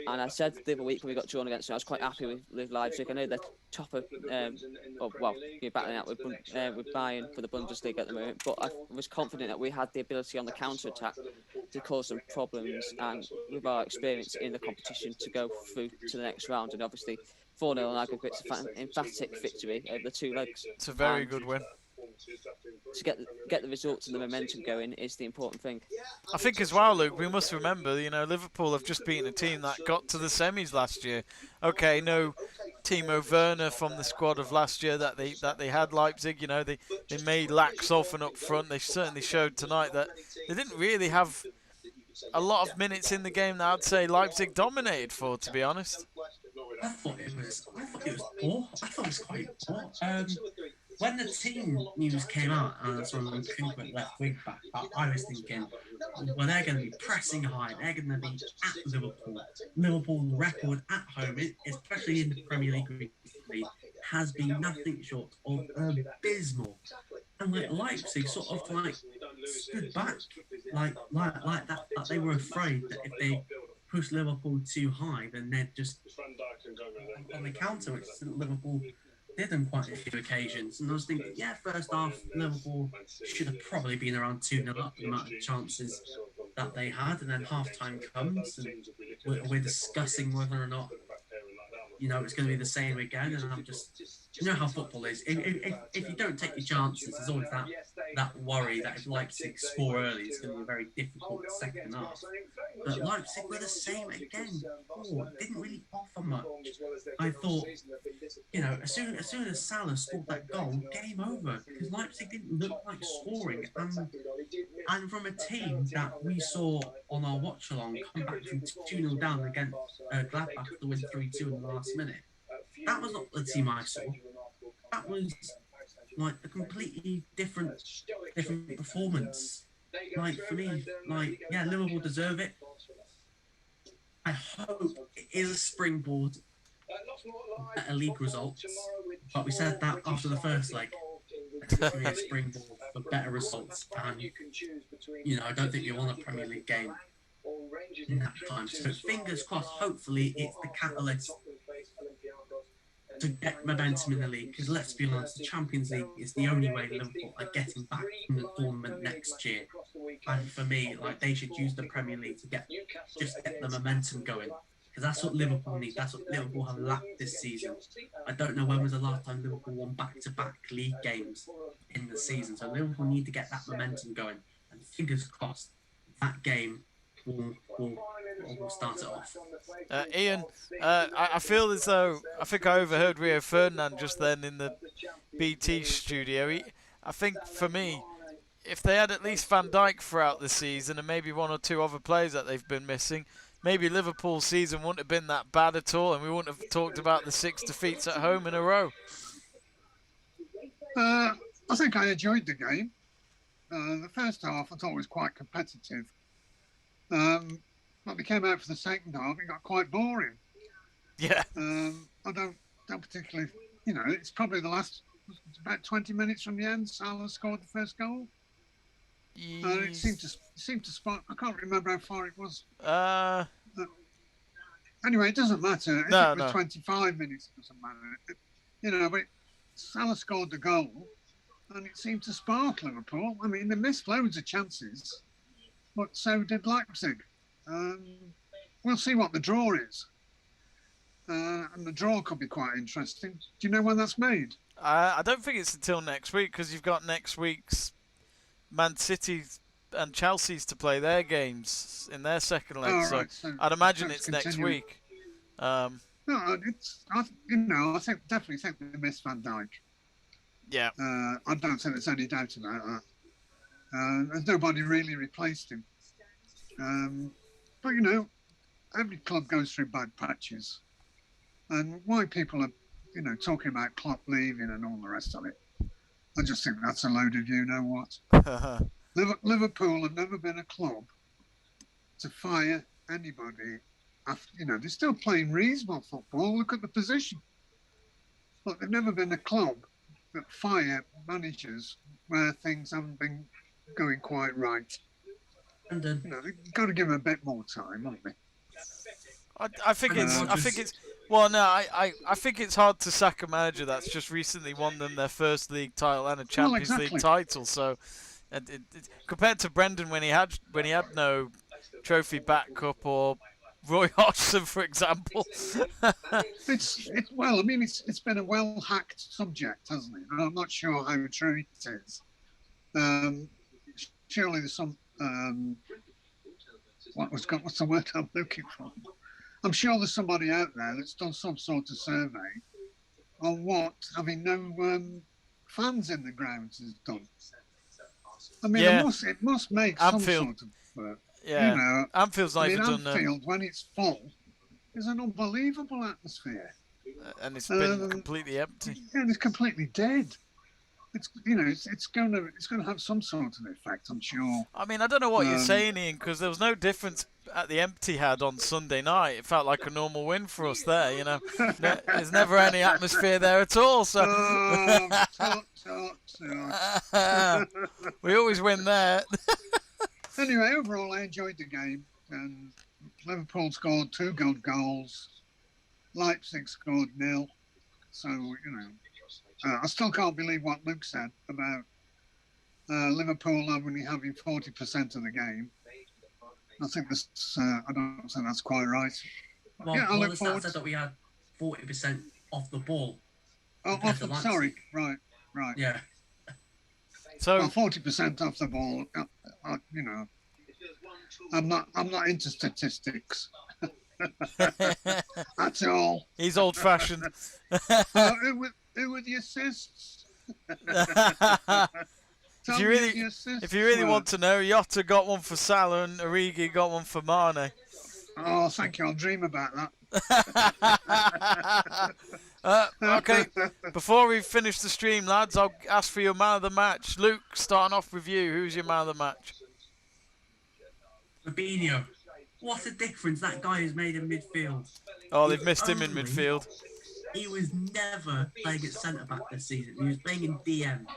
And I said the other week when we got drawn against them, I was quite happy with Leipzig. I know they're top of, you're battling out with Bayern for the Bundesliga at the moment, but I was confident that we had the ability on the counter-attack to cause some problems, and with our experience in the competition to go through to the next round. And obviously, 4-0 on aggregate's an emphatic victory over the two legs. It's a very good win. To get the results and the momentum going is the important thing. I think as well, Luke, we must remember, Liverpool have just beaten a team that got to the semis last year. Okay, no Timo Werner from the squad of last year that they had Leipzig. They may lack something up front. They certainly showed tonight that they didn't really have a lot of minutes in the game that I'd say Leipzig dominated for, to be honest. I thought it was poor. I thought it was quite poor. When the team news came out and I saw them frequent left wing back, I was thinking, well, they're going to be pressing high. They're going to be at Liverpool. Liverpool's record at home, especially in the Premier League recently, has been nothing short of abysmal. And Leipzig sort of stood back like that they were afraid that if they pushed Liverpool too high, then they'd just on the counter, which Liverpool did on quite a few occasions. And I was thinking, first half, Liverpool should have probably been around 2-0 up, the amount of chances that they had. And then half-time comes, and we're discussing whether or not, it's going to be the same again. And I'm just, how football is. If you don't take your chances, there's always that worry that if Leipzig score early, it's going to be a very difficult second half. But Leipzig were the same again. Didn't really offer much. I thought, as soon as Salah scored that goal, game over, because Leipzig didn't look like scoring. And from a team that we saw on our watch along come back from 2-0 down against Gladbach to win 3-2 in the last minute, that was not the team I saw. That was a completely different performance. For me, Liverpool deserve it. I hope it is a springboard at league results, but we said that after the first leg. It's going to be a springboard for better results, and I don't think you won a Premier League game in that time. So fingers crossed. Hopefully, it's the catalyst to get momentum in the league. Because let's be honest, the Champions League is the only way Liverpool are getting back in the tournament next year. And for me, they should use the Premier League to get the momentum going. Because that's what Liverpool need. That's what Liverpool have lacked this season. I don't know when was the last time Liverpool won back-to-back league games in the season. So Liverpool need to get that momentum going. And fingers crossed, that game will start it off. Ian, I feel as though, I think I overheard Rio Ferdinand just then in the BT studio. I think for me, if they had at least Van Dijk throughout the season and maybe one or two other players that they've been missing, maybe Liverpool's season wouldn't have been that bad at all, and we wouldn't have talked about the 6 defeats at home in a row. I think I enjoyed the game. The first half I thought was quite competitive. When we came out for the second half, it got quite boring. Yeah. I don't particularly, it's probably the last, about 20 minutes from the end, Salah scored the first goal. It seemed to spark. I can't remember how far it was. Anyway, it doesn't matter. If it was 25 minutes, it doesn't matter. But Salah scored the goal, and it seemed to spark Liverpool. I mean, they missed loads of chances, but so did Leipzig. We'll see what the draw is. And the draw could be quite interesting. Do you know when that's made? I don't think it's until next week, because you've got next week's Man City and Chelsea's to play their games in their second leg. Right. So I'd imagine it's next week. I definitely think they missed Van Dijk. Yeah. I don't think there's any doubt about that. There's nobody really replaced him. But every club goes through bad patches, and why people are, talking about Klopp leaving and all the rest of it, I just think that's a load of what. Liverpool have never been a club to fire anybody after, they're still playing reasonable football. Look at the position. Look, they've never been a club that fire managers where things haven't been going quite right. And they've got to give them a bit more time, haven't they? I think it's hard to sack a manager that's just recently won them their first league title and a Champions League title. So, compared to Brendan when he had no trophy backup, or Roy Hodgson, for example. It's been a well hacked subject, hasn't it? And I'm not sure how true it is. Surely there's some what's the word I'm looking for? I'm sure there's somebody out there that's done some sort of survey on what having no fans in the grounds has done. I mean, it must make Anfield. some sort of Anfield's not even done. Anfield, when it's full, is an unbelievable atmosphere, and it's been completely empty. Yeah, it's completely dead. It's going to have some sort of effect, I'm sure. I mean, I don't know what you're saying, Ian, because there was no difference at the Etihad on Sunday night. It felt like a normal win for us there. There's never any atmosphere there at all. So we always win there. Anyway, overall, I enjoyed the game, and Liverpool scored 2 good goals. Leipzig scored 0. So I still can't believe what Luke said about Liverpool only having 40% of the game. I think I don't think that's quite right. Well, the stat said that we had 40% off the ball. Sorry, right. Yeah. So 40% off the ball. I'm not into statistics at all. He's old-fashioned. Who were the assists? If you really want to know, Jota got one for Salah and Origi got one for Mane. Oh, thank you. I'll dream about that. Okay, before we finish the stream, lads, I'll ask for your man of the match. Luke, starting off with you, who's your man of the match? Fabinho. What a difference that guy has made in midfield. Oh, they've missed him in midfield. He was never playing at centre-back this season. He was playing in DM.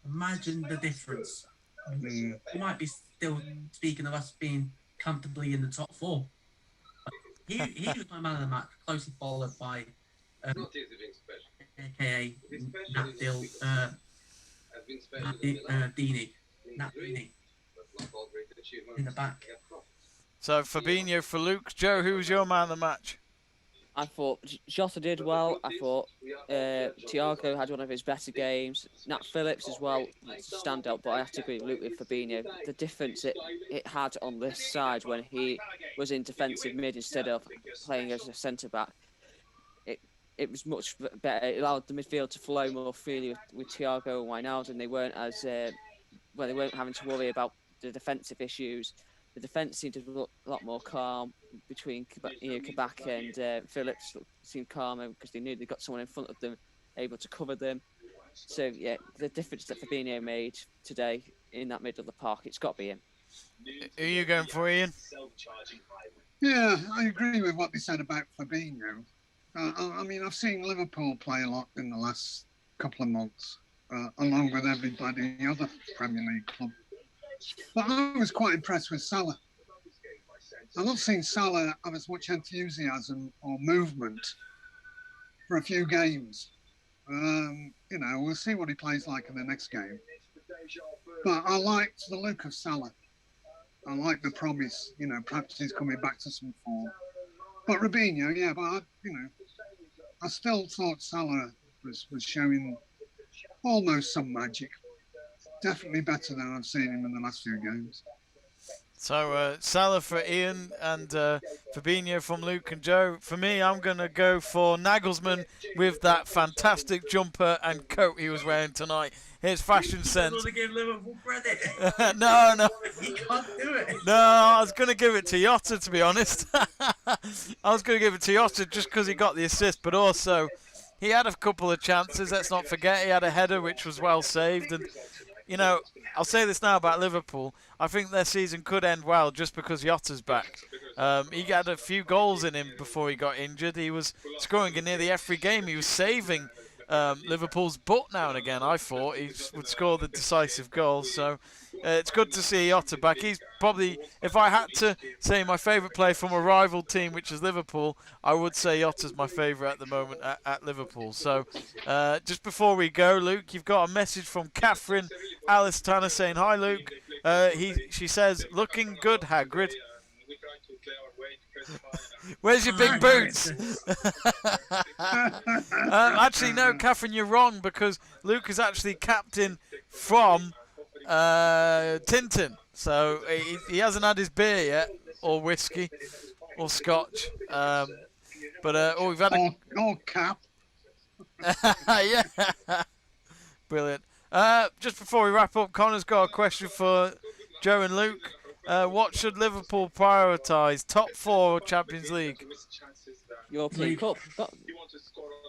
Imagine the difference. We might be still speaking of us being comfortably in the top 4. He was my man of the match, closely followed by aka Nat Dini in the back. So Fabinho for Luke. Joe, who was your man of the match? I thought Jota did well. I thought Thiago had one of his better games. Nat Phillips as well, standout. But I have to agree with Luke with Fabinho. The difference it had on this side when he was in defensive mid instead of playing as a centre back, it was much better. It allowed the midfield to flow more freely with Thiago and Wijnaldum. They weren't they weren't having to worry about the defensive issues. The defence seemed to look a lot more calm between Kabak and Phillips. Seemed calmer because they knew they got someone in front of them able to cover them. So yeah, the difference that Fabinho made today in that middle of the park, it's got to be him. Who are you going for, Ian? Yeah, I agree with what they said about Fabinho. I mean, I've seen Liverpool play a lot in the last couple of months, along with everybody in the other Premier League club. But I was quite impressed with Salah. I've not seen Salah have as much enthusiasm or movement for a few games. We'll see what he plays like in the next game. But I liked the look of Salah. I like the promise. Perhaps he's coming back to some form. But Robinho, yeah, but I still thought Salah was showing almost some magic. Definitely better than I've seen him in the last few games. So Salah for Ian and Fabinho from Luke and Joe. For me, I'm going to go for Nagelsmann with that fantastic jumper and coat he was wearing tonight. His fashion sense. You want to give Liverpool credit? No. You can't do it. No, I was going to give it to Jota, to be honest. I was going to give it to Jota just because he got the assist, but also he had a couple of chances. Let's not forget he had a header which was well saved. And, I'll say this now about Liverpool. I think their season could end well just because Jota's back. He had a few goals in him before he got injured. He was scoring in nearly every game. He was saving Liverpool's butt now and again. I thought he would score the decisive goals. So it's good to see Jota back. He's probably, if I had to say my favourite player from a rival team, which is Liverpool, I would say Jota's my favourite at the moment at Liverpool. So just before we go, Luke, you've got a message from Catherine Alice Tanner saying, "Hi, Luke." She says, "Looking good, Hagrid." Where's your big boots? Actually, no, Catherine, you're wrong because Luke is actually captain from Tintin. So he hasn't had his beer yet, or whiskey, or scotch. We've had or cap. Yeah. Brilliant. Just before we wrap up, Connor's got a question for Joe and Luke. What should Liverpool prioritise? Top 4 or Champions League? European Cup.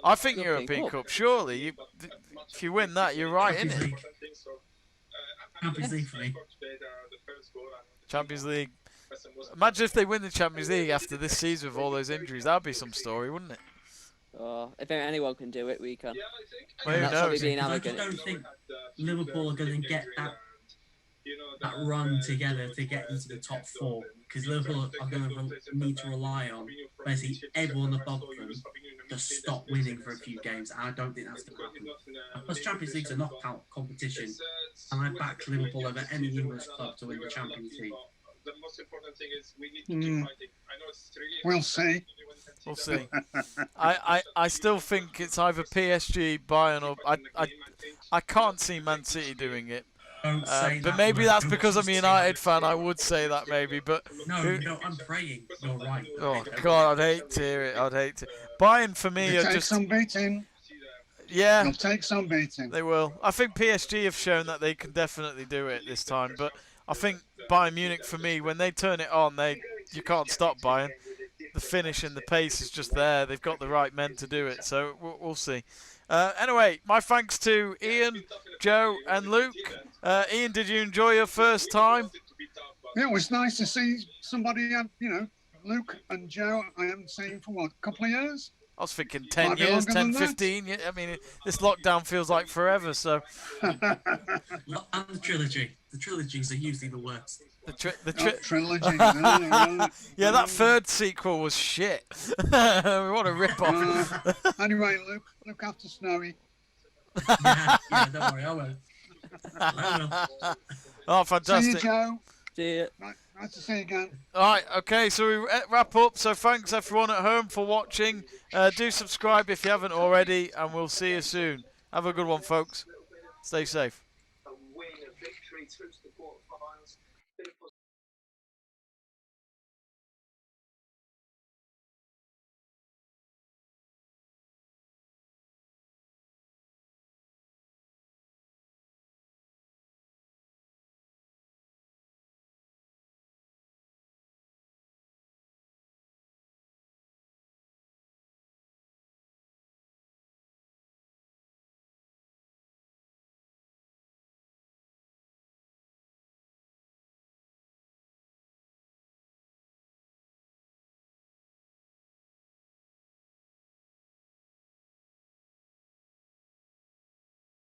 I think European Cup. Surely, if you win that, you're right, Champions isn't it? League. Champions League for me. Champions League. Imagine if they win the Champions League after this season with all those injuries. That'd be some story, wouldn't it? If anyone can do it, we can. Well, who That's probably knows? being I arrogant. don't think Liverpool are going to get that run together to get into the top 4 because Liverpool are going to need to rely on basically everyone above them to stop winning for a few games, and I don't think that's going to happen. Plus, Champions League's a knockout competition, and I back Liverpool over any English club to win the Champions League. We'll see. We'll see. I still think it's either PSG, Bayern, or I can't see Man City doing it. Don't say But that maybe word. that's Don't because I'm a just say United that. fan. I would say that maybe, but No, I'm praying. You're right. oh God, I'd hate to hear it. I'd hate to. Bayern for me They'll are take just some beating. yeah. They'll take some beating. They will. I think PSG have shown that they can definitely do it this time. But I think Bayern Munich, for me, when they turn it on, you can't stop Bayern. The finish and the pace is just there. They've got the right men to do it. So we'll see. Anyway, my thanks to Ian, Joe, and Luke. Ian, did you enjoy your first time? Yeah, it was nice to see somebody, Luke and Joe, I haven't seen for what, a couple of years? I was thinking 10 Might be years, longer 10, than that. 15. Yeah, I mean, this lockdown feels like forever. So And the trilogy. The trilogies are usually the worst. Trilogy. Yeah, that third sequel was shit. What a rip-off. Anyway, Luke, look after Snowy. Yeah, don't worry, I won't. I will. Oh, See you, fantastic. Joe. See ya. Nice to see you again. All right, okay, so we wrap up. So thanks, everyone at home, for watching. Do subscribe if you haven't already, and we'll see you soon. Have a good one, folks. Stay safe.